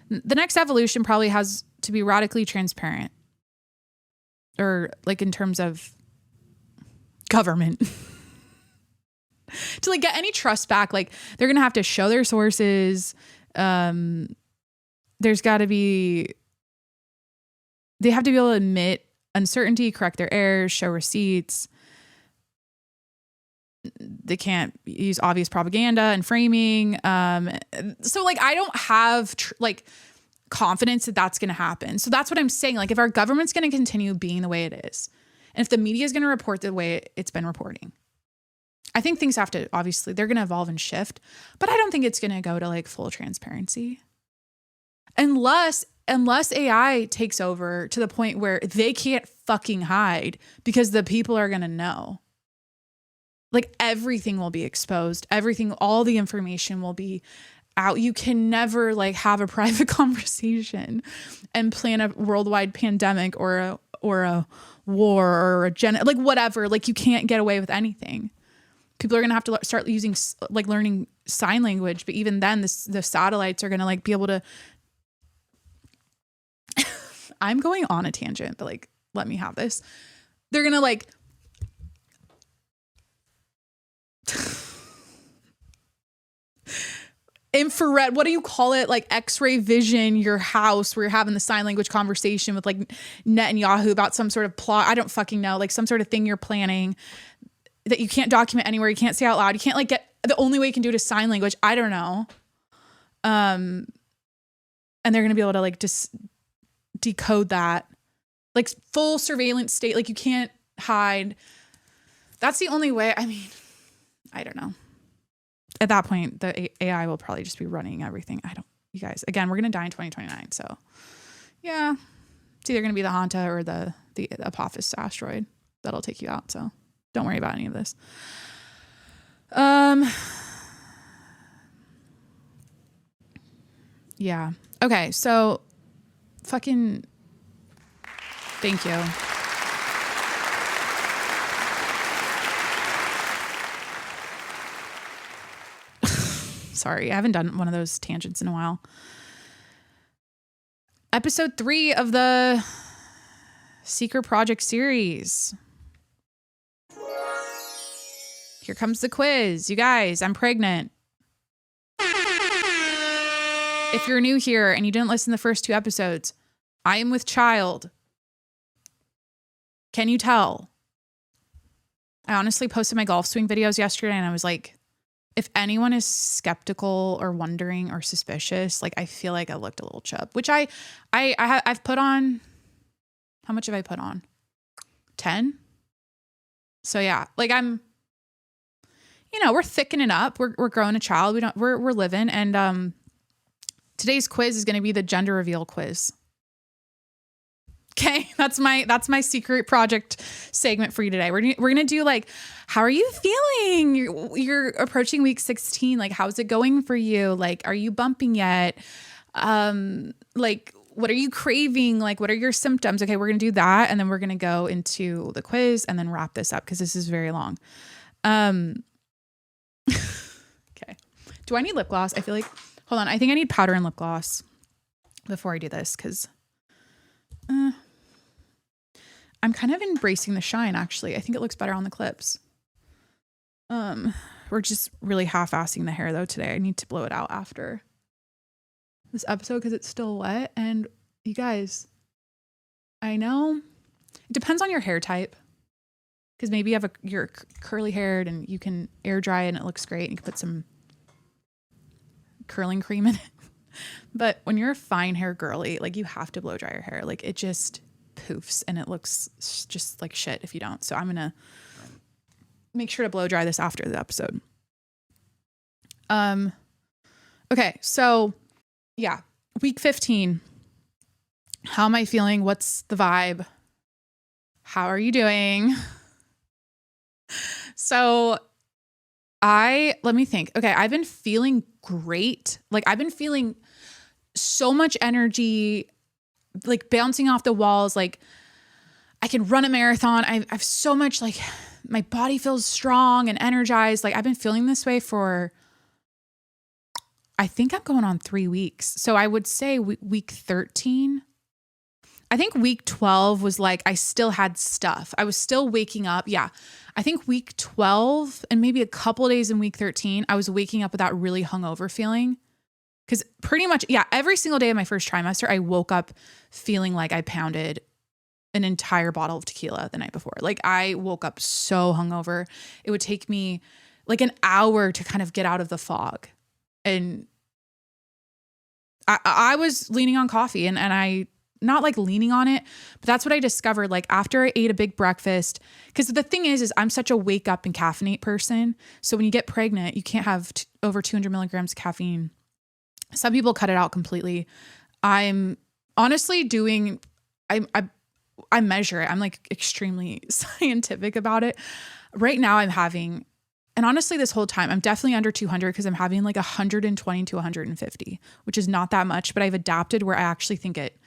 The next evolution probably has to be radically transparent, or like in terms of government to like get any trust back. Like they're going to have to show their sources. There's got to be, they have to be able to admit uncertainty, correct their errors, show receipts. They can't use obvious propaganda and framing. So like, I don't have confidence that that's going to happen. So that's what I'm saying. Like if our government's going to continue being the way it is, and if the media is going to report the way it's been reporting, I think things have to, obviously they're going to evolve and shift, but I don't think it's going to go to like full transparency unless AI takes over to the point where they can't fucking hide because the people are going to know. Like everything will be exposed. Everything, all the information will be out. You can never like have a private conversation and plan a worldwide pandemic or a war or like whatever. Like you can't get away with anything. People are going to have to start using like learning sign language. But even then the satellites are going to like be able to, I'm going on a tangent, but like, let me have this. They're going to like, infrared, what do you call it? Like X-ray vision your house where you're having the sign language conversation with like Netanyahu about some sort of plot. I don't fucking know, like some sort of thing you're planning that you can't document anywhere. You can't say out loud. You can't like get, the only way you can do it is sign language. I don't know. And they're going to be able to like just decode that, like full surveillance state. Like you can't hide. That's the only way. I mean, I don't know. At that point, the AI will probably just be running everything. You guys, again, we're going to die in 2029. So yeah, it's either going to be the Hanta or the Apophis asteroid that'll take you out. So don't worry about any of this. Yeah. Okay. So fucking thank you. Sorry, I haven't done one of those tangents in a while. Episode 3 of the Secret Project series. Here comes the quiz. You guys, I'm pregnant. If you're new here and you didn't listen to the first 2 episodes, I am with child. Can you tell? I honestly posted my golf swing videos yesterday and I was like, if anyone is skeptical or wondering or suspicious, like I feel like I looked a little chub, which I've put on. How much have I put on? 10. So yeah, like I'm, we're thickening up. We're growing a child. We're living. And today's quiz is going to be the gender reveal quiz. Okay, that's my secret project segment for you today. We're gonna do like, how are you feeling? You're approaching week 16. Like, how's it going for you? Like, are you bumping yet? Like, what are you craving? Like, what are your symptoms? Okay, we're gonna do that, and then we're gonna go into the quiz and then wrap this up because this is very long. Okay, do I need lip gloss? I feel like, hold on, I think I need powder and lip gloss before I do this because. I'm kind of embracing the shine, actually. I think it looks better on the clips. We're just really half-assing the hair, though, today. I need to blow it out after this episode because it's still wet. And you guys, I know it depends on your hair type because maybe you're curly-haired and you can air dry and it looks great. And you can put some curling cream in it. But when you're a fine hair girly, like you have to blow dry your hair. Like it just poofs and it looks just like shit if you don't. So I'm going to make sure to blow dry this after the episode. Okay. So yeah, week 15. How am I feeling? What's the vibe? How are you doing? So let me think. Okay. I've been feeling great. Like I've been feeling so much energy, like bouncing off the walls. Like I can run a marathon. I've so much, like my body feels strong and energized. Like I've been feeling this way for, I think I'm going on 3 weeks. So I would say week 13. I think week 12 was like, I still had stuff. I was still waking up. Yeah. I think week 12 and maybe a couple of days in week 13, I was waking up with that really hungover feeling. Because pretty much, yeah, every single day of my first trimester, I woke up feeling like I pounded an entire bottle of tequila the night before. Like I woke up so hungover. It would take me like an hour to kind of get out of the fog. And I was leaning on coffee and I, not like leaning on it, but that's what I discovered. Like after I ate a big breakfast, because the thing is I'm such a wake up and caffeinate person. So when you get pregnant, you can't have over 200 milligrams of caffeine. Some people cut it out completely. I'm honestly doing, I measure it. I'm like extremely scientific about it. Right now I'm having, and honestly this whole time I'm definitely under 200 because I'm having like 120 to 150, which is not that much, but I've adapted where I actually think it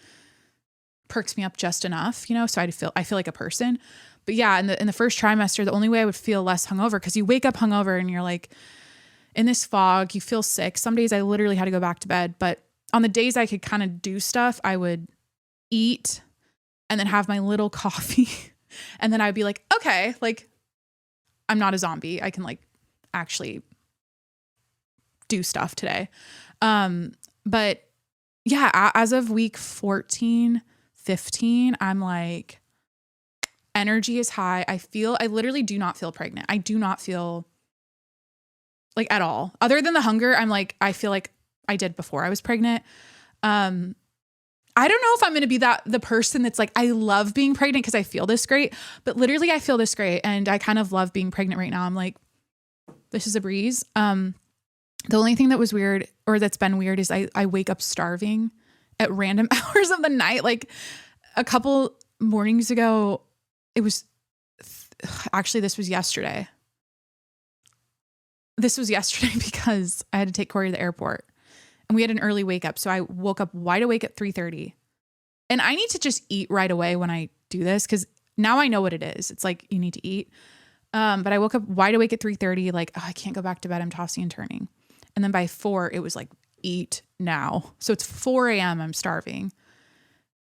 perks me up just enough, you know, so I feel like a person. But yeah, in the first trimester, the only way I would feel less hungover, because you wake up hungover and you're like in this fog, you feel sick. Some days I literally had to go back to bed, but on the days I could kind of do stuff, I would eat and then have my little coffee. And then I'd be like, okay, like I'm not a zombie. I can like actually do stuff today. But yeah, as of week 14, 15, I'm like, energy is high. I literally do not feel pregnant. I do not feel like at all. Other than the hunger, I'm like, I feel like I did before I was pregnant. I don't know if I'm going to be the person that's like, I love being pregnant because I feel this great, but literally I feel this great. And I kind of love being pregnant right now. I'm like, this is a breeze. The only thing that was weird, or that's been weird, is I wake up starving at random hours of the night. Like a couple mornings ago, it was actually, this was yesterday. This was yesterday because I had to take Corey to the airport and we had an early wake up. So I woke up wide awake at 3:30, and I need to just eat right away when I do this, because now I know what it is. It's like, you need to eat. But I woke up wide awake at 3:30, like, oh, I can't go back to bed. I'm tossing and turning. And then by 4, it was like, eat now. So it's 4 a.m. I'm starving.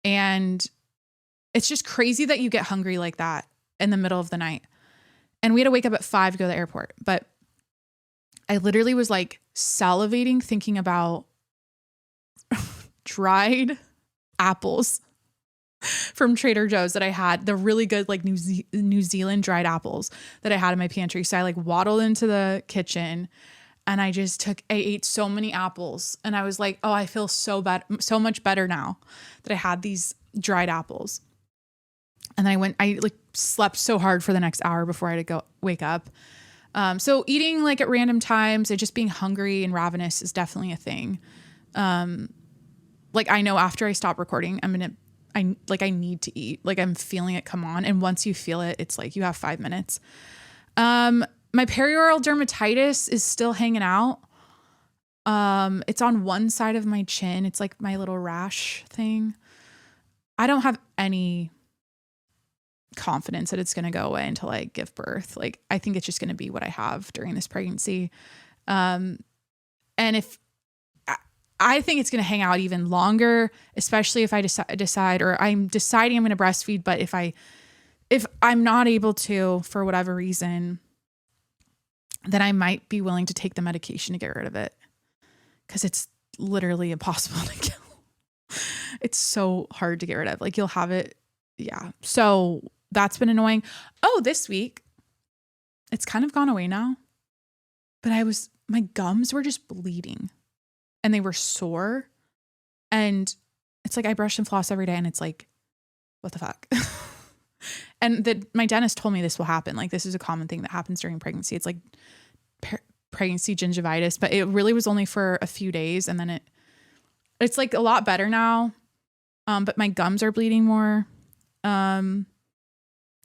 And it's just crazy that you get hungry like that in the middle of the night. And we had to wake up at 5 to go to the airport. But I literally was like salivating thinking about dried apples from Trader Joe's that I had, the really good like New Zealand dried apples that I had in my pantry. So I like waddled into the kitchen and I ate so many apples, and I was like, oh, I feel so much better now that I had these dried apples. And then I like slept so hard for the next hour before I had to go wake up. So eating like at random times and just being hungry and ravenous is definitely a thing. Like I know after I stop recording, I need to eat. Like I'm feeling it come on. And once you feel it, it's like you have 5 minutes. My perioral dermatitis is still hanging out. It's on one side of my chin. It's like my little rash thing. I don't have any confidence that it's going to go away until I give birth. Like, I think it's just going to be what I have during this pregnancy. And if I think it's going to hang out even longer, especially if I decide, or I'm deciding I'm going to breastfeed, but if I'm not able to, for whatever reason, then I might be willing to take the medication to get rid of it, because it's literally impossible to kill. It's so hard to get rid of. Like, you'll have it. Yeah. So that's been annoying. Oh, this week, it's kind of gone away now, but my gums were just bleeding and they were sore. And it's like, I brush and floss every day and it's like, what the fuck? And my dentist told me this will happen. Like, this is a common thing that happens during pregnancy. It's like pregnancy gingivitis, but it really was only for a few days. And then it's like a lot better now. But my gums are bleeding more. You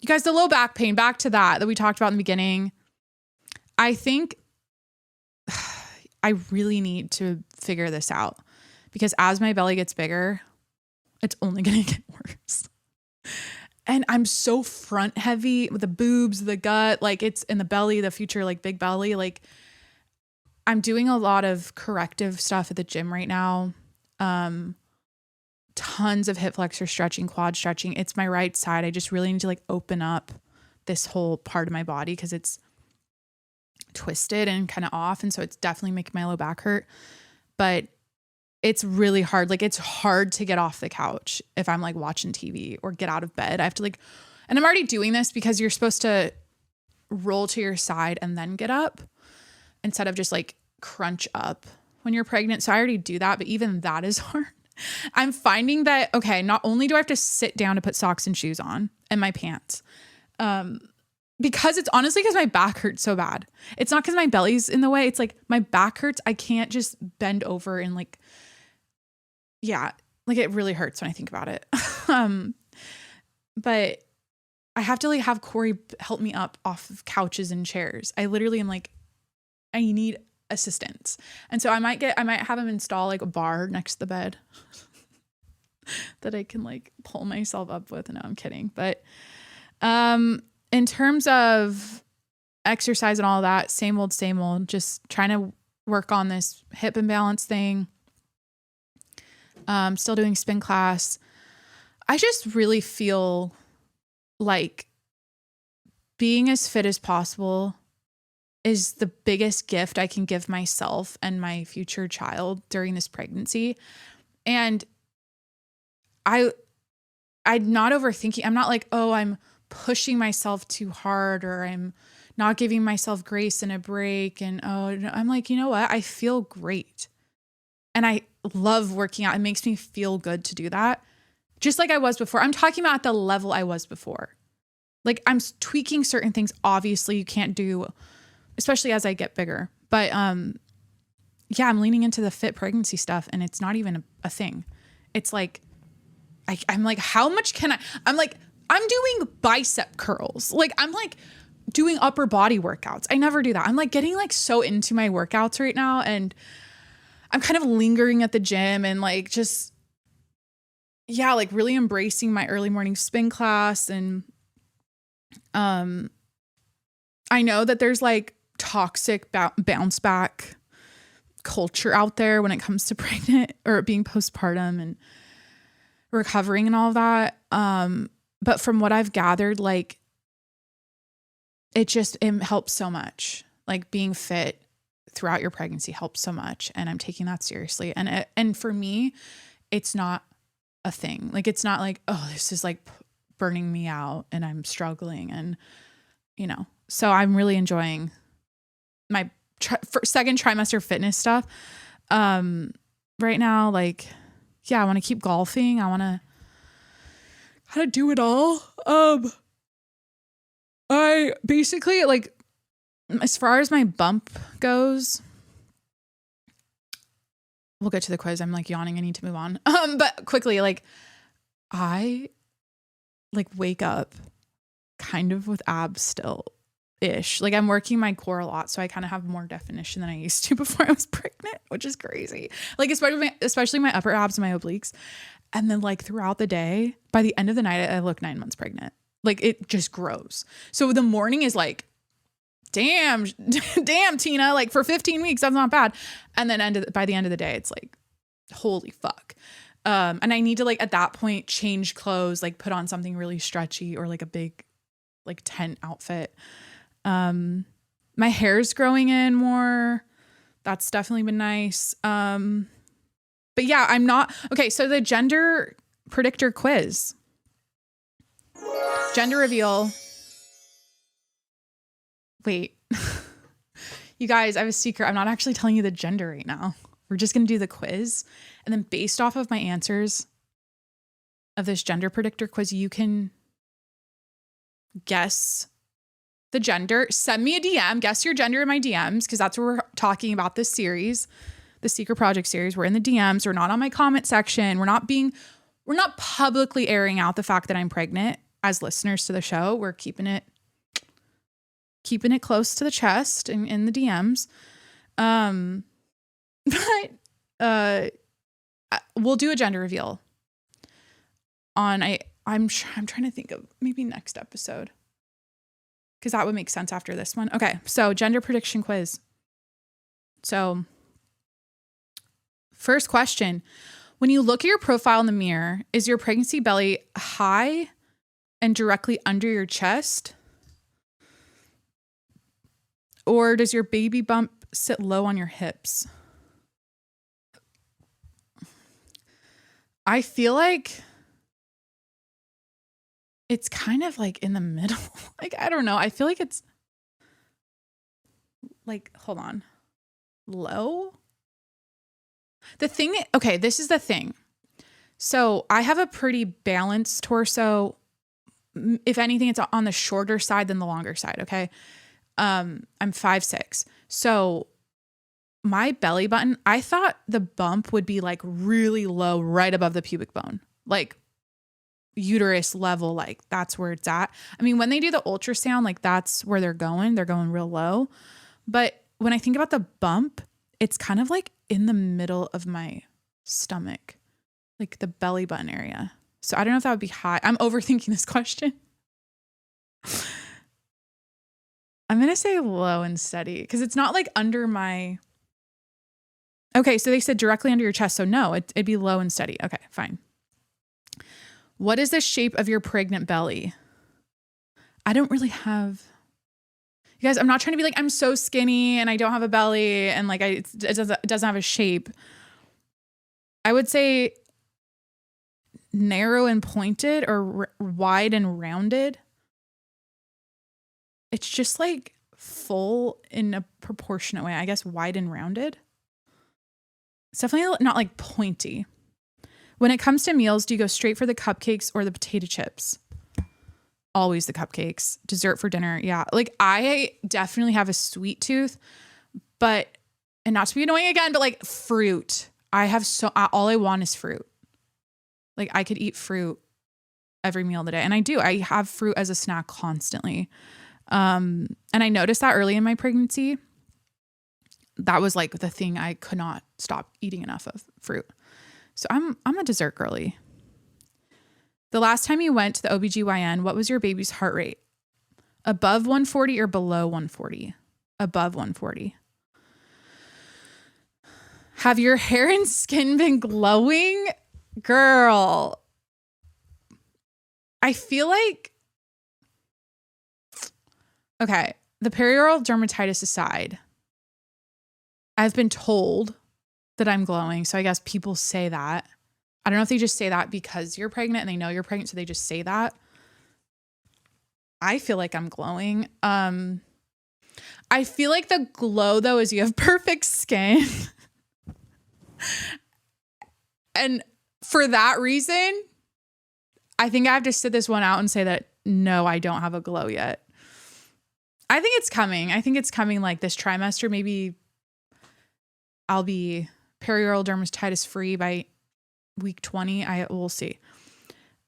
guys, the low back pain, back to that we talked about in the beginning. I think I really need to figure this out, because as my belly gets bigger, it's only going to get worse. And I'm so front heavy with the boobs, the gut, like it's in the belly, the future, like big belly. Like, I'm doing a lot of corrective stuff at the gym right now. Tons of hip flexor stretching, quad stretching. It's my right side. I just really need to like open up this whole part of my body because it's twisted and kind of off. And so it's definitely making my low back hurt, but it's really hard. Like, it's hard to get off the couch if I'm like watching TV or get out of bed. I have to and I'm already doing this because you're supposed to roll to your side and then get up instead of just like crunch up when you're pregnant. So I already do that, but even that is hard. I'm finding that, okay, not only do I have to sit down to put socks and shoes on and my pants, because it's honestly because my back hurts so bad. It's not because my belly's in the way. It's like my back hurts. I can't just bend over and like, yeah, like it really hurts when I think about it. but I have to like have Corey help me up off of couches and chairs. I literally am like, I need assistance. And so I might have him install like a bar next to the bed that I can like pull myself up with. No, I'm kidding. But in terms of exercise and all that, same old, just trying to work on this hip imbalance thing. Still doing spin class. I just really feel like being as fit as possible is the biggest gift I can give myself and my future child during this pregnancy. And I'm not overthinking. I'm not like, oh, I'm pushing myself too hard, or I'm not giving myself grace and a break. And I'm like, you know what? I feel great. And I love working out. It makes me feel good to do that. Just like I was before. I'm talking about at the level I was before. Like I'm tweaking certain things. Obviously you can't do, especially as I get bigger. But yeah, I'm leaning into the fit pregnancy stuff, and it's not even a thing. It's like, I'm like, how much can I'm like, I'm doing bicep curls. Like I'm like doing upper body workouts. I never do that. I'm like getting like so into my workouts right now, and I'm kind of lingering at the gym and like just, yeah, like really embracing my early morning spin class. And I know that there's like toxic bounce back culture out there when it comes to pregnant or being postpartum and recovering and all of that. But from what I've gathered, like it helps so much. Like being fit throughout your pregnancy helps so much. And I'm taking that seriously. And for me, it's not a thing. Like, it's not like, oh, this is like burning me out and I'm struggling. And, so I'm really enjoying my second trimester fitness stuff. Right now, like, yeah, I want to keep golfing. I want to do it all. I basically, like, as far as my bump goes, we'll get to the quiz. I'm like yawning. I need to move on. But quickly, like, I like wake up kind of with abs still ish. Like I'm working my core a lot, so I kind of have more definition than I used to before I was pregnant, which is crazy. Like especially my upper abs and my obliques. And then like throughout the day, by the end of the night, I look 9 months pregnant. Like it just grows. So the morning is like, damn, Tina, like for 15 weeks, that's not bad. And then by the end of the day, it's like, holy fuck. And I need to like, at that point, change clothes, like put on something really stretchy or like a big, like tent outfit. My hair's growing in more. That's definitely been nice. But yeah, I'm not, okay. So the gender predictor quiz, gender reveal. Wait, you guys, I have a secret. I'm not actually telling you the gender right now. We're just going to do the quiz. And then based off of my answers of this gender predictor quiz, you can guess the gender. Send me a DM, guess your gender in my DMs, because that's where we're talking about this series, the Secret Project series. We're in the DMs. We're not on my comment section. We're not publicly airing out the fact that I'm pregnant as listeners to the show. We're keeping it close to the chest and in the DMs. But we'll do a gender reveal on I'm trying to think of maybe next episode, because that would make sense after this one. Okay, so gender prediction quiz. So first question, when you look at your profile in the mirror, is your pregnancy belly high and directly under your chest? Or does your baby bump sit low on your hips? I feel like it's kind of like in the middle. Like, I don't know. I feel like it's like, hold on. Low? This is the thing. So I have a pretty balanced torso. If anything, it's on the shorter side than the longer side. Okay. I'm 5'6". So my belly button, I thought the bump would be like really low, right above the pubic bone. Like uterus level, like that's where it's at. I mean, when they do the ultrasound, like that's where they're going real low. But when I think about the bump, it's kind of like in the middle of my stomach, like the belly button area. So I don't know if that would be high. I'm overthinking this question. I'm going to say low and steady because it's not like under my. Okay, so they said directly under your chest. So no, it'd be low and steady. Okay, fine. What is the shape of your pregnant belly? I don't really have. You guys, I'm not trying to be like, I'm so skinny and I don't have a belly and like it doesn't have a shape. I would say narrow and pointed or wide and rounded. It's just like full in a proportionate way. I guess wide and rounded. It's definitely not like pointy. When it comes to meals, do you go straight for the cupcakes or the potato chips? Always the cupcakes. Dessert for dinner. Yeah. Like I definitely have a sweet tooth, and not to be annoying again, but like fruit. All I want is fruit. Like I could eat fruit every meal of the day. And I do. I have fruit as a snack constantly. And I noticed that early in my pregnancy. That was like the thing I could not stop eating enough of, fruit. So I'm a dessert girly. The last time you went to the OBGYN, what was your baby's heart rate? Above 140 or below 140? Above 140. Have your hair and skin been glowing? Girl. I feel like, okay, the perioral dermatitis aside, I've been told that I'm glowing. So I guess people say that. I don't know if they just say that because you're pregnant and they know you're pregnant, so they just say that. I feel like I'm glowing. I feel like the glow, though, is you have perfect skin. And for that reason, I think I have to sit this one out and say that, no, I don't have a glow yet. I think it's coming. I think it's coming like this trimester. Maybe I'll be perioral dermatitis free by week 20. We'll see.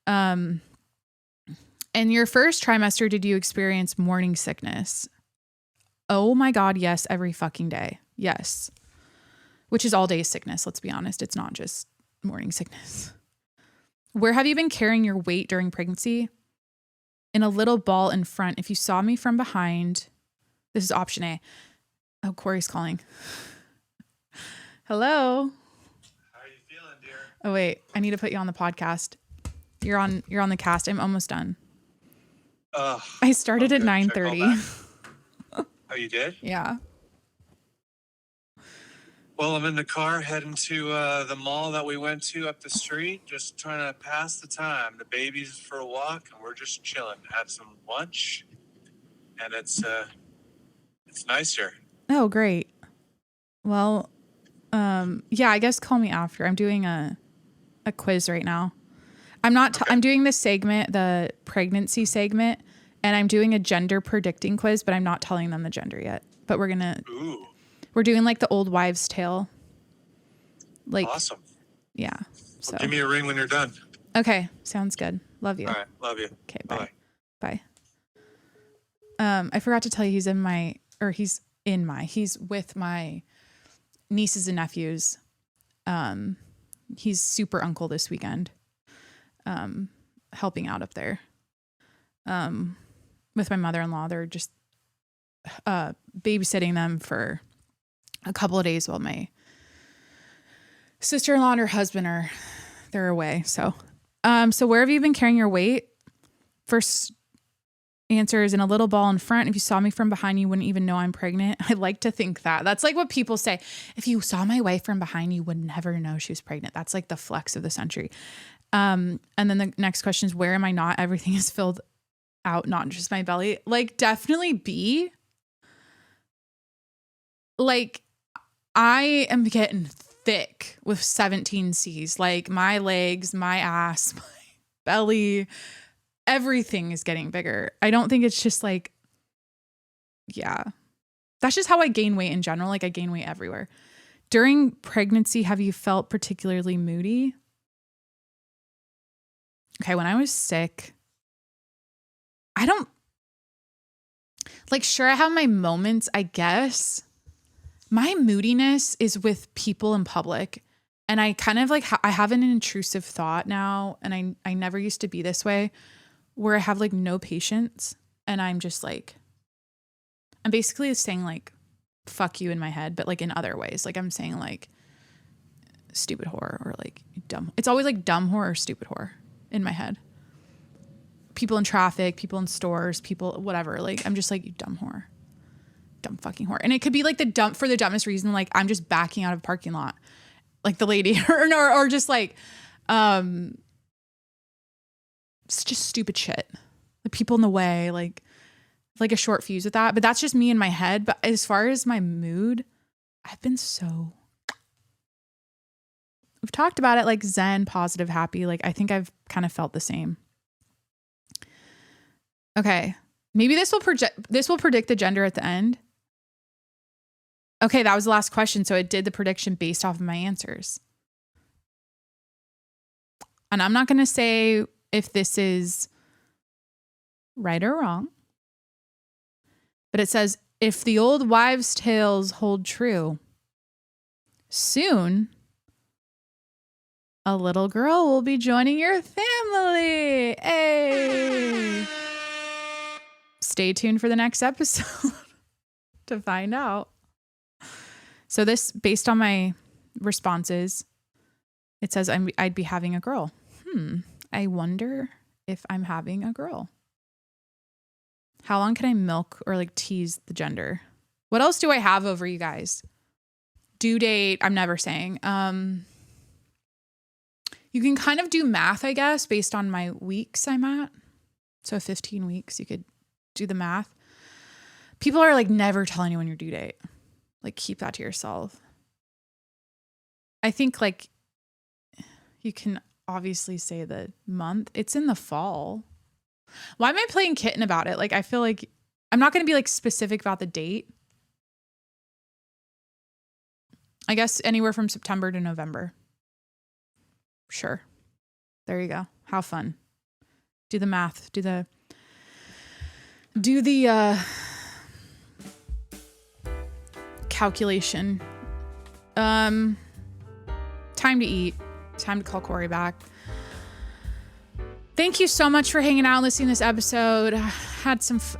In your first trimester, did you experience morning sickness? Oh my God, yes, every fucking day. Yes. Which is all day sickness, let's be honest. It's not just morning sickness. Where have you been carrying your weight during pregnancy? In a little ball in front. If you saw me from behind, this is option A. Oh, Corey's calling. Hello. Oh wait, I need to put you on the podcast. You're on the cast. I'm almost done. I started at 9:30. Oh, you did? Yeah. Well, I'm in the car heading to the mall that we went to up the street, just trying to pass the time. The baby's for a walk, and we're just chilling. Had some lunch, and it's nice here. Oh, great. Well, yeah, I guess call me after. I'm doing a quiz right now. I'm doing this segment, the pregnancy segment, and I'm doing a gender predicting quiz, but I'm not telling them the gender yet. But we're doing like the old wives' tale. Like, awesome. Yeah. So well, give me a ring when you're done. Okay. Sounds good. Love you. All right. Love you. Okay. Bye. Bye. I forgot to tell you he's with my nieces and nephews. He's super uncle this weekend. Helping out up there. With my mother-in-law. They're just babysitting them for a couple of days while my sister-in-law and her husband they're away. So where have you been carrying your weight? First answer is in a little ball in front. If you saw me from behind, you wouldn't even know I'm pregnant. I like to think that. That's like what people say. If you saw my wife from behind, you would never know she was pregnant. That's like the flex of the century. And then the next question is, where am I not? Everything is filled out, not just my belly. Like, definitely B. Like, I am getting thick with 17 C's. Like, my legs, my ass, my belly, everything is getting bigger. I don't think it's just like, yeah. That's just how I gain weight in general. Like, I gain weight everywhere. During pregnancy, have you felt particularly moody? Okay, when I was sick, I don't, like, sure, I have my moments, I guess. My moodiness is with people in public. And I kind of like, I have an intrusive thought now. And I never used to be this way, where I have like no patience. And I'm just like, I'm basically saying like, fuck you in my head, but like in other ways. Like I'm saying like stupid whore or like dumb. It's always like dumb whore or stupid whore in my head. People in traffic, people in stores, people, whatever. Like I'm just like, you dumb whore. Dumb fucking whore. And it could be like for the dumbest reason. Like I'm just backing out of a parking lot. Like the lady or just like, it's just stupid shit. The people in the way, like a short fuse with that. But that's just me in my head. But as far as my mood, I've been we've talked about it, like zen, positive, happy. Like I think I've kind of felt the same. Okay. Maybe this will predict the gender at the end. Okay, that was the last question. So it did the prediction based off of my answers. And I'm not going to say if this is right or wrong. But it says, if the old wives' tales hold true, soon a little girl will be joining your family. Hey. Stay tuned for the next episode to find out. So this, based on my responses, it says I'd be having a girl. I wonder if I'm having a girl. How long can I milk or like tease the gender? What else do I have over you guys? Due date, I'm never saying. You can kind of do math, I guess, based on my weeks I'm at. So 15 weeks, you could do the math. People are like never telling you when your due date. Like keep that to yourself. I think like you can obviously say the month. It's in the fall. Why am I playing kitten about it? Like I feel like I'm not going to be like specific about the date. I guess anywhere from September to November. Sure. There you go. How fun. Do the math. Do the calculation. Time to eat. Time to call Corey back. Thank you so much for hanging out and listening to this episode.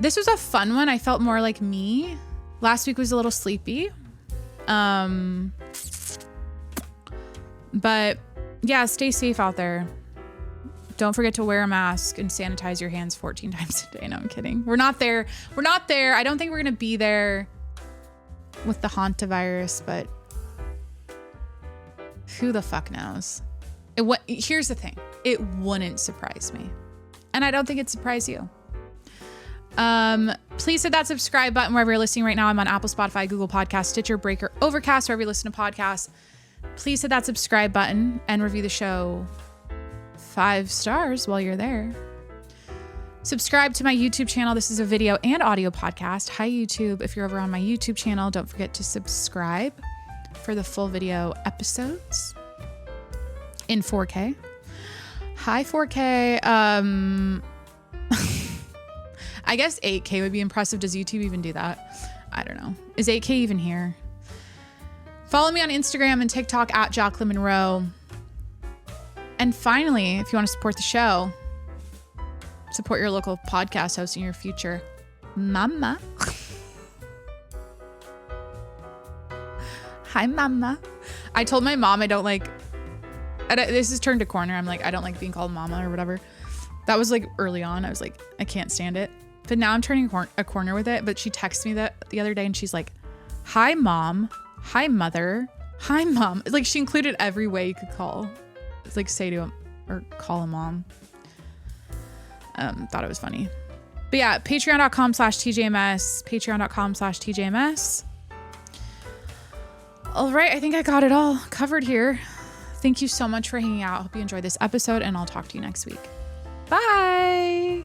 This was a fun one. I felt more like me. Last week was a little sleepy. But yeah, stay safe out there. Don't forget to wear a mask and sanitize your hands 14 times a day. No, I'm kidding. We're not there. I don't think we're going to be there with the Hantavirus, but who the fuck knows? Here's the thing. It wouldn't surprise me. And I don't think it'd surprise you. Please hit that subscribe button wherever you're listening right now. I'm on Apple, Spotify, Google Podcasts, Stitcher, Breaker, Overcast, wherever you listen to podcasts. Please hit that subscribe button and review the show 5 stars while you're there. Subscribe to my YouTube channel. This is a video and audio podcast. Hi, YouTube. If you're over on my YouTube channel, don't forget to subscribe for the full video episodes in 4K. Hi, 4K. I guess 8K would be impressive. Does YouTube even do that? I don't know. Is 8K even here? Follow me on Instagram and TikTok at Jacqueline Monroe. And finally, if you want to support the show, support your local podcast host in your future. Mama. Hi, Mama. I told my mom I don't like... This is turned a corner. I'm like, I don't like being called Mama or whatever. That was like early on. I was like, I can't stand it. But now I'm turning a corner with it. But she texted me that the other day and she's like, hi, Mom. Hi, Mother. Hi, Mom. Like she included every way you could call. It's like say to him or call a mom. Thought it was funny. But yeah, patreon.com/TJMS. Patreon.com/TJMS. All right. I think I got it all covered here. Thank you so much for hanging out. I hope you enjoyed this episode and I'll talk to you next week. Bye.